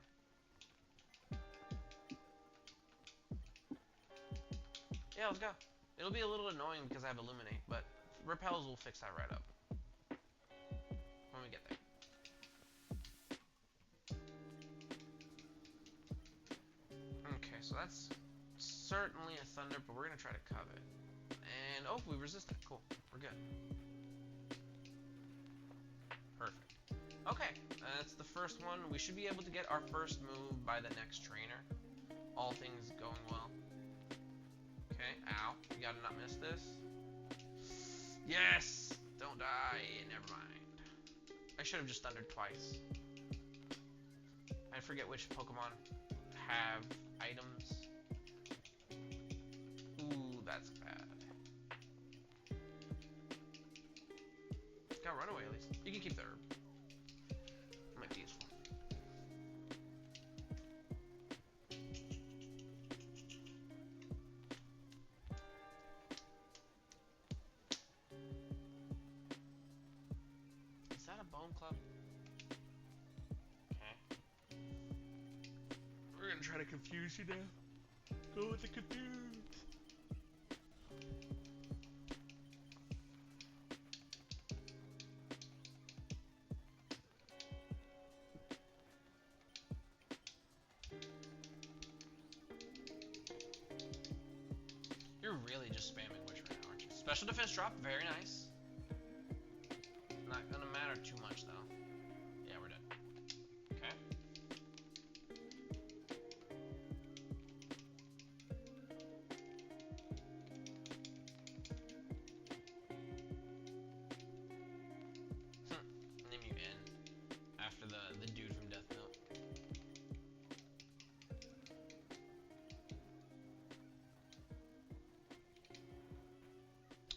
Yeah, let's go. It'll be a little annoying because I have Illuminate, but Repels will fix that right up. When we get there. Okay, so that's certainly a Thunder, but we're gonna try to covet. And, oh, we resisted. Cool. We're good. Perfect. Okay, that's the first one. We should be able to get our first move by the next trainer. All things going well. Okay, ow. You gotta not miss this. Yes! Don't die. Never mind. I should have just thundered twice. I forget which Pokemon have items. Ooh, that's bad. Got Runaway at least. You can keep the herb. Might be useful. Is that a Bone Club? Okay. We're gonna try to confuse you now. Go with the confuse. You're really just spamming Wish right now, aren't you? Special defense drop, very nice. Not gonna matter too much though. Yeah, we're dead. Okay. Name you N after the dude from Death Note.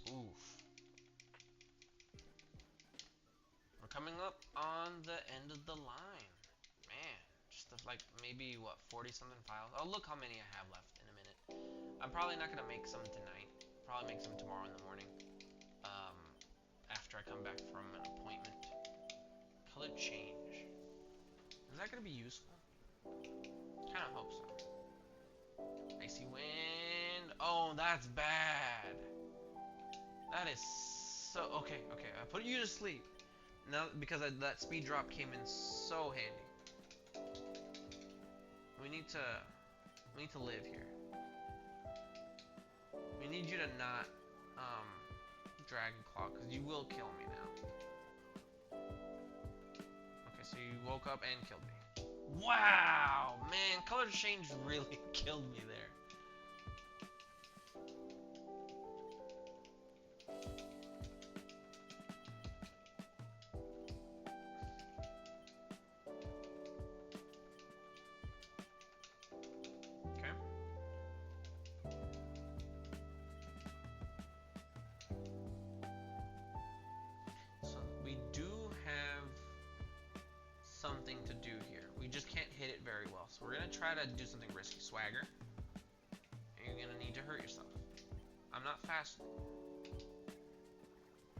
Oof. We're coming up on the end of the line. Man, just like maybe what 40 something files. I'll look how many I have left in a minute. I'm probably not gonna make some tonight. Probably make some tomorrow in the morning. After I come back from an appointment. Color change. Is that gonna be useful? Kinda hope so. Icy wind. Oh, that's bad. That is so okay. I put you to sleep. Now, because that speed drop came in so handy. We need to live here. We need you to not Dragon Claw, because you will kill me now. Okay, so you woke up and killed me. Wow, man, color change really killed me there. Okay. So we do have something to do here. We just can't hit it very well. So we're gonna try to do something risky. Swagger. And you're gonna need to hurt yourself. I'm not fast.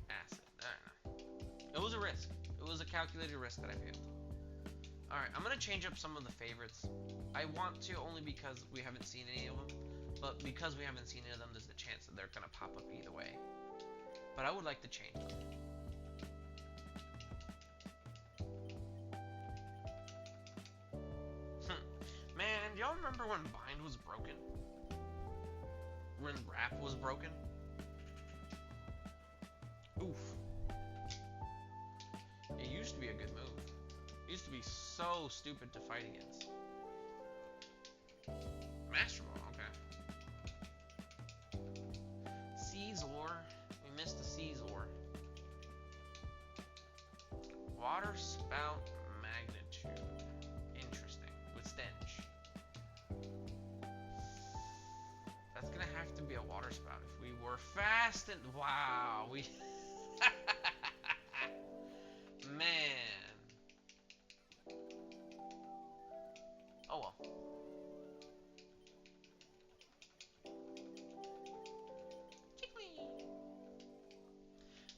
Acid. I don't know. It was a risk. It was a calculated risk that I failed. Alright, I'm gonna change up some of the favorites. I want to only because we haven't seen any of them. But because we haven't seen any of them, there's the chance that they're gonna pop up either way. But I would like to change them. Man, do y'all remember when Bind was broken? When Wrap was broken? Oof. It used to be a good move. It used to be so stupid to fight against. Master Ball, okay. Caesar. We missed the Caesar. Water Spout Magnitude. Interesting. With Stench. That's gonna have to be a Water Spout if we were fast and... Wow, we... Man. Oh well.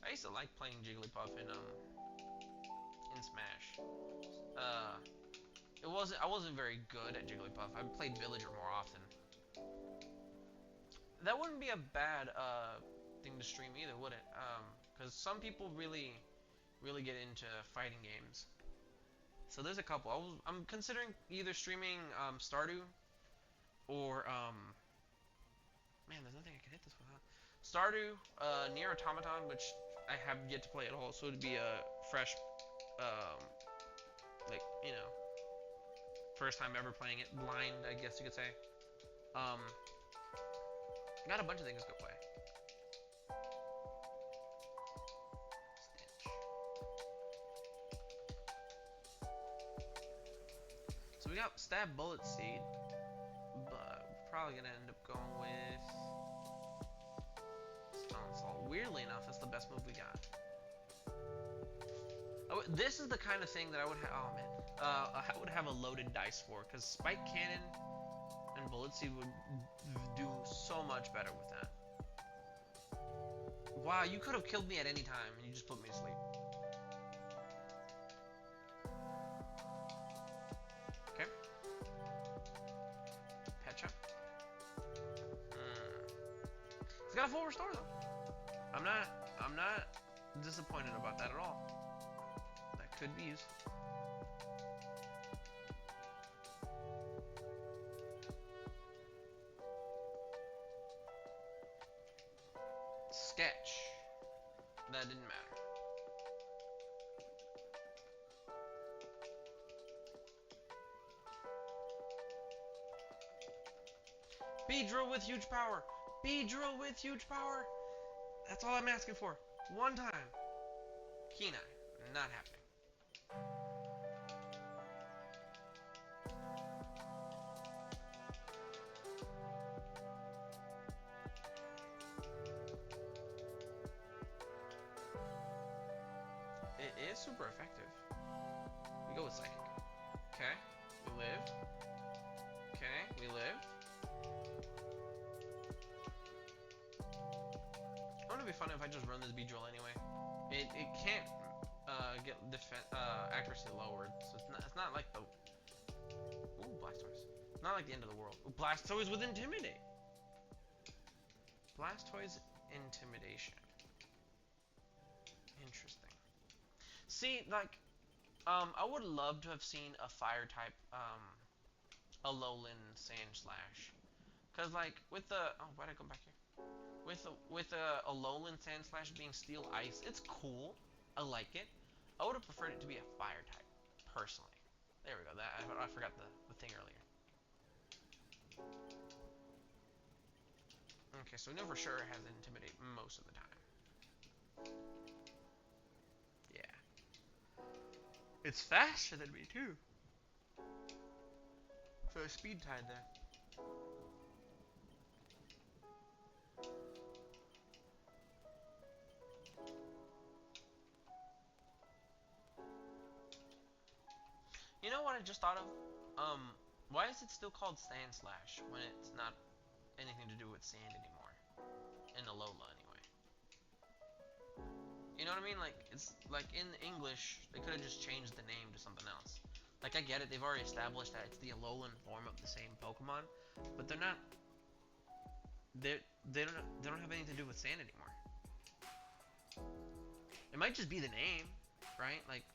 I used to like playing Jigglypuff in Smash. I wasn't very good at Jigglypuff. I played Villager more often. That wouldn't be a bad thing to stream either, would it? Because some people really get into fighting games. So there's a couple. I'm considering either streaming Stardew or man, there's nothing I can hit this with. Huh? Stardew, Nier Automaton, which I have yet to play at all, so it'd be a fresh, like, you know, first time ever playing it, blind, I guess you could say. Got a bunch of things to play. So we got Stab Bullet Seed, but we're probably gonna end up going with Stone Salt. Weirdly enough, that's the best move we got. This is the kind of thing that I would have. Oh man, I would have a loaded dice for, because Spike Cannon and Bullet Seed would do so much better with that. Wow, you could have killed me at any time, and you just put me to sleep. Okay. Pecha. It's got a full restore though. I'm not disappointed about that at all. That could be used. Sketch. That didn't matter. Beedrill with huge power. Beedrill with huge power. That's all I'm asking for. One time. Kenai. Not happening. It is super effective. We go with Psychic. Okay. We live. Okay. We live. Wouldn't it be funny if I just run this Beedrill anyway? It can't get accuracy lowered, so it's not like the Blastoise. Not like the end of the world. Ooh, Blastoise with Intimidate. Blastoise Intimidation. Interesting. See, like, I would love to have seen a fire type, Alolan Sand Slash. Cause like with the why'd I go back here? With a Alolan Sand Slash being Steel Ice, it's cool. I like it. I would have preferred it to be a fire type, personally. There we go. That I forgot the thing earlier. Okay, so we know for sure it has Intimidate most of the time. Yeah. It's faster than me too. So a speed tide there. You know what I just thought of? Why is it still called Sand Slash when it's not anything to do with sand anymore? In Alola, anyway. You know what I mean? Like, it's like in English, they could have just changed the name to something else. Like, I get it, they've already established that it's the Alolan form of the same Pokemon, but they're not. They don't have anything to do with sand anymore. It might just be the name, right? Like,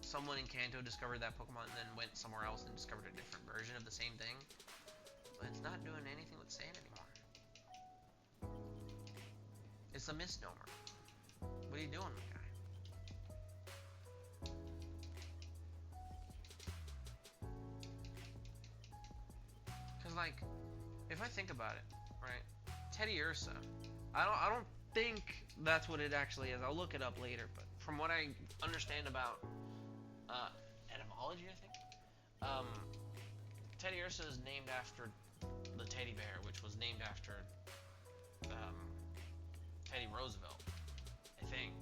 someone in Kanto discovered that Pokemon and then went somewhere else and discovered a different version of the same thing. But it's not doing anything with sand anymore. It's a misnomer. What are you doing, my guy? Cause like, if I think about it, right? Teddy Ursa. I don't think that's what it actually is. I'll look it up later, but from what I understand about etymology, I think, Teddy Ursa is named after the teddy bear, which was named after Teddy Roosevelt, I think.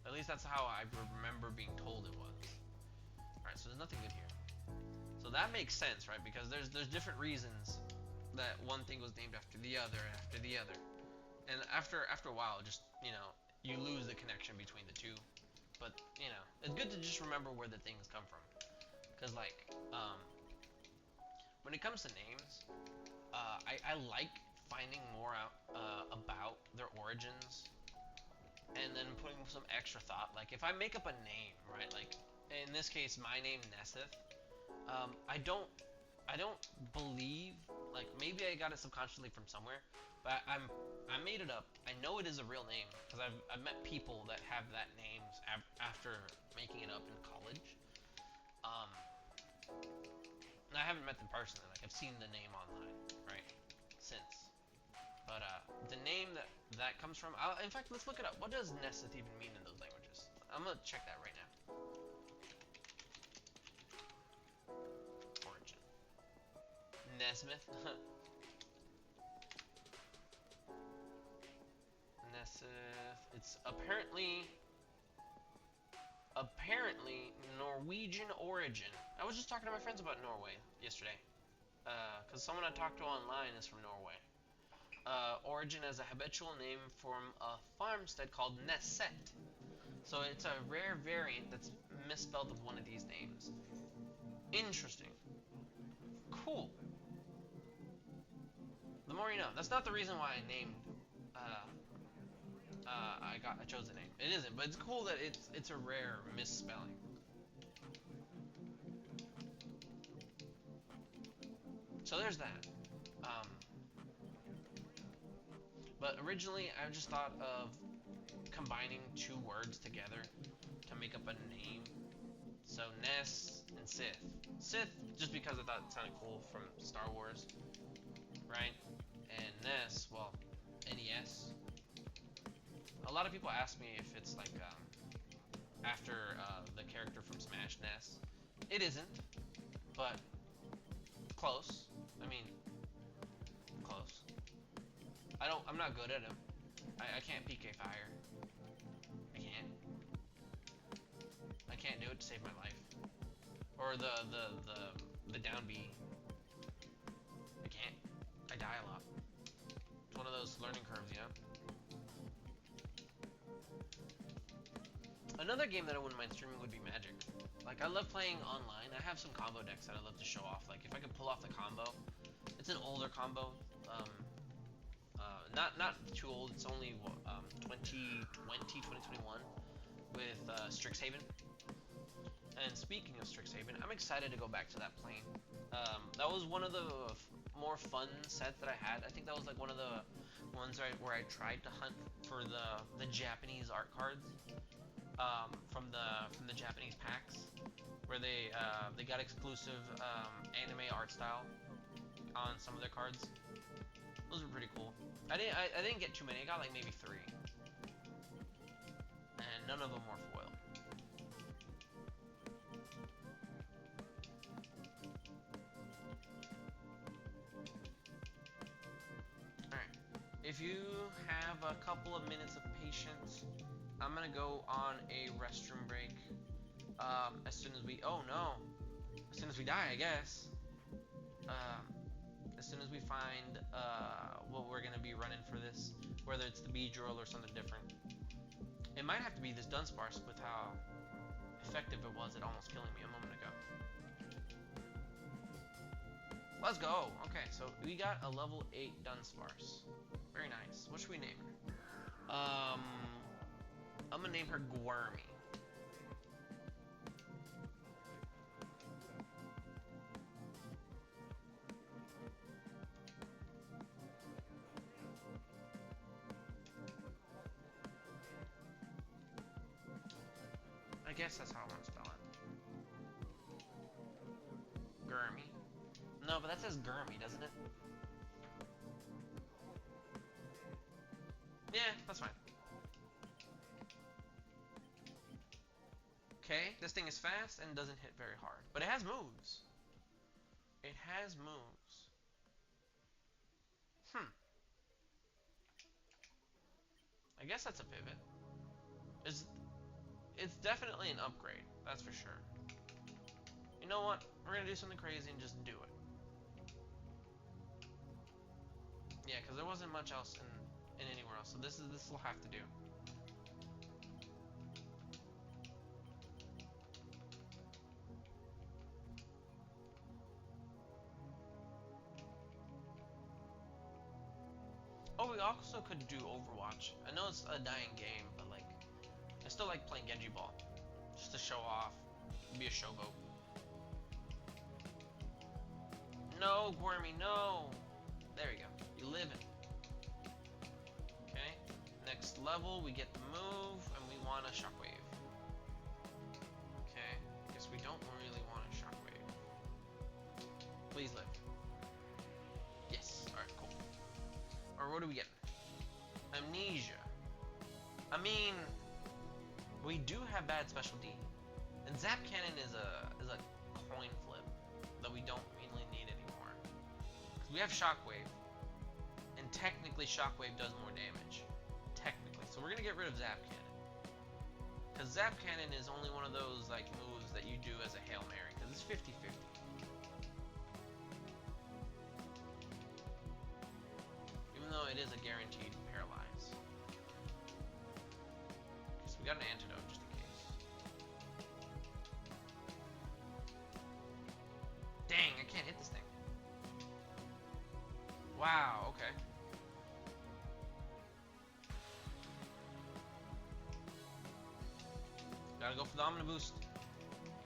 At least that's how I remember being told it was. Alright, so there's nothing good here. So that makes sense, right? Because there's different reasons that one thing was named after the other and after the other. And after a while, just, you lose the connection between the two. But, it's good to just remember where the things come from. Because, like, when it comes to names, I like finding more out about their origins and then putting some extra thought. Like, if I make up a name, right? Like, in this case, my name, Nessith, I don't believe, like, maybe I got it subconsciously from somewhere, but I made it up. I know it is a real name because I've met people that have that name after making it up in college. And I haven't met them personally. Like, I've seen the name online, right? Since. But the name that comes from, in fact, let's look it up. What does Nessith even mean in those languages? I'm gonna check that right now. Origin. Nesmith. Nessith. It's apparently Norwegian origin. I was just talking to my friends about Norway yesterday, because someone I talked to online is from Norway. Origin as a habitual name from a farmstead called Nesset. So it's a rare variant that's misspelled of one of these names. Interesting. Cool. The more you know. That's not the reason why I chose the name. It isn't, but it's cool that it's a rare misspelling. So there's that. But originally, I just thought of combining two words together to make up a name. So Ness and Sith. Sith, just because I thought it sounded cool from Star Wars, right? And Ness, well, NES. A lot of people ask me if it's like after the character from Smash Ness. It isn't, but close. I mean, close. I'm not good at him. I can't PK fire. I can't do it to save my life. Or the down B. I can't. I die a lot. It's one of those learning curves, you know? Another game that I wouldn't mind streaming would be Magic. Like, I love playing online. I have some combo decks that I love to show off. Like, if I could pull off the combo, it's an older combo. Not too old. It's only 2020, 2021. with Strixhaven. And speaking of Strixhaven, I'm excited to go back to that plane. That was one of the more fun sets that I had. I think that was like one of the ones where I tried to hunt for the Japanese art cards from the Japanese packs, where they got exclusive anime art style on some of their cards. Those were pretty cool. I didn't get too many. I got like maybe 3, and none of them were foil. Alright, if you have a couple of minutes of patience, I'm gonna go on a restroom break. As soon as we, oh no, as soon as we die, I guess. As soon as we find what we're gonna be running for this, whether it's the bee drill or something different. It might have to be this Dunsparce with how effective it was at almost killing me a moment ago. Let's go. Okay, so we got a level 8 Dunsparce. Very nice. What should we name her? I'm gonna name her Gwormy. I guess that's how I want to spell it. Gurmy. No, but that says Gurmy, doesn't it? Yeah, that's fine. Okay, this thing is fast and doesn't hit very hard. But it has moves. It has moves. I guess that's a pivot. It's definitely an upgrade, that's for sure. You know what? We're gonna do something crazy and just do it. Yeah, because there wasn't much else in anywhere else, so this will have to do. Oh, we also could do Overwatch. I know it's a dying game, but like, I still like playing Genji Ball, just to show off, be a showboat. No, Gwormy, no. There we go. You living. Okay. Next level, we get the move, and we want a Shockwave. Okay. Guess we don't really want a Shockwave. Please live. Yes. All right. Cool. Or what do we get? Amnesia. I mean, we do have bad special D, and Zap Cannon is a coin flip that we don't really need anymore. Because we have Shockwave, and technically Shockwave does more damage. Technically, so we're gonna get rid of Zap Cannon. Because Zap Cannon is only one of those like moves that you do as a Hail Mary, because it's 50-50. Even though it is a guaranteed paralyze. So we got an antidote just in case. Dang, I can't hit this thing. Wow, okay. Gotta go for the Omniboost.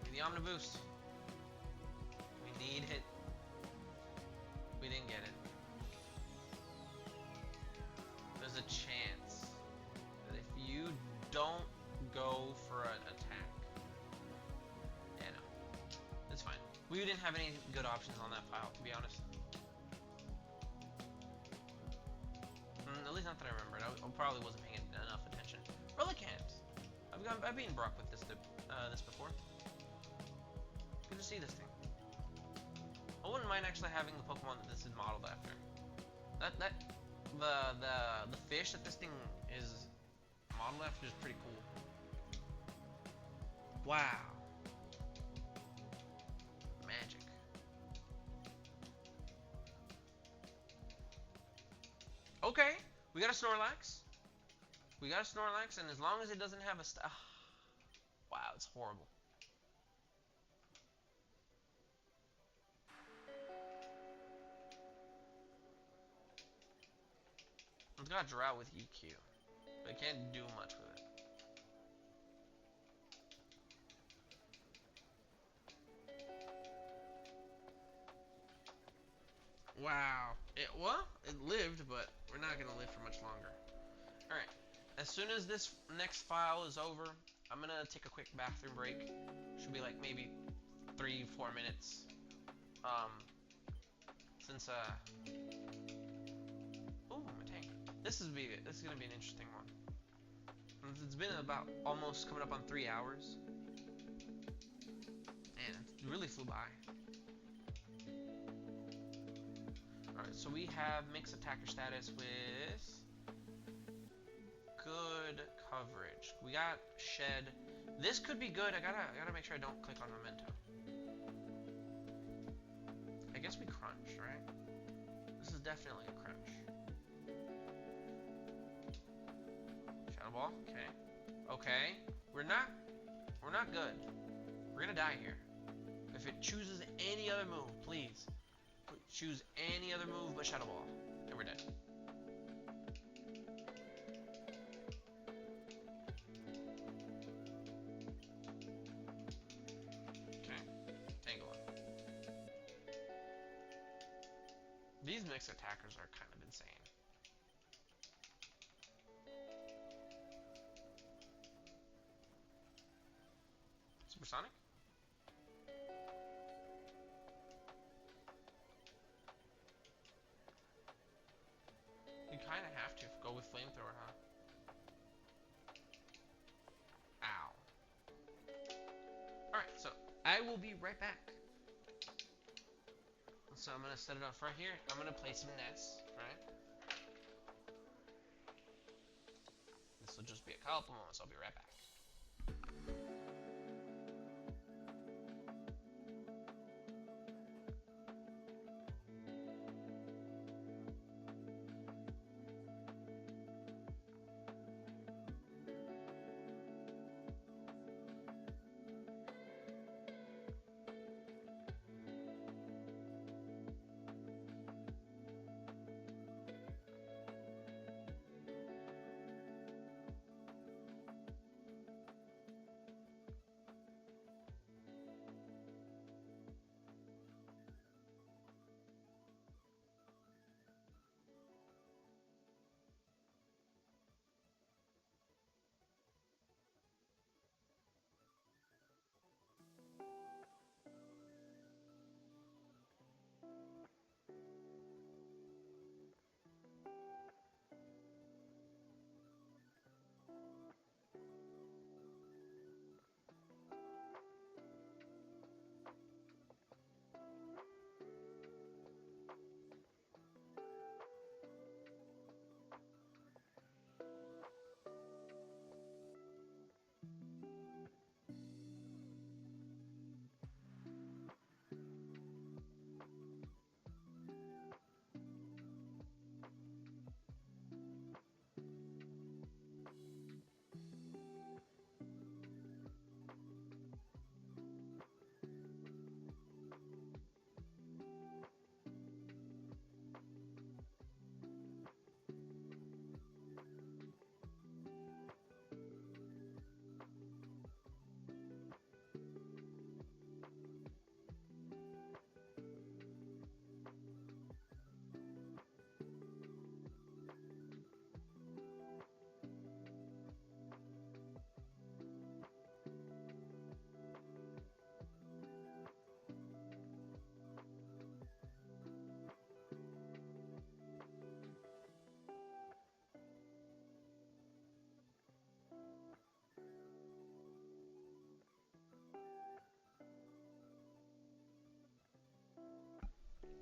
Give me the Omniboost. We need hit. We didn't get it. There's a chance that if you don't go for an attack, yeah, no, it's fine. We didn't have any good options on that file, to be honest. At least not that I remembered. I probably wasn't paying enough attention. Relicanth. I've beaten Brock with this before. Good to see this thing. I wouldn't mind actually having the Pokemon that this is modeled after. The fish that this thing is modeled after is pretty cool. Wow. Magic. Okay, we got a Snorlax. We got a Snorlax, and as long as it doesn't have a wow, it's horrible. It's got Drought with EQ, but it can't do much with it. Wow. It lived, but we're not gonna live for much longer. Alright. As soon as this next file is over, I'm gonna take a quick bathroom break. Should be like maybe 3-4 minutes. Um, since ooh, my tank. This is gonna be an interesting one. It's been about almost coming up on 3 hours. Man, it really flew by. Alright, so we have mixed attacker status with good coverage. We got shed. This could be good. I gotta make sure I don't click on memento. I guess we crunch, right? This is definitely a crunch. Shadow ball, okay. Okay. We're not good. We're gonna die here. If it chooses any other move, please. Choose any other move but shadow ball. And we're dead. Okay. Tangle him. These mixed attackers are kind of insane. Supersonic? You kind of have to go with flamethrower, huh? Ow. Alright, so I will be right back. So I'm going to set it up right here. I'm going to place some nests, right? This will just be a couple moments. I'll be right back.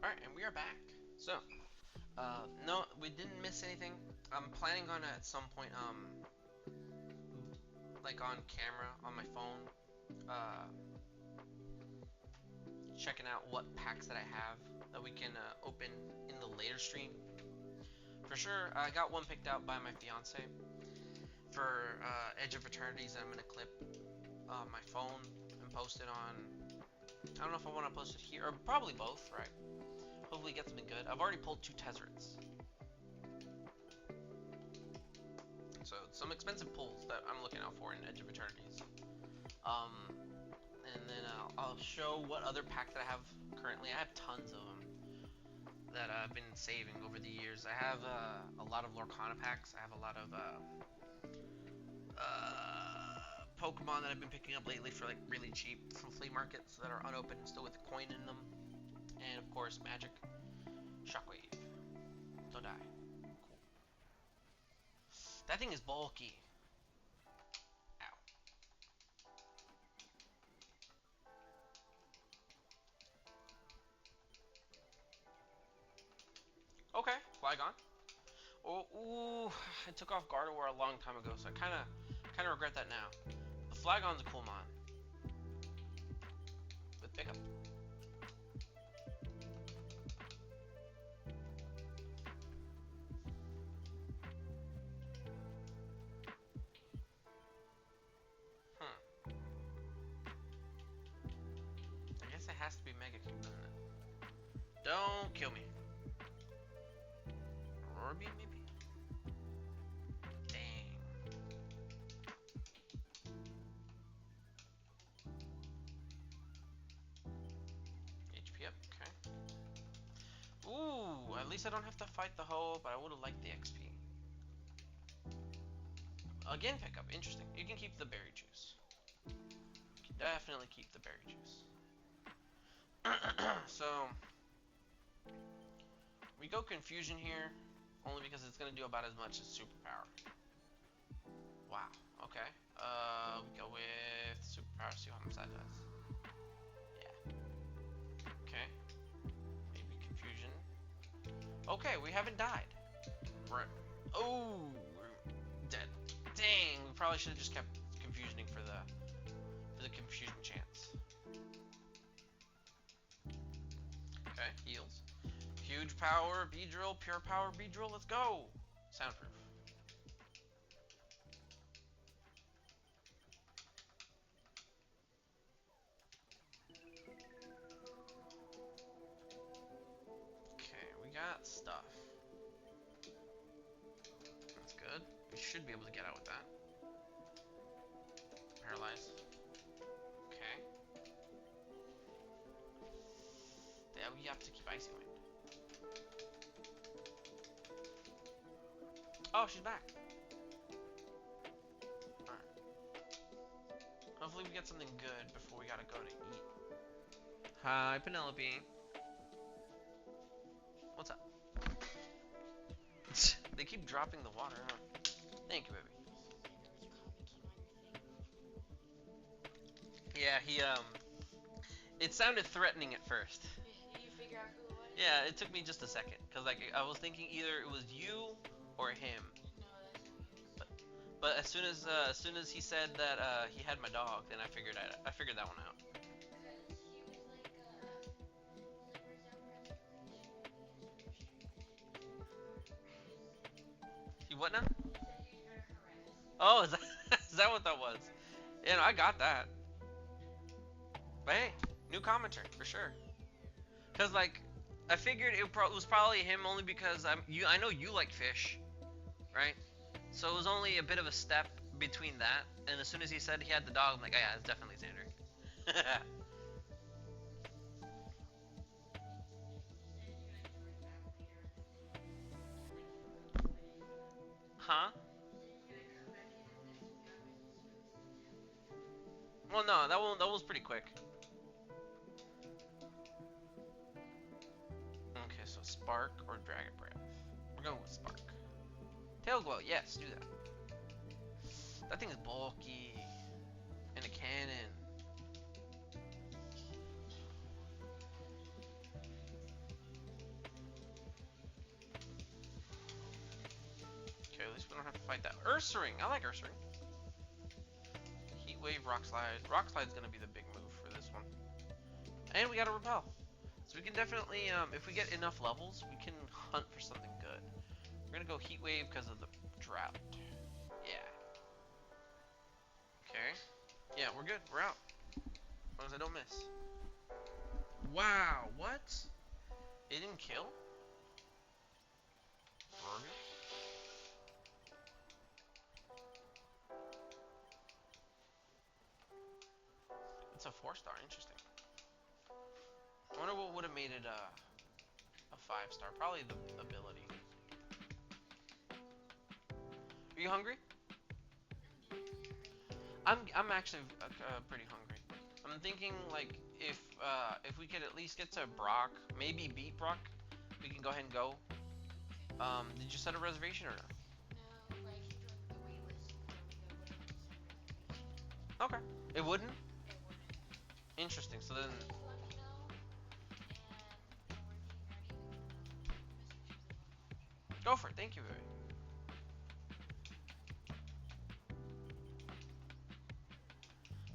Alright, and we are back. So, no, we didn't miss anything. I'm planning on at some point, like on camera, on my phone, checking out what packs that I have that we can open in the later stream. For sure, I got one picked out by my fiance for Edge of Eternities that I'm going to clip on my phone and post it on, I don't know if I want to post it here, or probably both, right? Hopefully get something good. I've already pulled 2 Tezzerets. So, some expensive pulls that I'm looking out for in Edge of Eternities. And then I'll show what other pack that I have currently. I have tons of them that I've been saving over the years. I have a lot of Lorcana packs. I have a lot of Pokemon that I've been picking up lately for like really cheap from flea markets that are unopened and still with a coin in them. And of course, Magic. Shockwave. Don't die. Cool. That thing is bulky. Ow. Okay, Flygon. Oh, ooh, I took off Gardevoir a long time ago, so I kind of regret that now. The Flygon's a cool mon with pickup. I guess it has to be Mega Cube, doesn't it? Don't kill me. Aurora Beam, maybe? Dang. HP up, okay. Ooh, at least I don't have to fight the hoe, but I would have liked the XP. Again, pickup. Interesting. You can keep the berry juice. You can definitely keep the berry juice. So, we go Confusion here, only because it's going to do about as much as Superpower. Wow. Okay. We go with Superpower, see what Homicide does. Yeah. Okay. Maybe Confusion. Okay, we haven't died. We're... Oh! We're dead. Dang! We probably should have just kept Confusioning for the Confusion chance. Okay, heals. Huge power, Beedrill, pure power, Beedrill, let's go! Soundproof. Okay, we got stuff. That's good. We should be able to get out with that. Paralyze. Okay. Yeah, we have to keep Icy Wind. Oh, she's back. Alright. Hopefully we get something good before we gotta go to eat. Hi, Penelope. What's up? They keep dropping the water, huh? Thank you, baby. Yeah, it sounded threatening at first. You figure out who it was? Yeah, it took me just a second, cause like I was thinking either it was you or him. No, that's who he was. But as soon as he said that he had my dog, then I figured that one out. He what now? Oh, is that is that what that was? Yeah, no, I got that. But hey, new commentary for sure. Cause like, I figured it was probably him only because I know you like fish, right? So it was only a bit of a step between that, and as soon as he said he had the dog, I'm like, oh, yeah, it's definitely Xander. Huh? Well, no, that was pretty quick. Okay, so Spark or Dragon Breath. We're going with Spark. Tail Glow, yes, do that. That thing is bulky. And a cannon. Okay, at least we don't have to fight that. Ursaring! I like Ursaring. Heat Wave, Rock Slide. Rock Slide's gonna be the big move for this one. And we got a Repel. So we can definitely, if we get enough levels, we can hunt for something good. We're gonna go Heat Wave because of the drought. Yeah. Okay. Yeah, we're good. We're out. As long as I don't miss. Wow, what? It didn't kill? Burger? It's a 4-star, interesting. I wonder what would have made it a 5-star. Probably the ability. Are you hungry? I'm actually pretty hungry. I'm thinking like if we could at least get to Brock, maybe beat Brock, we can go ahead and go. Did you set a reservation or no? No, but I keep you on the wait list for the whatever the server that is. Okay. It wouldn't? It wouldn't. Interesting. So then, Just let me know, and when we're getting ready, we can message each other. go for it. Thank you, baby.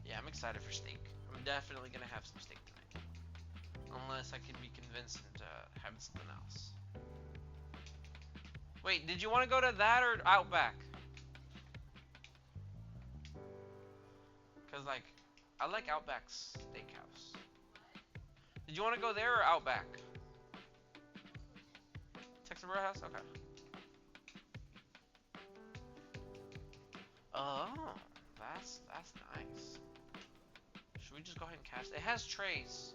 Yeah, I'm excited for steak. I'm definitely gonna have some steak tonight. Unless I can be convinced into having something else. Wait, did you want to go to that or Outback? Cause like, I like Outback's steakhouse. Did you want to go there or Outback? Texas Roadhouse? Okay. Oh, that's nice. Should we just go ahead and cast? It has trace.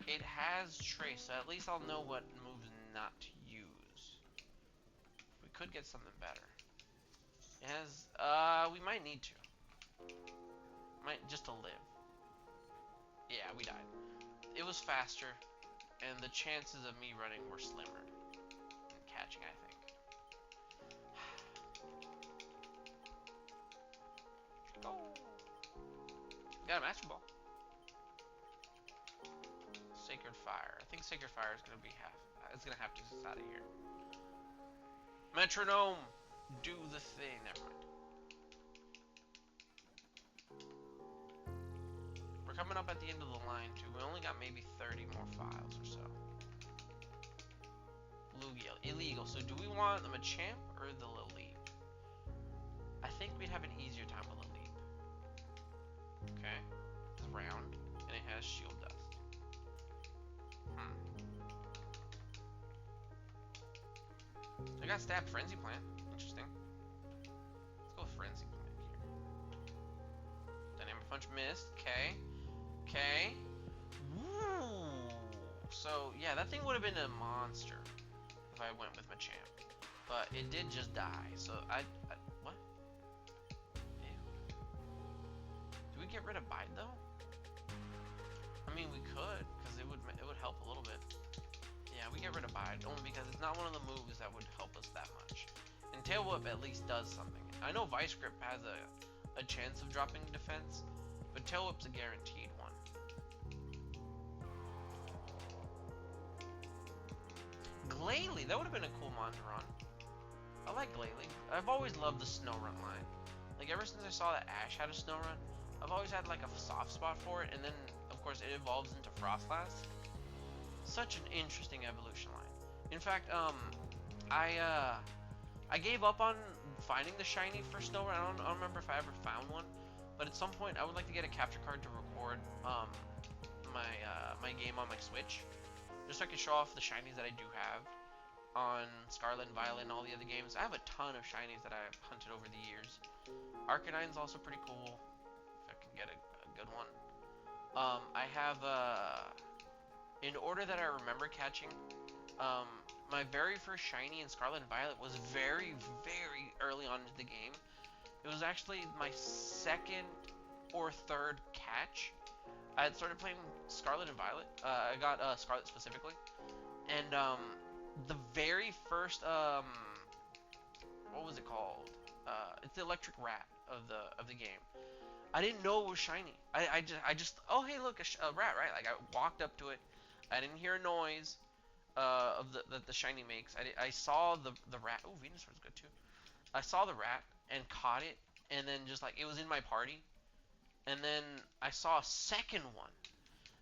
It has trace, so at least I'll know what moves not to use. We could get something better. It has, we might need to. Might, just to live. Yeah, we died. It was faster, and the chances of me running were slimmer. And catching, I think. Go. Got a master ball. Sacred Fire. I think Sacred Fire is gonna be it's gonna have to get us out of here. Metronome, do the thing. Never mind. We're coming up at the end of the line too. We only got maybe 30 more files or so. Lugia, illegal. So do we want the Machamp or the Laleep? I think we'd have an easier time with Laleep. Okay, it's round and it has Shield Dust. I got stabbed Frenzy Plant. Interesting. Let's go with Frenzy Plant here. Dynamic Punch missed. Okay. Okay. Woo. So, yeah, that thing would have been a monster if I went with Machamp. But it did just die. So, what? Ew. Do we get rid of Bide, though? I mean, we could, because it would help a little bit. Yeah, we get rid of Bide, only because it's not one of the moves that would help us that much. And Tail Whip at least does something. I know Vice Grip has a chance of dropping defense, but Tail Whip's a guaranteed one. Glalie, that would have been a cool Monderon. I like Glalie. I've always loved the Snow Run line. Like, ever since I saw that Ash had a Snow Run, I've always had like a soft spot for it, and then, of course, it evolves into Frostlass. Such an interesting evolution line. In fact, I gave up on finding the shiny for Snow Run. I don't remember if I ever found one, but at some point I would like to get a capture card to record my game on my Switch, just so I can show off the shinies that I do have on Scarlet and Violet and all the other games. I have a ton of shinies that I've hunted over the years. Arcanine's also pretty cool, if I can get a good one. I have in order that I remember catching, my very first shiny in Scarlet and Violet was very, very early on into the game. It was actually my second or third catch. I had started playing Scarlet and Violet. I got Scarlet specifically, and the very first what was it called? It's the electric rat of the game. I didn't know it was shiny. I just oh hey look a rat, right? Like I walked up to it. I didn't hear a noise of the shiny makes. I saw the rat. Oh, Venusaur's good too. I saw the rat and caught it, and then just like it was in my party, and then I saw a second one,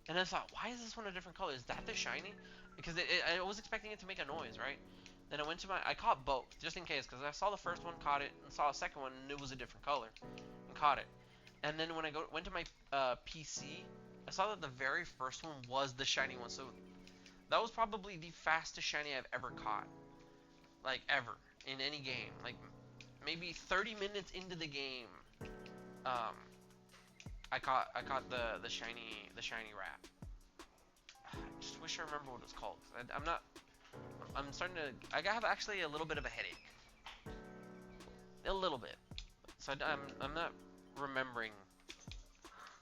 and I thought, why is this one a different color? Is that the shiny? Because I was expecting it to make a noise, right? Then I caught both just in case, because I saw the first one, caught it, and saw a second one, and it was a different color, and caught it. And then when I went to my PC, I saw that the very first one was the shiny one, so that was probably the fastest shiny I've ever caught. Like, ever. In any game. Like, maybe 30 minutes into the game, I caught the shiny rat. I just wish I remember what it's called. I'm not I'm starting to. I have actually a little bit of a headache. A little bit. So I'm not remembering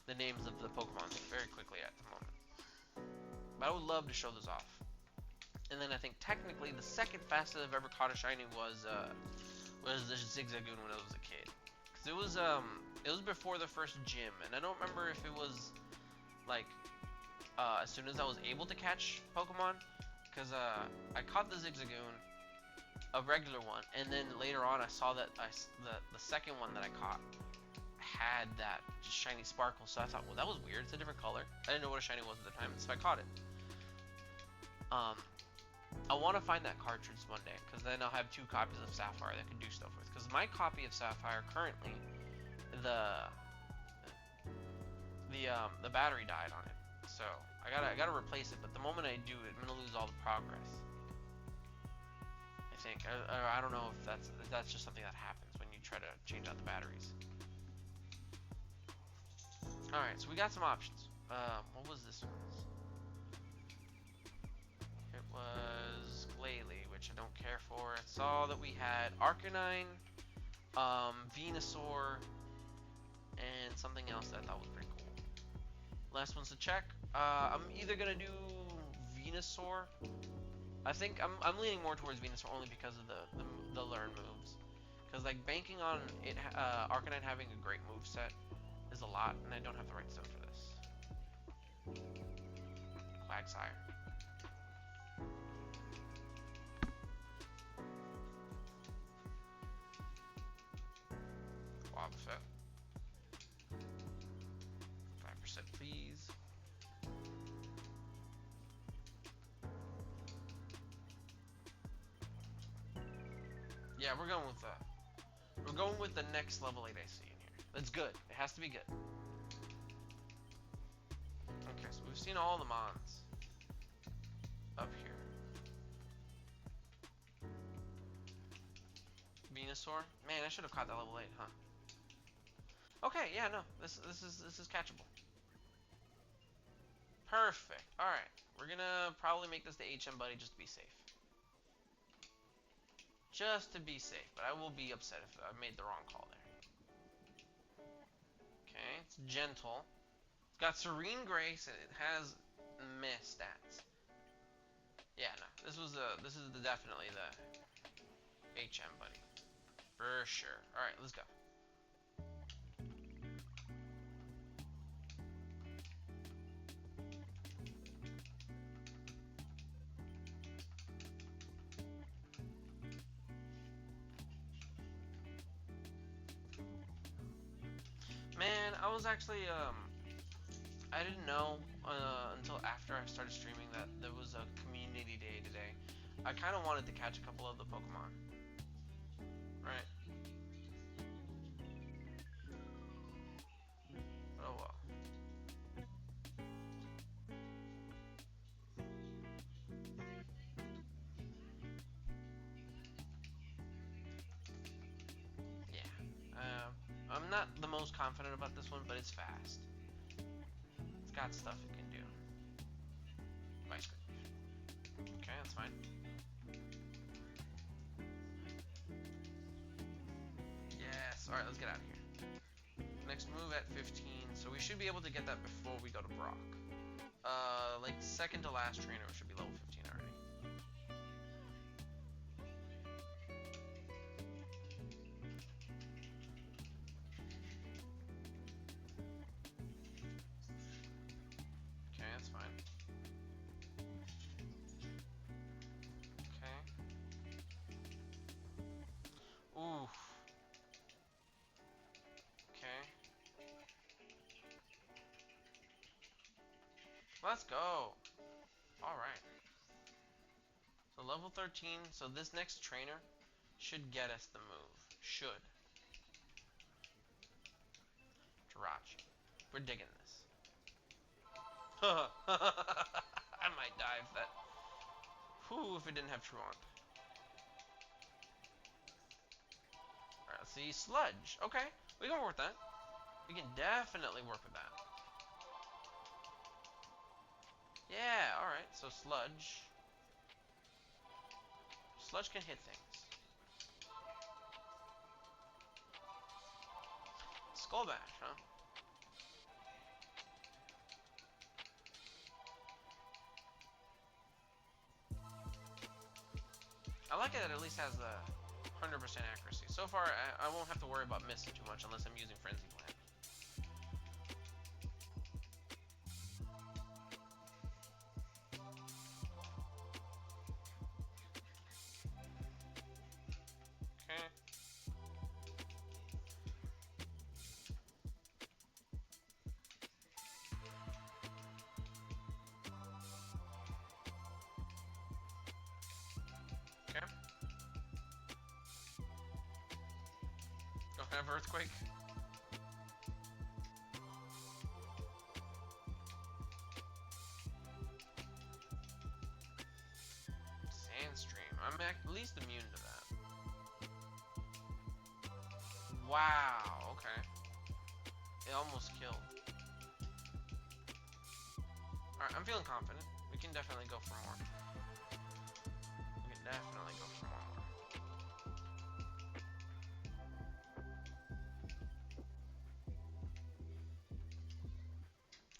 the names of the Pokemon very quickly at the moment. But I would love to show those off. And then I think technically the second fastest I've ever caught a shiny was the Zigzagoon when I was a kid. Cause it was before the first gym, and I don't remember if it was like as soon as I was able to catch Pokemon. Cause I caught the Zigzagoon, a regular one, and then later on I saw that the second one that I caught had that just shiny sparkle. So I thought, well, that was weird. It's a different color. I didn't know what a shiny was at the time, so I caught it. I want to find that cartridge one day, because then I'll have 2 copies of Sapphire that I can do stuff with. Because my copy of Sapphire currently, the battery died on it, so I gotta replace it. But the moment I do it, I'm gonna lose all the progress. I think I don't know if that's just something that happens when you try to change out the batteries. All right, so we got some options. What was this one? It was Glalie, which I don't care for. I saw that we had Arcanine, Venusaur, and something else that I thought was pretty cool. Last one's to check. I'm either gonna do Venusaur. I think I'm leaning more towards Venusaur only because of the learn moves. Because like banking on it, Arcanine having a great move set is a lot, and I don't have the right stone for this. Quagsire. Wobbuffet. 5% please. Yeah, we're going with the next level 8 I see in here. That's good. It has to be good. Okay, so we've seen all the mons up here. Venusaur? Man, I should have caught that level 8, huh? Okay, yeah, no. This is catchable. Perfect. Alright. We're gonna probably make this the HM buddy just to be safe. Just to be safe, but I will be upset if I made the wrong call there. Okay, it's gentle. It's got Serene Grace and it has meh stats. Yeah, no, this is definitely the HM buddy. For sure. Alright, let's go. Man, I was actually, I didn't know until after I started streaming that there was a community day today. I kind of wanted to catch a couple of the Pokemon. Right? Oh well. Yeah. I'm not the most confident about this one, but it's fast. It's got stuff it can do. Vice grip. Okay, that's fine. Yes. Alright, let's get out of here. Next move at 15, so we should be able to get that before we go to Brock. Like second to last trainer should be level 15 already. Okay, that's fine. Okay. Oof. Okay. Let's go. Alright. So level 13, so this next trainer should get us the move. Should. Jirachi. We're digging this. I might die if that... Whew, if it didn't have Truant. Alright, let's see. Sludge. Okay, we can work with that. We can definitely work with that. Yeah, alright, so Sludge. Sludge can hit things. Skull Bash, huh? I like it that it at least has the 100% accuracy. So far, I won't have to worry about missing too much unless I'm using Frenzy Plant. Okay. Okay. Don't have Earthquake. Sandstream. I'm at least immune to that. Wow, okay. It almost killed. Alright, I'm feeling confident. We can definitely go for more. We can definitely go for more.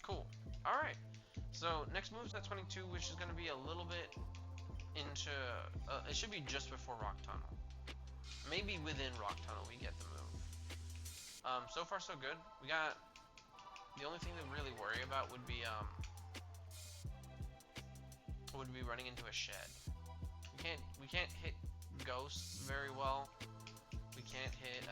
Cool. Alright. So, next move's at 22, which is going to be a little bit into... it should be just before Rock Tunnel. Maybe within Rock Tunnel we get the move. So far so good. We got... The only thing to really worry about would be running into a shed. We can't hit ghosts very well. We can't hit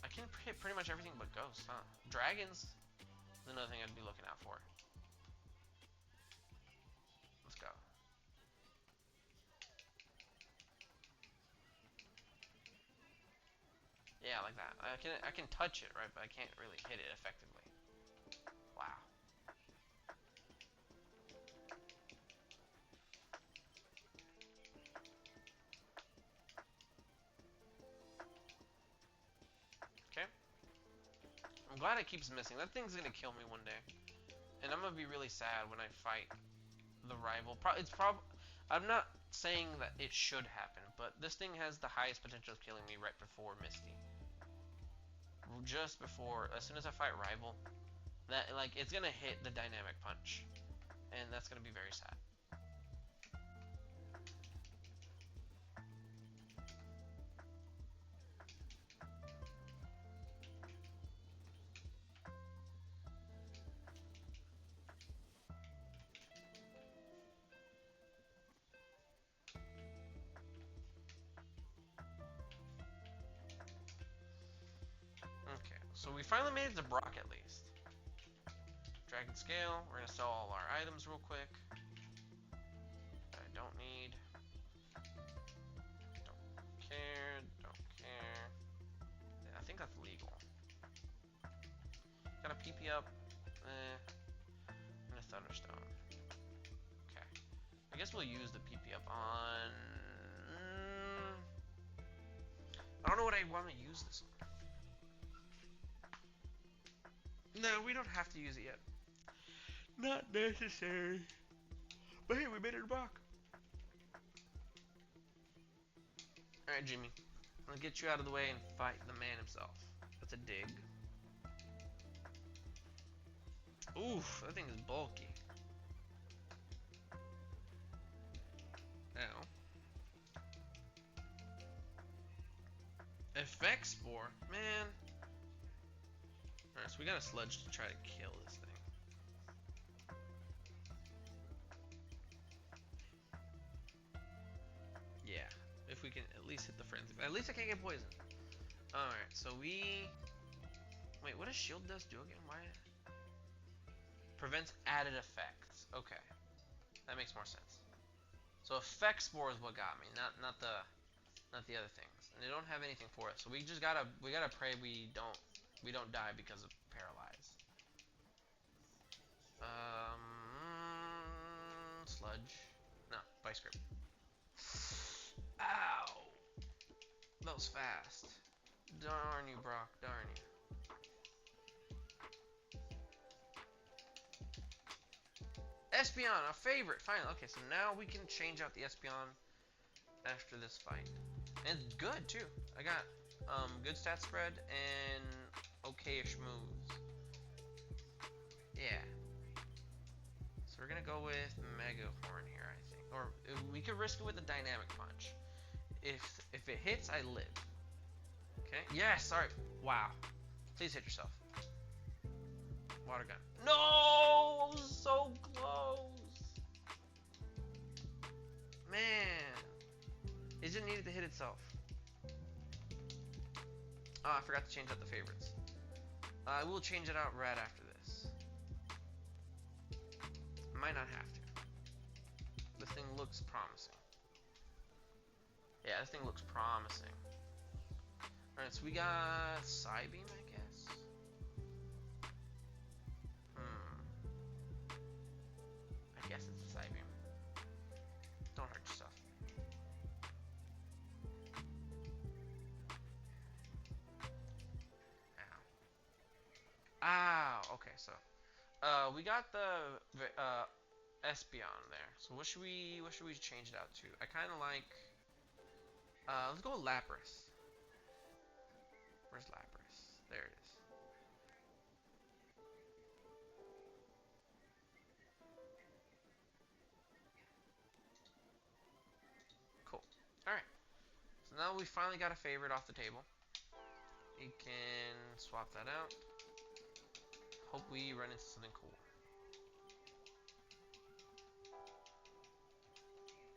I can hit pretty much everything but ghosts, huh? Dragons is another thing I'd be looking out for. Let's go. Yeah, like that. I can touch it, right? But I can't really hit it effectively. Wow. Okay. I'm glad it keeps missing. That thing's gonna kill me one day, and I'm gonna be really sad when I fight the rival. I'm not saying that it should happen, but this thing has the highest potential of killing me right before Misty. Just before, as soon as I fight rival, that like it's gonna hit the dynamic punch, and that's gonna be very sad. Okay, so we finally made it to Brock at least. Dragon Scale, we're gonna sell all our items real quick. I don't need. Don't care, don't care. Yeah, I think that's legal. Got a PP up, and a Thunderstone. Okay, I guess we'll use the PP up on... I don't know what I want to use this on. No, we don't have to use it yet. Not necessary. But hey, we made it to Brock. Alright, Jimmy. I'll get you out of the way and fight the man himself. That's a dig. Oof, that thing is bulky. Ow. Effect Spore? Man. Alright, so we got a Sludge to try to kill this thing. Yeah, if we can at least hit the Frenzy. At least I can't get poisoned. Alright, so we... Wait, what does Shield Dust do again? Why? Prevents added effects. Okay. That makes more sense. So Effect Spore is what got me, not the other things. And they don't have anything for us. So we gotta pray we don't die because of paralyze. Sludge. No, Vice Grip. Ow! That was fast. Darn you, Brock. Darn you. Espeon, a favorite. Finally. Okay, so now we can change out the Espeon after this fight. And it's good, too. I got good stat spread and okay-ish moves. Yeah. So we're going to go with Mega Horn here, I think. Or we could risk it with a Dynamic Punch. If it hits, I live. Okay. Yes. All right. Wow. Please hit yourself. Water gun. No! So close. Man. It just needed to hit itself. Oh, I forgot to change out the favorites. I will change it out right after this. Might not have to. This thing looks promising. Yeah, this thing looks promising. Alright, so we got Psybeam, I guess. I guess it's a Psybeam. Don't hurt yourself. Ow. Ow. Okay, so we got the Espeon there. So what should we change it out to? I kind of like. Let's go with Lapras. Where's Lapras? There it is. Cool. Alright. So now we finally got a favorite off the table. We can swap that out. Hope we run into something cool.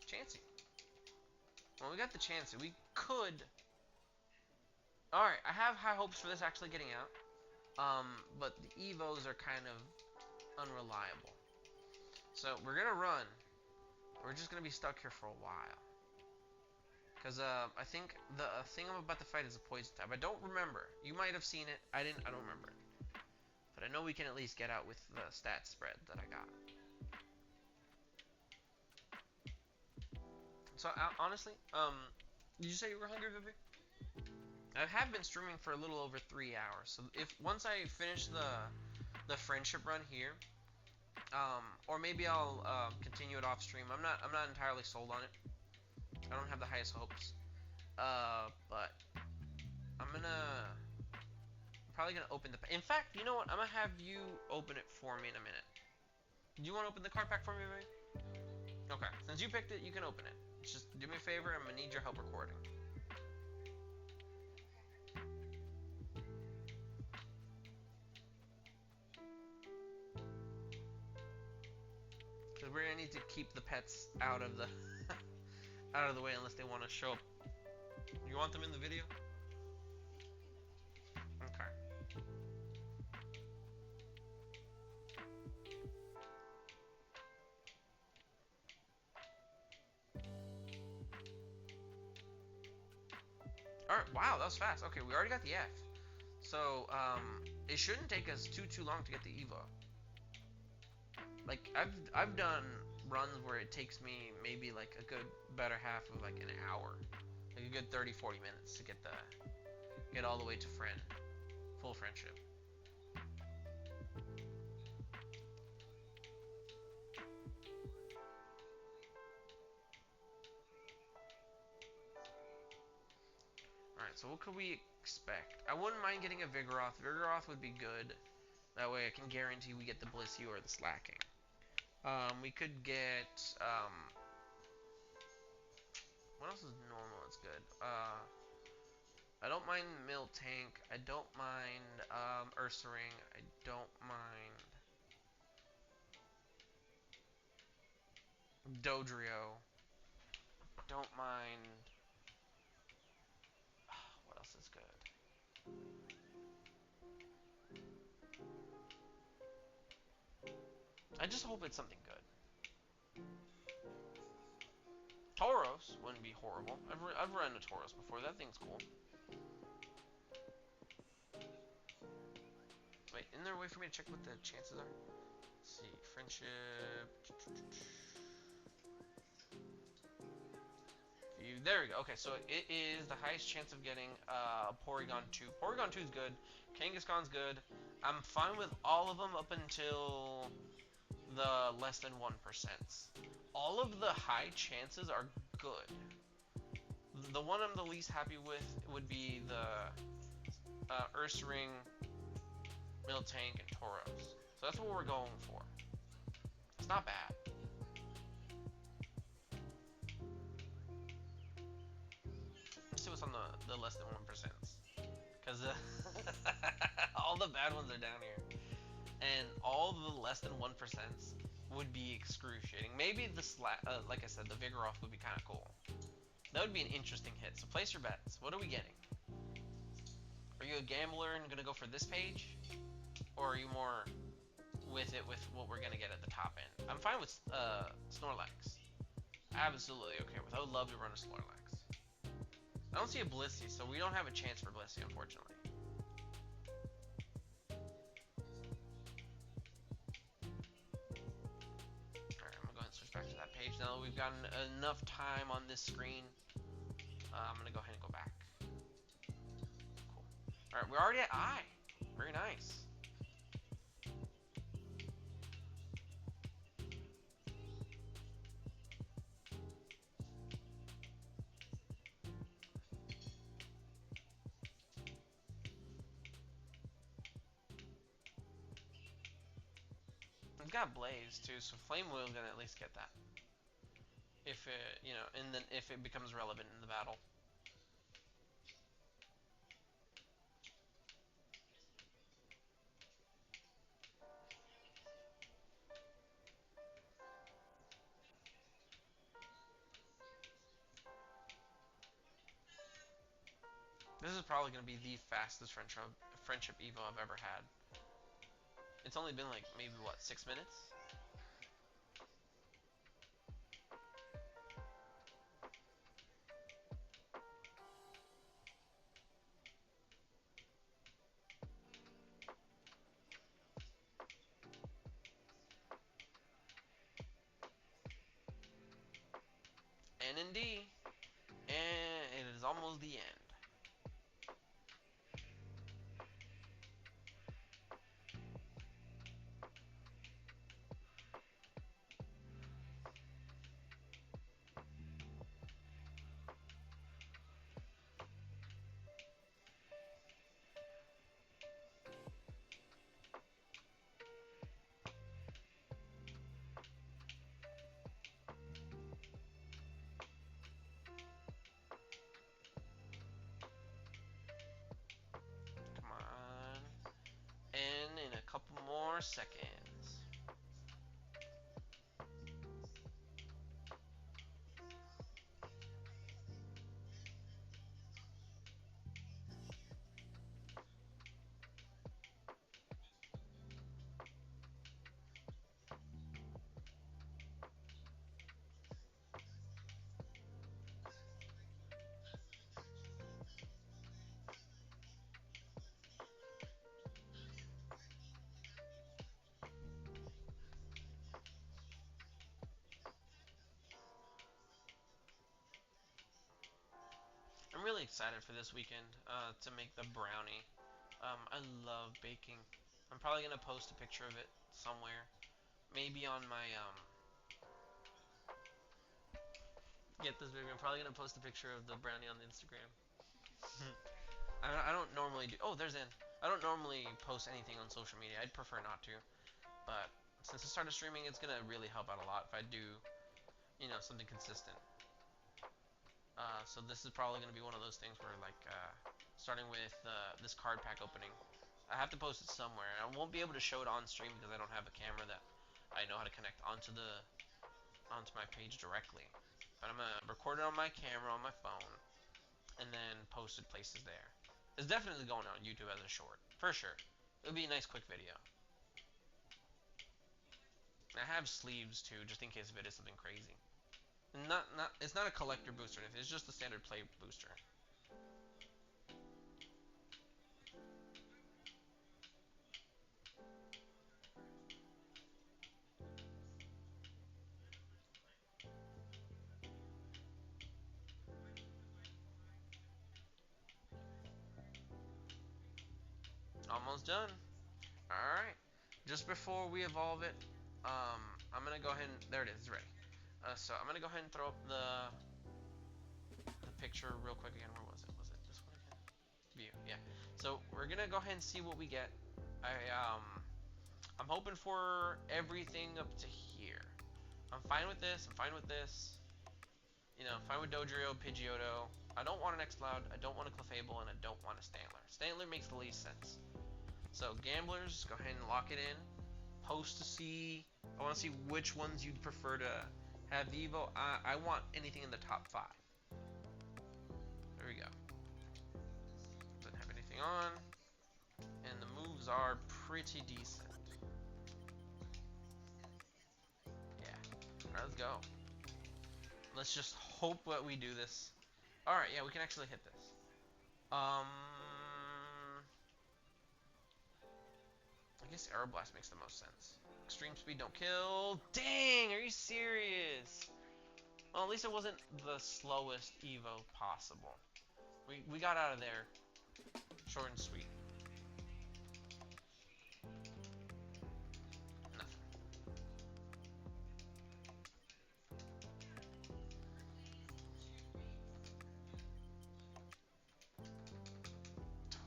Chansey. Well, we got the Chansey. We could. Alright, I have high hopes for this actually getting out. But the Evos are kind of unreliable. So we're gonna run. We're just gonna be stuck here for a while. Because I think the thing I'm about to fight is a poison type. I don't remember. You might have seen it. I don't remember it. But I know we can at least get out with the stat spread that I got. So honestly, did you say you were hungry, Vivi? I have been streaming for a little over 3 hours. So if once I finish the friendship run here, or maybe I'll continue it off stream. I'm not entirely sold on it. I don't have the highest hopes. But I'm probably gonna open the. In fact, you know what? I'm gonna have you open it for me in a minute. Do you want to open the card pack for me, Vivi? Okay. Since you picked it, you can open it. Just do me a favor. I'm gonna need your help recording. Because we're gonna need to keep the pets out of the out of the way unless they want to show up. You want them in the video? Okay. Alright, wow, that was fast. Okay, we already got the F. So, it shouldn't take us too long to get the Evo. Like, I've done runs where it takes me maybe like a good better half of like an hour. Like a good 30-40 minutes to get all the way to full friendship. Alright, so what could we expect? I wouldn't mind getting a Vigoroth. Vigoroth would be good. That way I can guarantee we get the Blissey or the Slacking. We could get, what else is normal that's good? I don't mind Miltank. I don't mind, Ursaring. I don't mind Dodrio. Don't mind, what else is good? I just hope it's something good. Tauros wouldn't be horrible. I've run a Tauros before. That thing's cool. Wait, isn't there a way for me to check what the chances are? Let's see. Friendship. View. There we go. Okay, so it is the highest chance of getting Porygon 2. Porygon 2 is good. Kangaskhan's good. I'm fine with all of them up until the less than 1%. All of the high chances are good. The one I'm the least happy with would be the Ursaring, Miltank, and Tauros. So that's what we're going for. It's not bad. Let's see what's on the less than 1%. Because all the bad ones are down here. And all the less than 1% would be excruciating. Maybe like I said, the Vigoroth would be kind of cool. That would be an interesting hit. So place your bets. What are we getting? Are you a gambler and gonna go for this page? Or are you more with what we're gonna get at the top end? I'm fine with Snorlax. Absolutely okay with. I would love to run a Snorlax. I don't see a Blissey, so we don't have a chance for Blissey, unfortunately. Alright, I'm gonna go ahead and switch back to that page now that we've gotten enough time on this screen. I'm gonna go ahead and go back. Cool. Alright, we're already at I. Very nice. It's got Blaze too, so Flame Wheel's gonna at least get that. If it, and then if it becomes relevant in the battle. This is probably gonna be the fastest friendship Evo I've ever had. It's only been like maybe what 6 minutes. N and D, and it is almost the end. Come on. And in a couple more seconds. I'm really excited for this weekend to make the brownie. I love baking. I'm probably gonna post a picture of it somewhere. Maybe on my get this baby. I'm probably gonna post a picture of the brownie on the Instagram. I don't normally do. Oh, there's N. I don't normally post anything on social media. I'd prefer not to, but since I started streaming, it's gonna really help out a lot if I do, something consistent. So this is probably gonna be one of those things where like starting with this card pack opening. I have to post it somewhere. I won't be able to show it on stream because I don't have a camera that I know how to connect onto my page directly. But I'm gonna record it on my camera on my phone and then post it places there. It's definitely going on YouTube as a short for sure. It would be a nice quick video. I have sleeves too, just in case if it is something crazy. Not it's not a collector booster or anything. It's just a standard play booster. Almost done. All right. Just before we evolve it, I'm gonna go ahead and there it is. It's ready. So I'm gonna go ahead and throw up the picture real quick again. Where was it? Was it this one again? View. Yeah. So we're gonna go ahead and see what we get. I'm hoping for everything up to here. I'm fine with this. I'm fine with this. You know, fine with Dodrio, Pidgeotto. I don't want an X-Cloud, I don't want a Clefable, and I don't want a Stantler. Stantler makes the least sense. So, Gamblers, go ahead and lock it in. Post to see. I want to see which ones you'd prefer to have Evo. I want anything in the top 5. There we go. Doesn't have anything on. And the moves are pretty decent. Yeah. Alright, let's go. Let's just hope that we do this. Alright, yeah, we can actually hit this. I guess Aeroblast makes the most sense. Extreme speed don't kill. Dang, are you serious? Well, at least it wasn't the slowest Evo possible. We got out of there short and sweet. Nothing.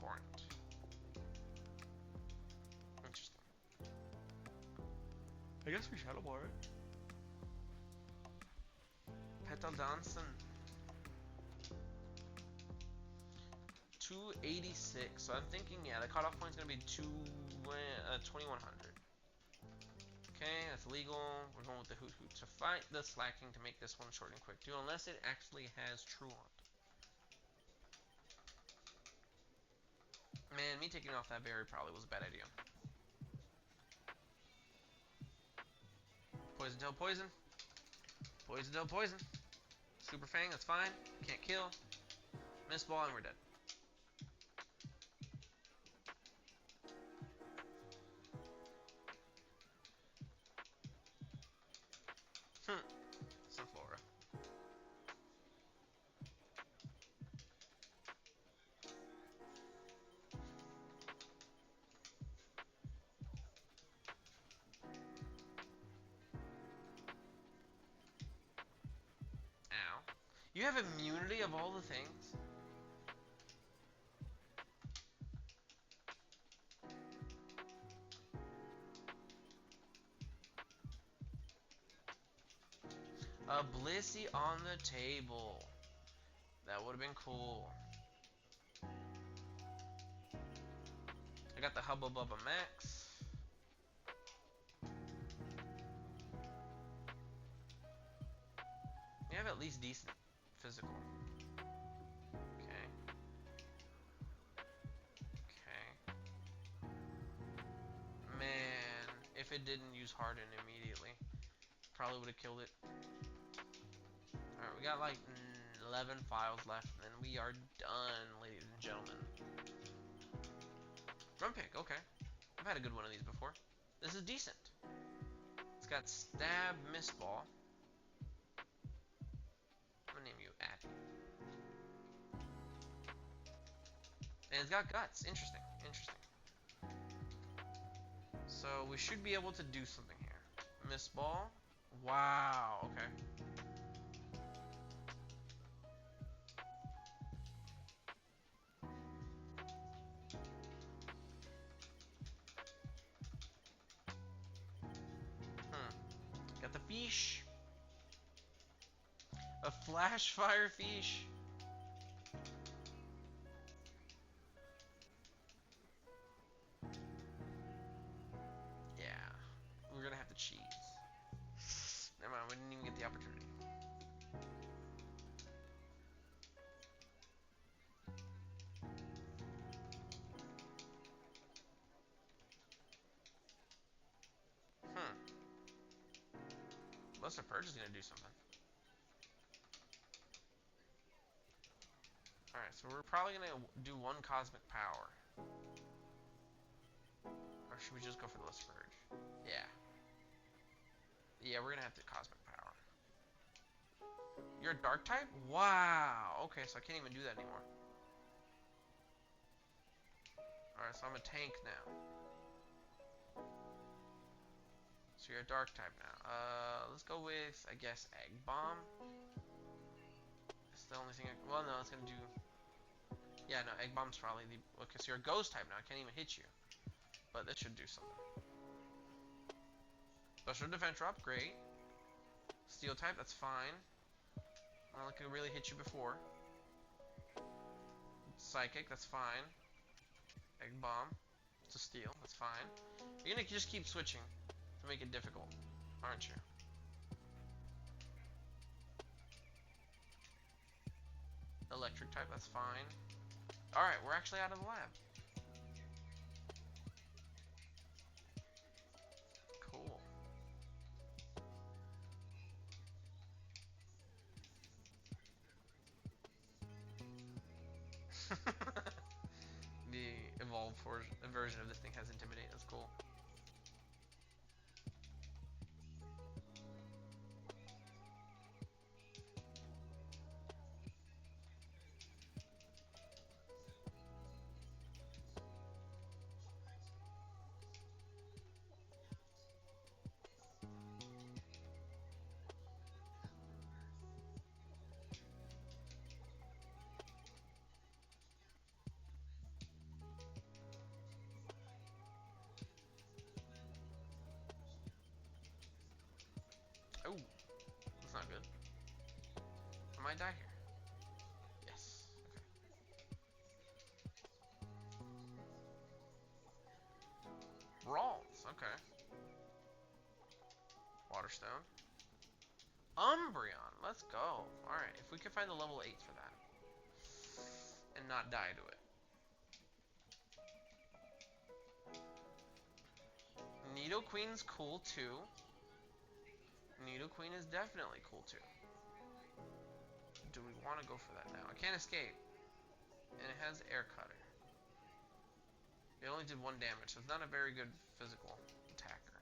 Torrent. Interesting. I guess we Shadow Ball, right? Petal Danson. 286. So I'm thinking, yeah, the cutoff point's gonna be 2100. Okay, that's legal. We're going with the Hoot Hoot to fight the Slacking to make this one short and quick too, unless it actually has Truant. Man, me taking off that berry probably was a bad idea. Poison tail poison. Poison tail poison. Super Fang, that's fine. Can't kill. Miss ball and we're dead. Sunflora. Ow. You have immunity of all the things? A Blissey on the table. That would have been cool. I got the Hubba Bubba Max. You have at least decent physical. Okay. Okay. Man, if it didn't use Harden immediately, probably would have killed it. Alright, we got like 11 files left, and we are done, ladies and gentlemen. Drum pick, okay. I've had a good one of these before. This is decent. It's got Stab, Miss Ball. I'm gonna name you Abby. And it's got Guts. Interesting. Interesting. So we should be able to do something here. Miss Ball. Wow, okay. Got the fish. A flash fire fish. Yeah. We're gonna have to cheese. Never mind, we didn't even get the opportunity. Buster Purge is gonna do something. Alright, so we're probably gonna do one Cosmic Power. Or should we just go for the Buster Purge? Yeah. Yeah, we're gonna have to Cosmic Power. You're a Dark type? Wow! Okay, so I can't even do that anymore. Alright, so I'm a tank now. So So you're a dark type now. Let's go with, I guess, Egg Bomb. It's the only thing well, no, it's gonna do... Yeah, no, Egg Bomb's probably the... Okay, so you're a Ghost type now. I can't even hit you. But this should do something. Special Defense Drop, great. Steel type, that's fine. Well, I could really hit you before. Psychic, that's fine. Egg Bomb. It's a Steel, that's fine. You're gonna just keep switching to make it difficult, aren't you? Electric type, that's fine. Alright, we're actually out of the lab. Cool. The evolved version of this thing has Intimidate, that's cool. Oh, that's not good. I might die here. Yes. Okay. Brawls. Okay. Waterstone. Umbreon. Let's go. Alright, if we could find the level 8 for that. And not die to it. Nidoqueen's cool too. Nidoqueen is definitely cool too. Do we want to go for that now? I can't escape. And it has Air Cutter. It only did 1 damage, so it's not a very good physical attacker.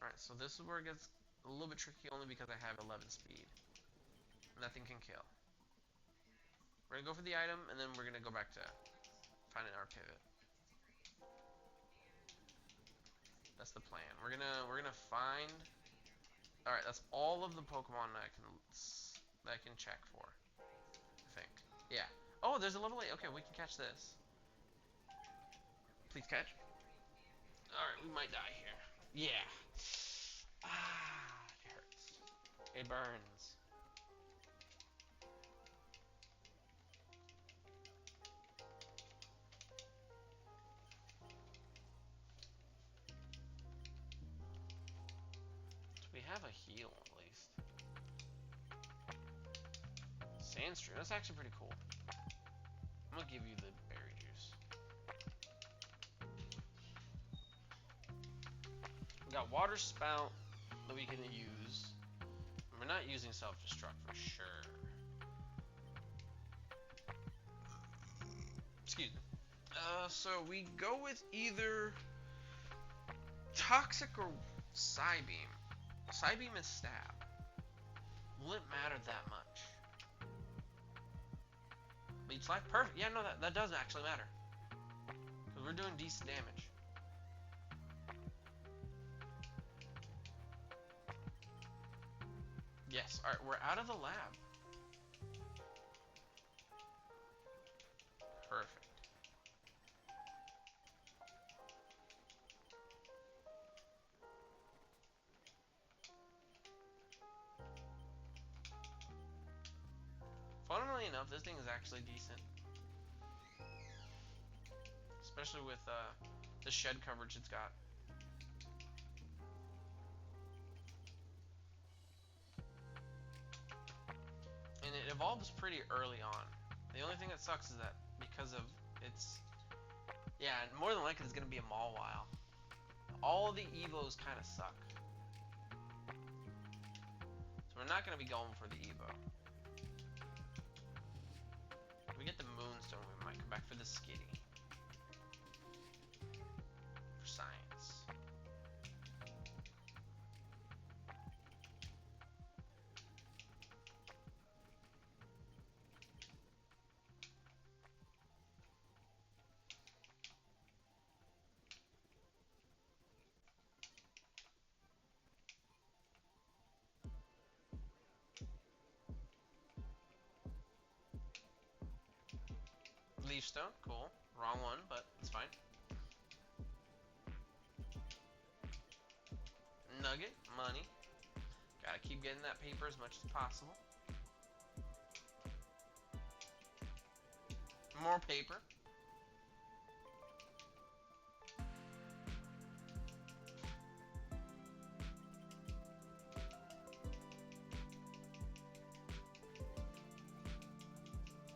Alright, so this is where it gets a little bit tricky only because I have 11 speed. Nothing can kill. We're gonna go for the item, and then we're gonna go back to finding our pivot. That's the plan. We're gonna find. All right, that's all of the Pokemon that I can check for. I think. Yeah. Oh, there's a level 8. Okay, we can catch this. Please catch. All right, we might die here. Yeah. Ah, it hurts. It burns. We have a heal at least. Sandstream, that's actually pretty cool. I'm gonna give you the berry juice. We got water spout that we can use. We're not using self-destruct for sure. Excuse me. So we go with either Toxic or Psybeam. Psybeam is stab. Will it matter that much? Leech life? Perfect. Yeah, no, that does actually matter. Because we're doing decent damage. Yes. Alright, we're out of the lab. Perfect. Funnily enough, this thing is actually decent. Especially with the shed coverage it's got. And it evolves pretty early on. The only thing that sucks is that because of its... Yeah, more than likely it's going to be a Mawile. All the Evos kind of suck. So we're not going to be going for the Evo. If we get the Moonstone, we might come back for the Skitty. For science. Leaf stone, cool. Wrong one, but it's fine. Nugget, money. Gotta keep getting that paper as much as possible. More paper.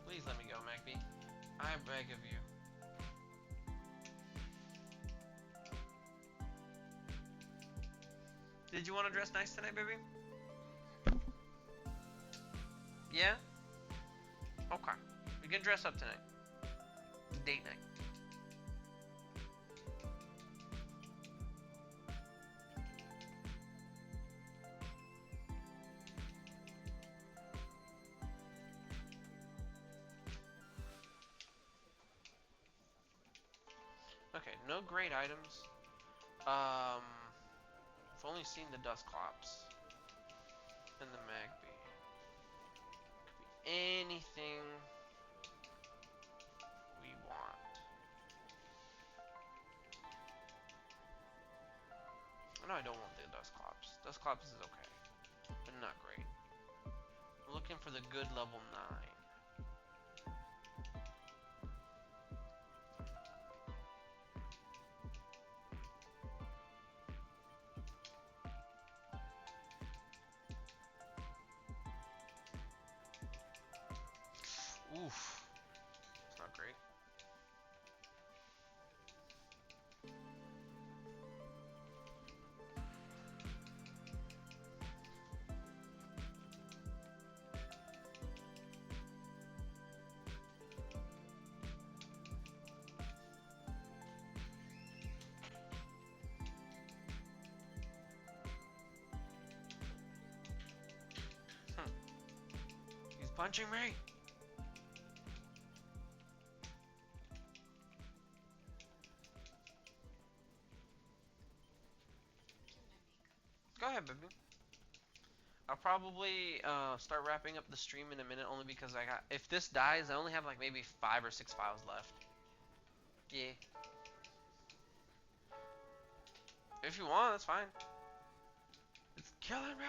Please let me go, MacB. I beg of you. Did you want to dress nice tonight, baby? Yeah? Okay. We can dress up tonight. Date night. Okay, no great items. I've only seen the Dusclops and the Magby. Could be anything we want. No, I don't want the Dusclops. Dusclops is okay, but not great. I'm looking for the good level 9. Oof. It's not great. He's punching me. Go ahead, baby. I'll probably start wrapping up the stream in a minute, only because I got. If this dies, I only have like maybe 5 or 6 files left. Yeah. If you want, that's fine. It's killing me.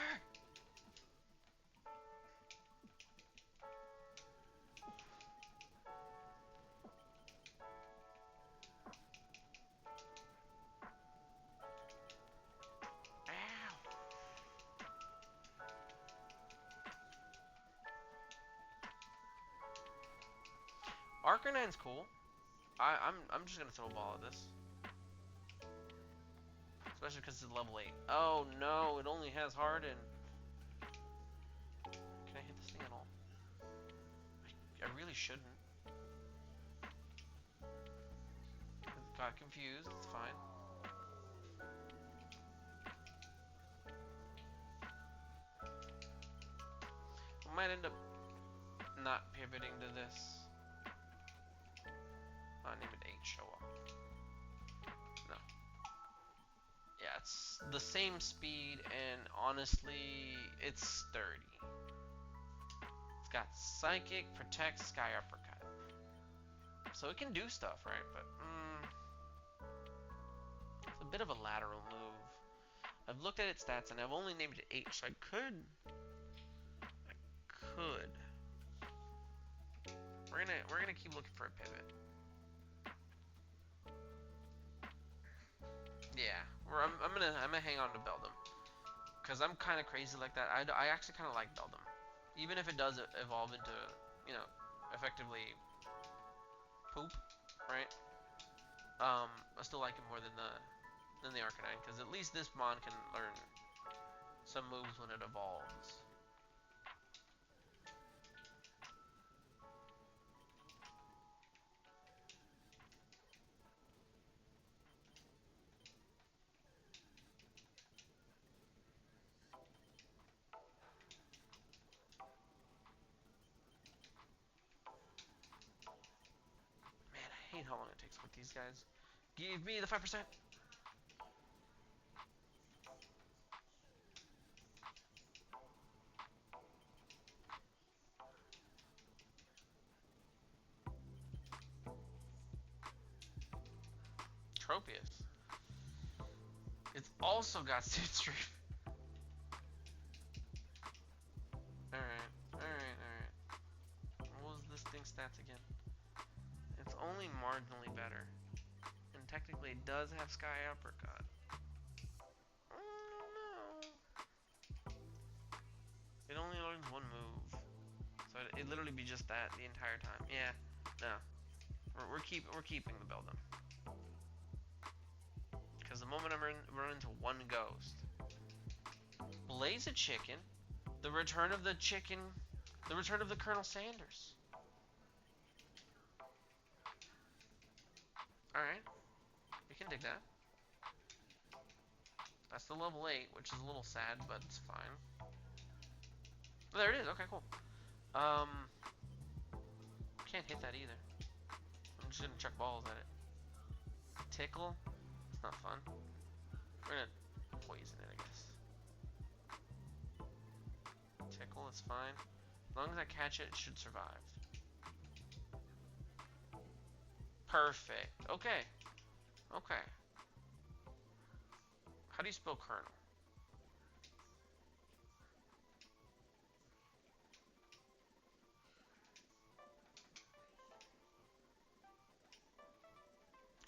Arcanine's cool. I'm just gonna throw a ball at this, especially because it's level 8. Oh no, it only has Harden. Can I hit this thing at all? I really shouldn't. Got confused. It's fine. I might end up not pivoting to this. Name it 8 show up. No. Yeah, it's the same speed, and honestly, it's sturdy. It's got Psychic, Protect, Sky Uppercut. So it can do stuff, right? But, it's a bit of a lateral move. I've looked at its stats, and I've only named it 8, so I could. We're gonna keep looking for a pivot. Yeah, I'm gonna hang on to Beldum, cause I'm kind of crazy like that. I actually kind of like Beldum, even if it does evolve into, you know, effectively poop, right? I still like him more than the Arcanine, cause at least this Mon can learn some moves when it evolves. I hate how long it takes with these guys. Give me the 5%. Tropius. It's also got Seed Stream. Alright. What was this thing's stats again? It's only marginally better. And technically it does have Sky Uppercut. I don't know. It only learns one move. So it'd literally be just that the entire time. Yeah. No. We're keeping the Beldum. Because the moment I run into one ghost. Blaze a Chicken. The return of the chicken. The return of the Colonel Sanders. Alright. We can dig that. That's the level 8, which is a little sad, but it's fine. Oh, there it is. Okay, cool. Can't hit that either. I'm just gonna chuck balls at it. Tickle? It's not fun. We're gonna poison it, I guess. Tickle, it's fine. As long as I catch it, it should survive. Perfect. Okay. Okay. How do you spell Colonel?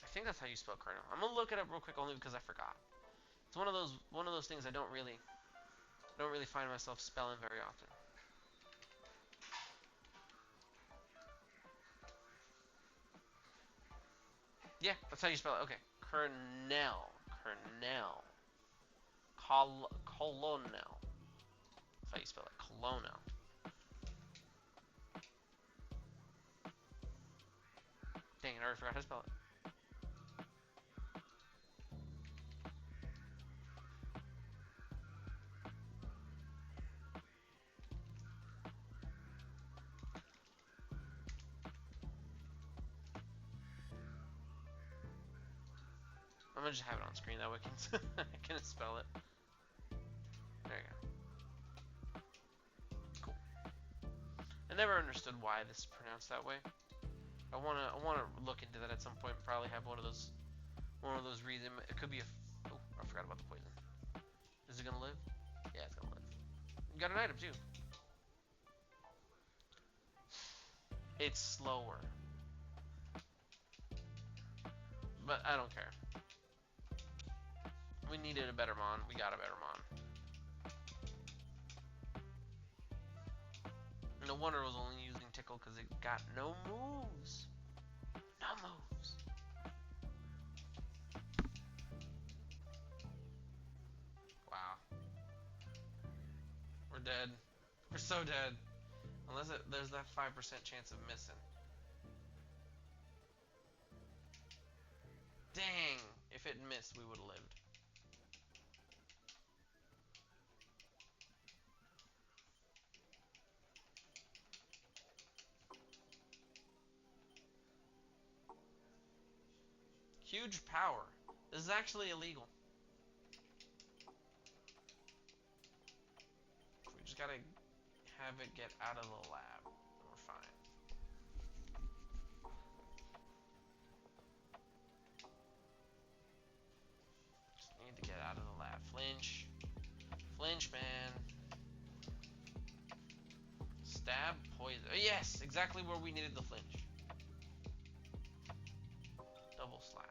I think that's how you spell Colonel. I'm gonna look it up real quick only because I forgot. It's one of those things I don't really find myself spelling very often. Yeah, that's how you spell it. Okay. Colonel. Colonel. That's how you spell it. Colonel. Dang it, I already forgot how to spell it. I'm gonna just have it on screen that way I can spell it. There you go. Cool. I never understood why this is pronounced that way. I wanna look into that at some point. Probably have one of those reasons. It could be a. Oh, I forgot about the poison. Is it gonna live? Yeah, it's gonna live. You got an item too. It's slower, but I don't care. We needed a better mon. We got a better mon. No wonder it was only using Tickle because it got no moves. No moves. Wow. We're dead. We're so dead. Unless there's that 5% chance of missing. Dang. If it missed, we would have lived. Huge power. This is actually illegal. We just gotta have it get out of the lab. We're fine. Just need to get out of the lab. Flinch. Flinch, man. Stab, poison. Oh, yes! Exactly where we needed the flinch. Double slap.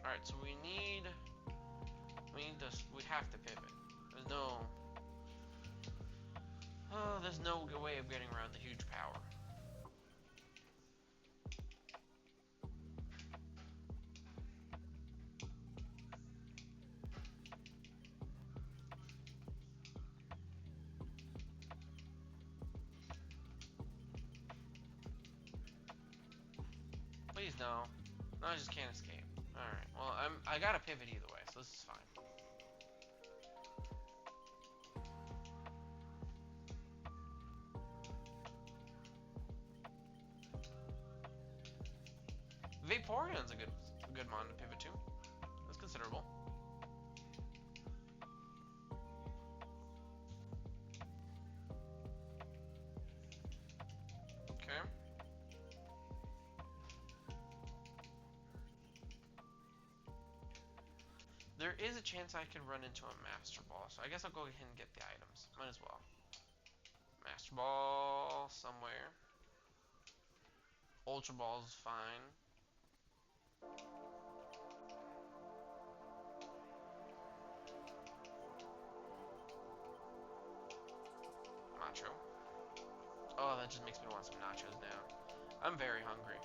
Alright, so we have to pivot. There's no way of getting around the huge power. Please no. No, I just can't escape. Alright, well, I gotta pivot either way, so this is fine. Vaporeon's a good mon to pivot to. That's considerable. There is a chance I could run into a Master Ball, so I guess I'll go ahead and get the items. Might as well. Master Ball somewhere. Ultra Ball's fine. Nacho. Oh, that just makes me want some nachos now. I'm very hungry.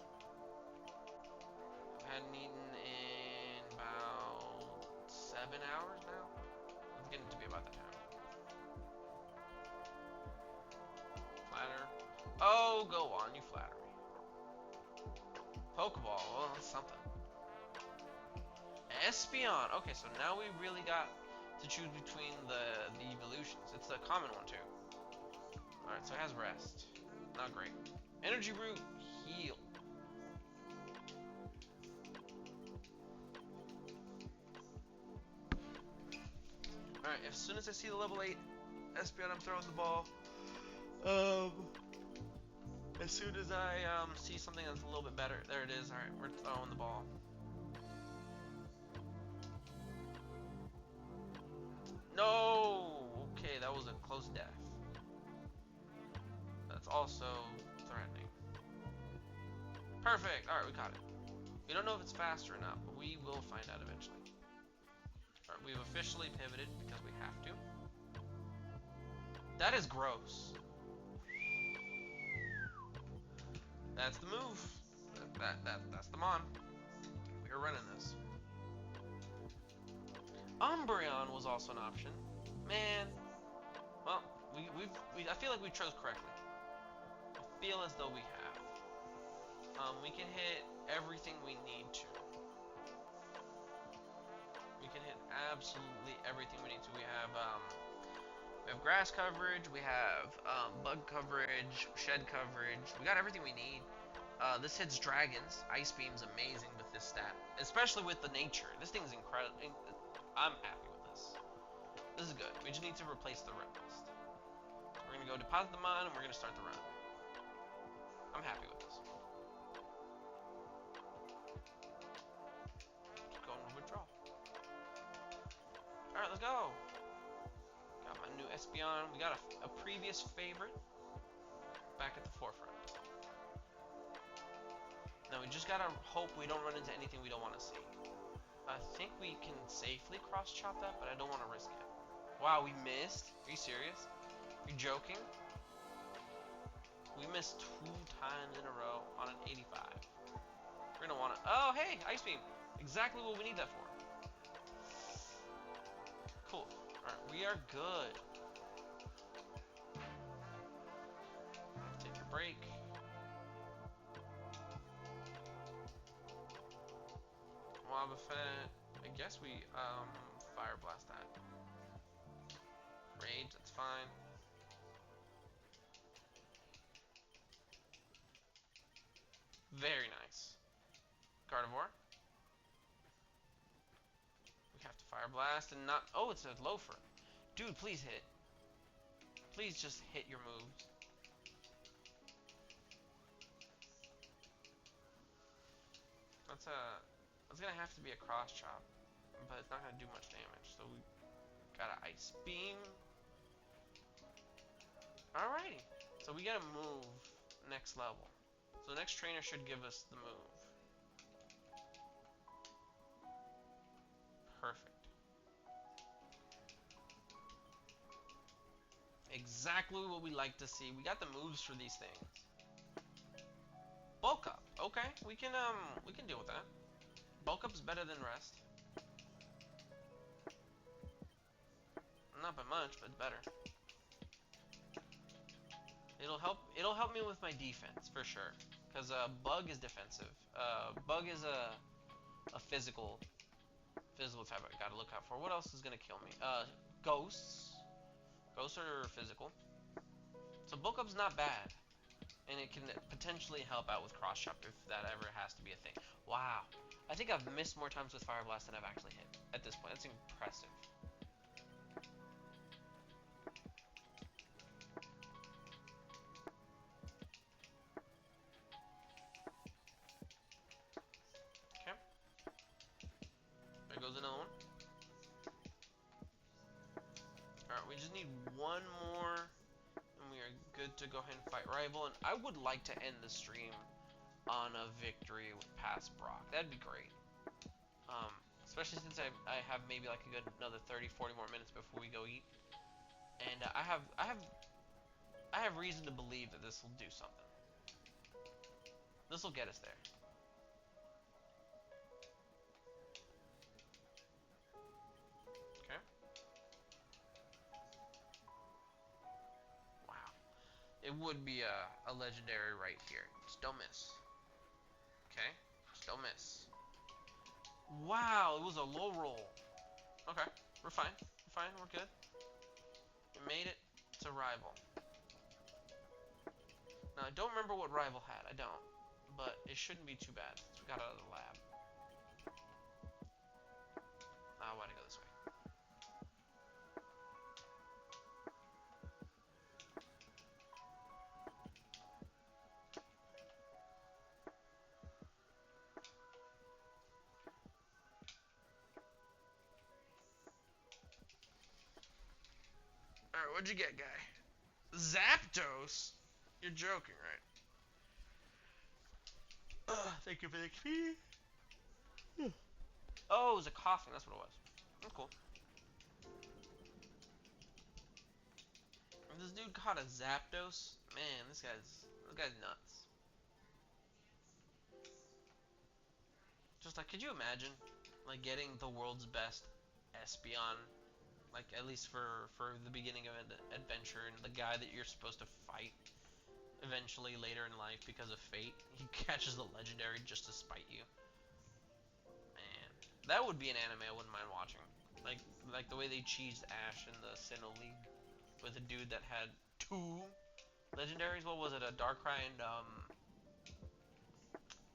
I hadn't eaten in about 7 hours now. It's getting to be about that time. Flatter. Oh, go on, you flatter me. Pokeball, well, that's something. Espeon. Okay, so now we really got to choose between the evolutions. It's the common one too. Alright, so it has rest. Not great. Energy root, heal. Alright, as soon as I see the level 8 Espeon, I'm throwing the ball. As soon as I see something that's a little bit better, there it is. Alright, we're throwing the ball. No! Okay, that was a close death. That's also threatening. Perfect! Alright, we got it. We don't know if it's faster or not, but we will find out eventually. Alright, we've officially pivoted because we have to. That is gross. That's the move. That's the mon. We are running this. Umbreon was also an option. Man. Well, I feel like we chose correctly. I feel as though we have. We can hit everything we need to. We can hit absolutely everything we need to. We have grass coverage, we have bug coverage, shed coverage. We got everything we need. This hits dragons. Ice Beam's amazing with this stat, especially with the nature. This thing's incredible. I'm happy with this. This is good. We just need to replace the rest. We're gonna go deposit the mon and we're gonna start the run. I'm happy with this. Just going to withdraw. Alright, let's go. Got my new Espeon. We got a previous favorite back at the forefront. Now we just gotta hope we don't run into anything we don't want to see. I think we can safely cross-chop that, but I don't want to risk it. Wow, we missed? Are you serious? Are you joking? We missed 2 times in a row on an 85. We're gonna want to... Oh, hey! Ice Beam! Exactly what we need that for. Cool. Alright, we are good. Take a break. Wobbuffet. I guess we Fire Blast that. Rage, that's fine. Very nice. Gardevoir. We have to Fire Blast and not... Oh, it's a Loafer. Dude, please hit. Please just hit your moves. That's gonna have to be a cross chop, but it's not gonna do much damage. So we got an Ice Beam. Alrighty. So we gotta move next level. So the next trainer should give us the move. Perfect. Exactly what we like to see. We got the moves for these things. Bulk up. Okay, we can deal with that. Bulk up is better than rest. Not by much, but it's better. It'll help me with my defense for sure. Cause bug is defensive. Bug is a physical type I gotta look out for. What else is gonna kill me? Ghosts. Ghosts are physical. So bulk up's not bad. And it can potentially help out with cross chop if that ever has to be a thing. Wow. I think I've missed more times with Fire Blast than I've actually hit at this point. That's impressive. Okay. There goes another one. we just need one more, and we are good to go ahead and fight rival. And I would like to end the stream on a victory with past Brock. That'd be great. Especially since I have maybe like a good another 30, 40 more minutes before we go eat. And I have reason to believe that this will do something. This will get us there. Okay. Wow. It would be a legendary right here. Just don't miss. Okay. Just don't miss. Wow, it was a low roll. Okay. We're fine. We're fine. We're good. We made it to rival. Now, I don't remember what rival had. I don't. But it shouldn't be too bad since we got out of the lab. I want to go this way. Alright, what'd you get, guy? Zapdos? You're joking, right? Thank you for the XP. Oh, it was a coughing. That's what it was. That's cool. This dude caught a Zapdos. Man, this guy's nuts. Just like, could you imagine, like, getting the world's best Espeon, like, at least for the beginning of an adventure, and the guy that you're supposed to fight eventually later in life because of fate, he catches the legendary just to spite you. Man, that would be an anime I wouldn't mind watching. Like the way they cheesed Ash in the Sinnoh League with a dude that had 2 legendaries. What was it? A Darkrai and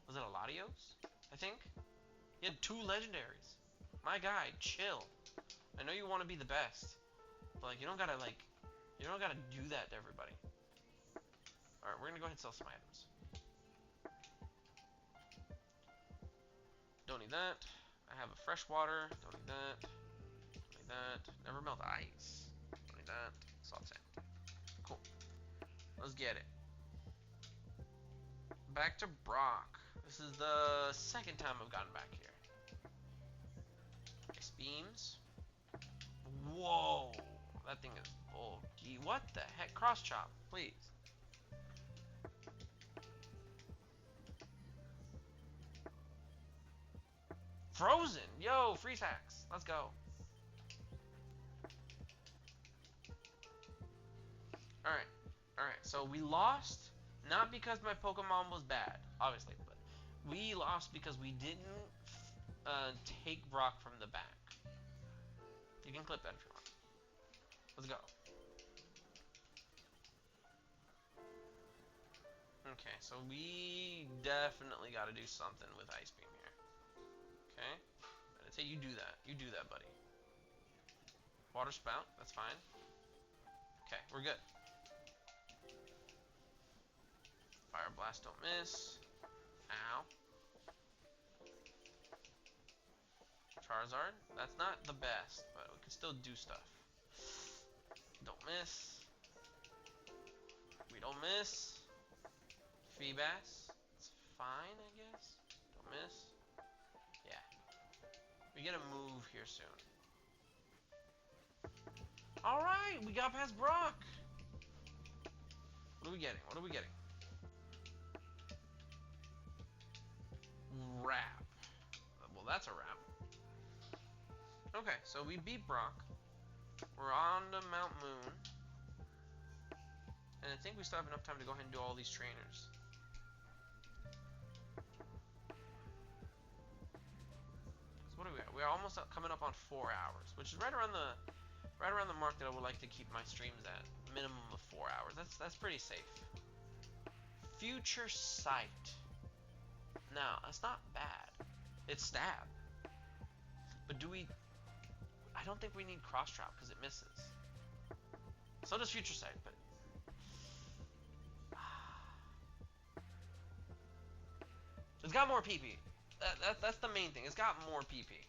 was it a Latios? I think he had 2 legendaries. My guy, chill. I know you want to be the best, but like you don't gotta do that to everybody. Alright, we're gonna go ahead and sell some items. Don't need that. I have a fresh water. Don't need that. Don't need that. Never melt ice. Don't need that. Salt sand. Cool. Let's get it. Back to Brock. This is the second time I've gotten back here. Ice beams. Whoa. That thing is bulky. What the heck? Cross chop, please. Frozen! Yo, freeze hacks. Let's go. Alright. Alright, so we lost, not because my Pokemon was bad, obviously, but we lost because we didn't take Brock from the back. You can clip that if you want. Let's go. Okay, so we definitely got to do something with Ice Beam here. Okay? I'd say you do that. You do that, buddy. Water Spout, that's fine. Okay, we're good. Fire Blast, don't miss. Ow. Charizard, that's not the best, but we can still do stuff. Don't miss. We don't miss. Feebas, it's fine, I guess. Don't miss. Yeah. We get a move here soon. Alright, we got past Brock. What are we getting? What are we getting? Wrap. Well, that's a wrap. Okay, so we beat Brock. We're on to Mount Moon. And I think we still have enough time to go ahead and do all these trainers. So what are we at? We're almost coming up on 4 hours, which is right around the mark that I would like to keep my streams at. Minimum of 4 hours. That's pretty safe. Future Sight. Now, that's not bad. It's stab. But do we... I don't think we need Cross Chop because it misses. So does Future Sight, but... It's got more PP. That's the main thing. It's got more PP.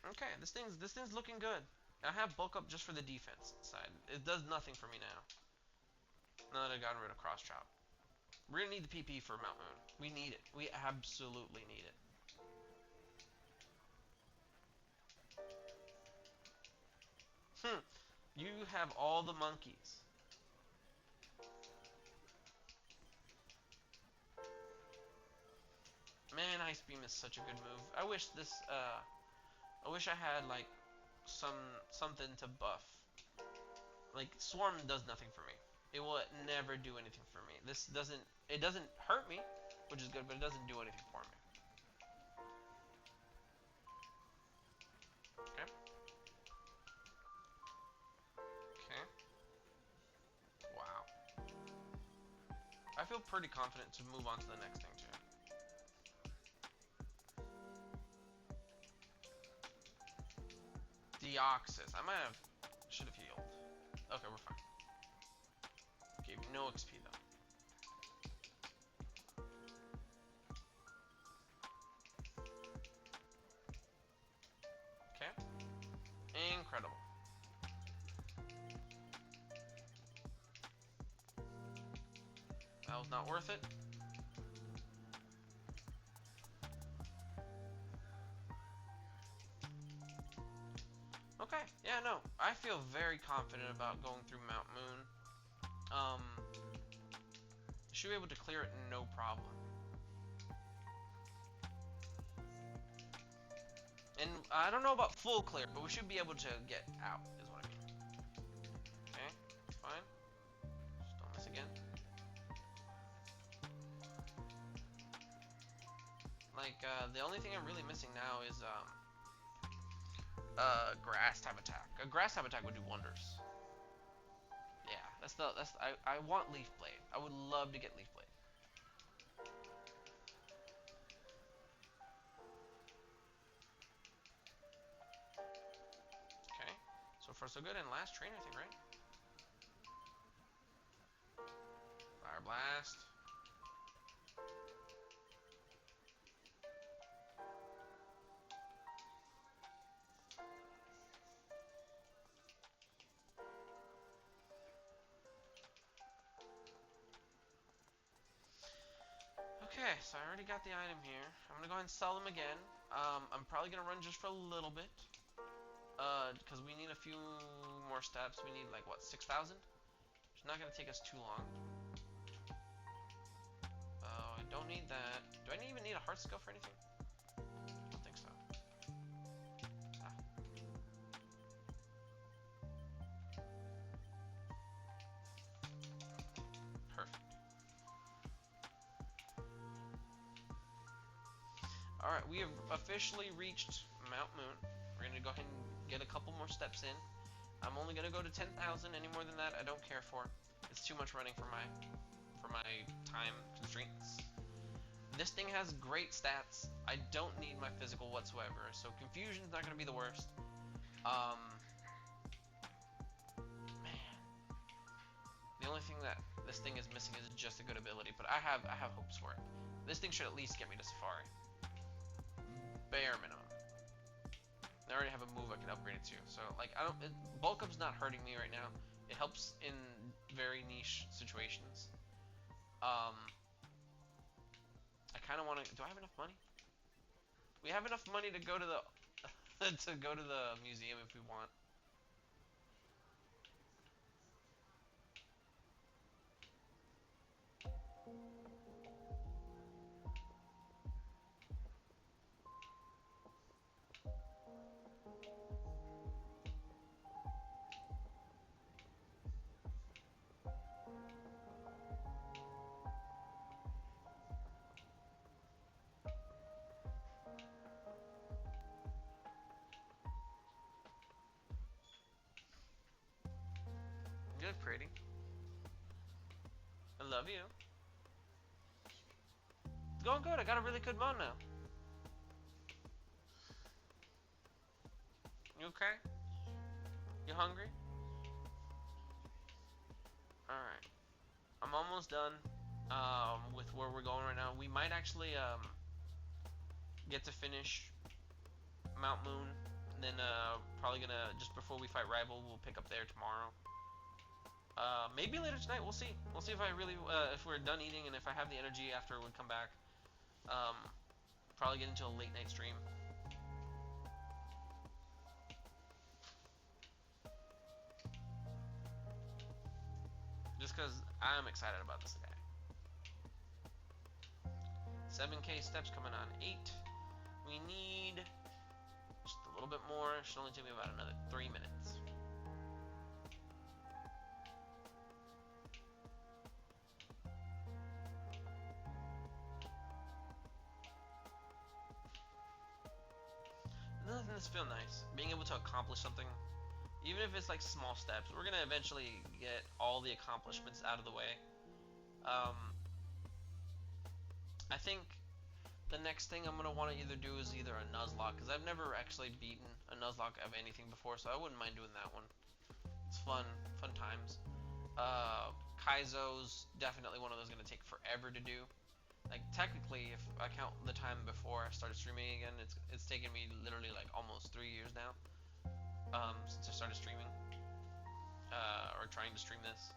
Okay, this thing's looking good. I have bulk up just for the defense side. It does nothing for me now. Now that I've gotten rid of cross chop. We're gonna need the PP for Mount Moon. We need it. We absolutely need it. You have all the monkeys. Man, Ice Beam is such a good move. I wish I had like something to buff. Like Swarm does nothing for me. It will never do anything for me. It doesn't hurt me, which is good, but it doesn't do anything for me. Okay. Okay. Wow. I feel pretty confident to move on to the next thing too. Deoxys. I might have should have healed. Okay, we're fine. Gave no XP though. Okay. Incredible. That was not worth it. Okay, yeah, no. I feel very confident about going through Mount Moon. Should be able to clear it no problem. And I don't know about full clear, but we should be able to get out, is what I mean. Okay, fine. Just don't miss again. Like, the only thing I'm really missing now is, grass type attack. A grass type attack would do wonders. Yeah, I want Leaf Blade. I would love to get Leaf Blade. Okay, so far so good. And last train, I think, right? Fire Blast. Okay, so I already got the item here. I'm gonna go ahead and sell them again. I'm probably gonna run just for a little bit. Because we need a few more steps. We need like, what, 6,000? It's not gonna take us too long. I don't need that. Do I even need a heart skill for anything? I don't think so. Ah. Perfect. Alright, we have officially reached Mount Moon. We're gonna go ahead and get a couple more steps in. I'm only gonna go to 10,000. Any more than that, I don't care for. It's too much running for my time constraints. This thing has great stats. I don't need my physical whatsoever, so confusion's not gonna be the worst. Man, the only thing that this thing is missing is just a good ability, but I have hopes for it. This thing should at least get me to Safari. Bare minimum. I already have a move I can upgrade it to, so like bulk up's not hurting me right now. It helps in very niche situations. I kind of want to. Do I have enough money? We have enough money to go to the museum if we want. Good, pretty. I love you. It's going good. I got a really good mon now. You okay? You hungry? Alright. I'm almost done with where we're going right now. We might actually get to finish Mount Moon And then probably gonna, just before we fight Rival, we'll pick up there tomorrow. Maybe later tonight. We'll see. We'll see if I really, if we're done eating and if I have the energy after we come back. Probably get into a late night stream. Just because I'm excited about this guy. 7K steps coming on 8. We need just a little bit more. Should only take me about another 3 minutes. Doesn't this feel nice? Being able to accomplish something, even if it's like small steps. We're gonna eventually get all the accomplishments out of the way. I think the next thing I'm gonna want to either do is either a Nuzlocke, because I've never actually beaten a Nuzlocke of anything before, so I wouldn't mind doing that one. It's fun times. Kaizo's definitely one of those gonna take forever to do. Like technically, if I count the time before I started streaming again, it's taken me literally like almost 3 years now, since I started streaming, or trying to stream this.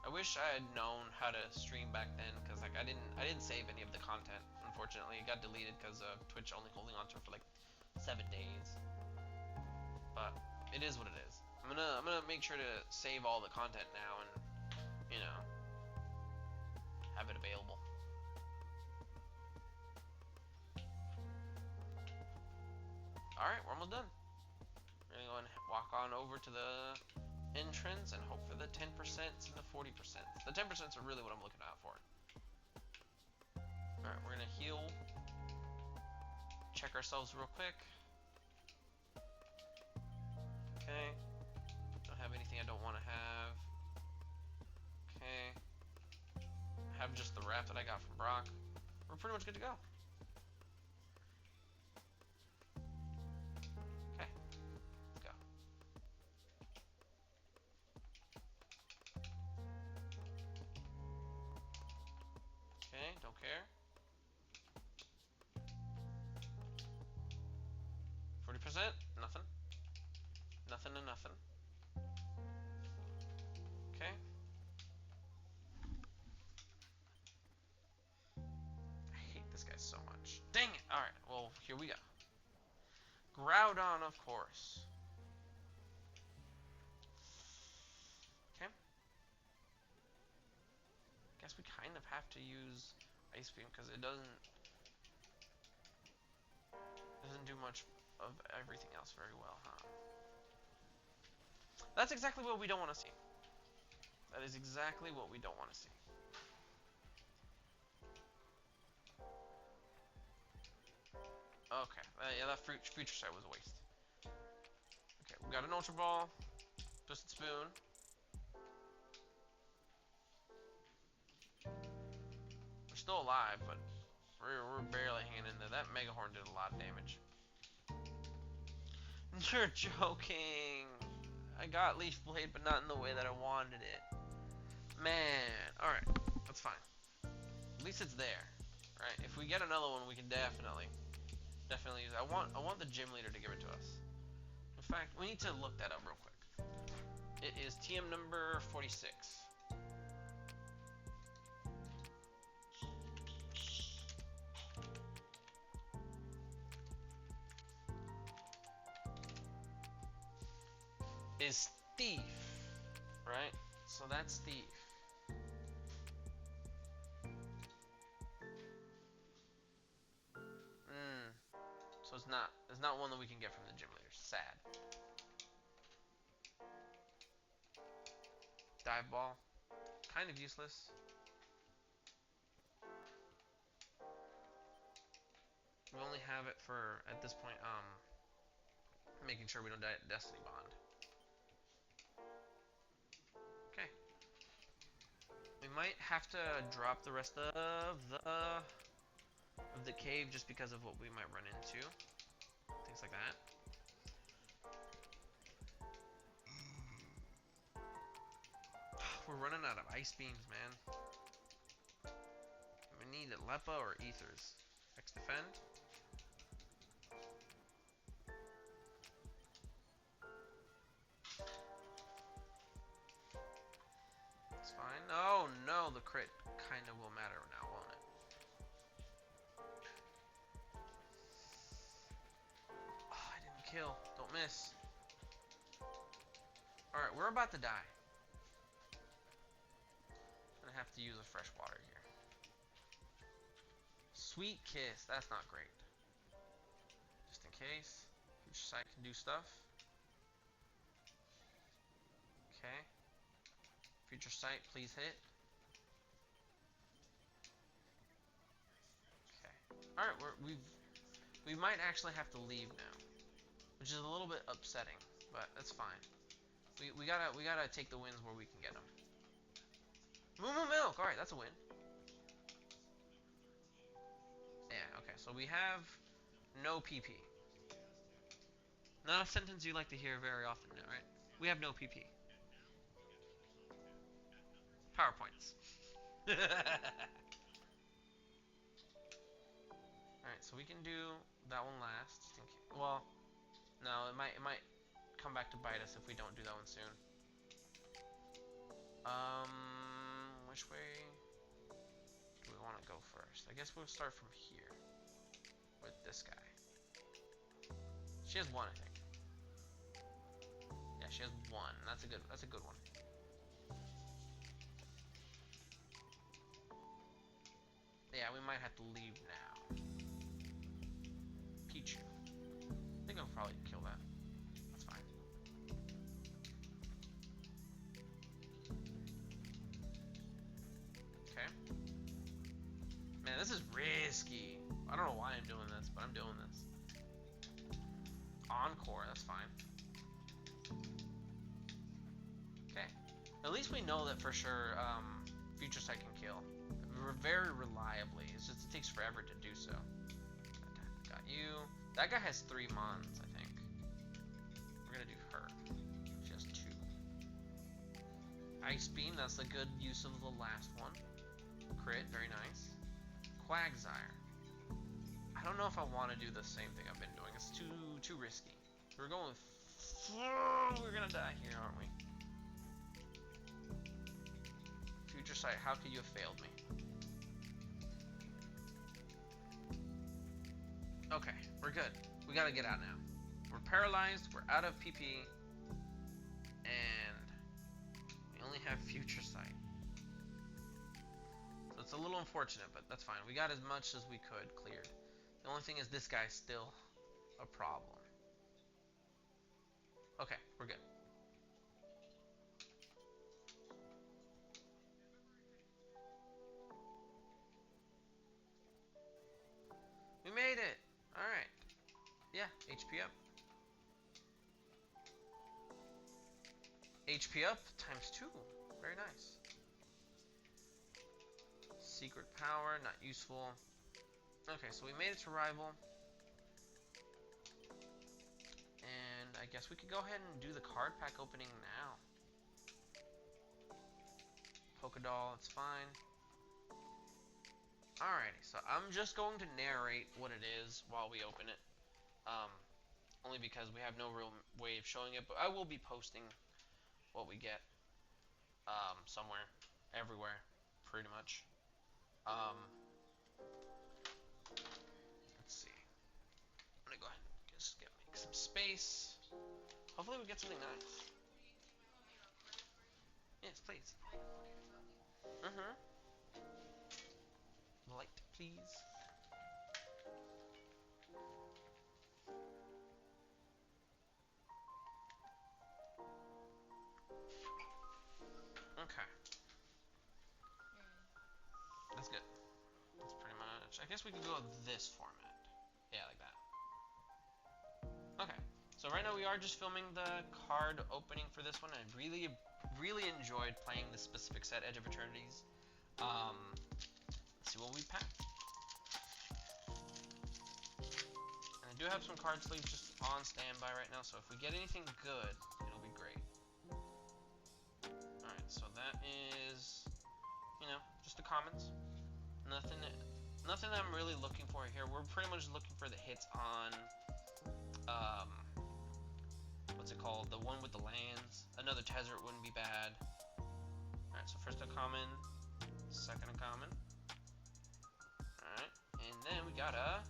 I wish I had known how to stream back then, because like I didn't save any of the content. Unfortunately, it got deleted because of Twitch only holding on to it for like 7 days. But it is what it is. I'm gonna make sure to save all the content now and, you know, have it available. Alright, we're almost done. We're gonna go and walk on over to the entrance and hope for the 10% and the 40%. The 10% are really what I'm looking out for. Alright, we're gonna heal. Check ourselves real quick. Okay. Don't have anything I don't want to have. Okay. Have just the wrap that I got from Brock. We're pretty much good to go. Okay. Let's go. Okay, don't care. 40%? Nothing. Nothing to nothing. Okay. I hate this guy so much. Dang it! Alright, well, here we go. Groudon, of course. Okay. Guess we kind of have to use Ice Beam because it doesn't do much of everything else very well, huh? That's exactly what we don't want to see. That is exactly what we don't want to see. Okay, yeah, that future sight was a waste. Okay, we got an Ultra Ball, Twisted Spoon. We're still alive, but we're barely hanging in there. That Mega Horn did a lot of damage. You're joking. I got Leaf Blade, but not in the way that I wanted it. Man, alright, that's fine. At least it's there, right? If we get another one, we can definitely use it. I want the gym leader to give it to us. In fact, we need to look that up real quick. It is TM number 46. Is Thief, right? So that's Thief. So it's not one that we can get from the gym leaders. Sad. Dive Ball, kind of useless. We only have it for, at this point, making sure we don't die at Destiny Bond. Okay. We might have to drop the rest of the cave just because of what we might run into. Things like that. We're running out of ice beams, man. We need Lepa or Ethers. X defend. That's fine. Oh no, the crit kind of will matter now, won't it? Oh, I didn't kill. Don't miss. Alright, we're about to die. I'm gonna have to use a fresh water here. Sweet kiss. That's not great. Just in case. Future sight can do stuff. Okay. Future sight, please hit. Okay. Alright, we might actually have to leave now. Which is a little bit upsetting, but that's fine. We gotta take the wins where we can get them. Moo Moo Milk! Alright, that's a win. Yeah, okay, so we have no PP. Not a sentence you like to hear very often, right? We have no PP. PowerPoints. Alright, so we can do that one last. Just in case. Well, no, it might come back to bite us if we don't do that one soon. Which way do we want to go first? I guess we'll start from here with this guy. She has one, I think. Yeah, she has one. That's a good one. Yeah, we might have to leave now. Pichu. I think I'll probably kill that. That's fine. Okay. Man, this is risky. I don't know why I'm doing this, but I'm doing this. Encore, that's fine. Okay. At least we know that for sure Future Sight can kill. Very reliably. It's just it takes forever to do so. Got you. That guy has 3 mons, I think. We're gonna do her. She has 2. Ice Beam, that's a good use of the last one. Crit, very nice. Quagsire. I don't know if I want to do the same thing I've been doing. It's too risky. We're going with... We're gonna die here, aren't we? Future Sight, how could you have failed me? Okay, we're good. We gotta get out now. We're paralyzed, we're out of PP, and we only have Future Sight. So it's a little unfortunate, but that's fine. We got as much as we could cleared. The only thing is this guy's still a problem. Okay, we're good. We made it! Alright. Yeah, HP up. HP up times 2. Very nice. Secret power, not useful. Okay, so we made it to rival. And I guess we could go ahead and do the card pack opening now. Polka doll, it's fine. Alrighty, so I'm just going to narrate what it is while we open it. Only because we have no real way of showing it, but I will be posting what we get somewhere, everywhere, pretty much. Let's see. I'm gonna go ahead and just make some space. Hopefully we get something nice. Yes, please. Light, please. Okay. That's good. That's pretty much... I guess we can go with this format. Yeah, like that. Okay. So right now we are just filming the card opening for this one. I really enjoyed playing this specific set, Edge of Eternities. Let's see what we pack. And I do have some card sleeves just on standby right now, so if we get anything good, it'll be great. Alright, so that is, just the commons. Nothing I'm really looking for here. We're pretty much looking for the hits on, what's it called? The one with the lands. Another Tezzeret wouldn't be bad. Alright, Alright, so first uncommon, second uncommon. Alright, and then we got a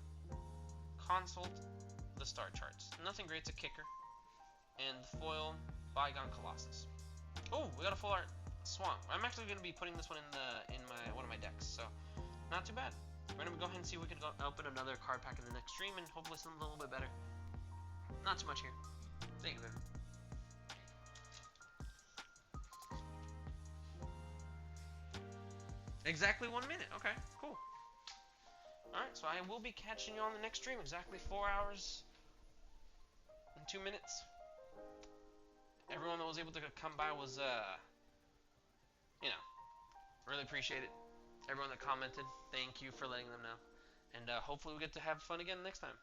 Consult the Star Charts. Nothing great's a kicker. And the foil, Bygone Colossus. Oh, we got a full art Swamp. I'm actually going to be putting this one in one of my decks, so not too bad. We're going to go ahead and see if we can open another card pack in the next stream and hopefully something a little bit better. Not too much here. Thank you, baby. Exactly 1 minute. Okay, cool. Alright, so I will be catching you on the next stream. Exactly 4 hours and 2 minutes. Everyone that was able to come by was, you know, really appreciate it. Everyone that commented, thank you for letting them know. And hopefully we get to have fun again next time.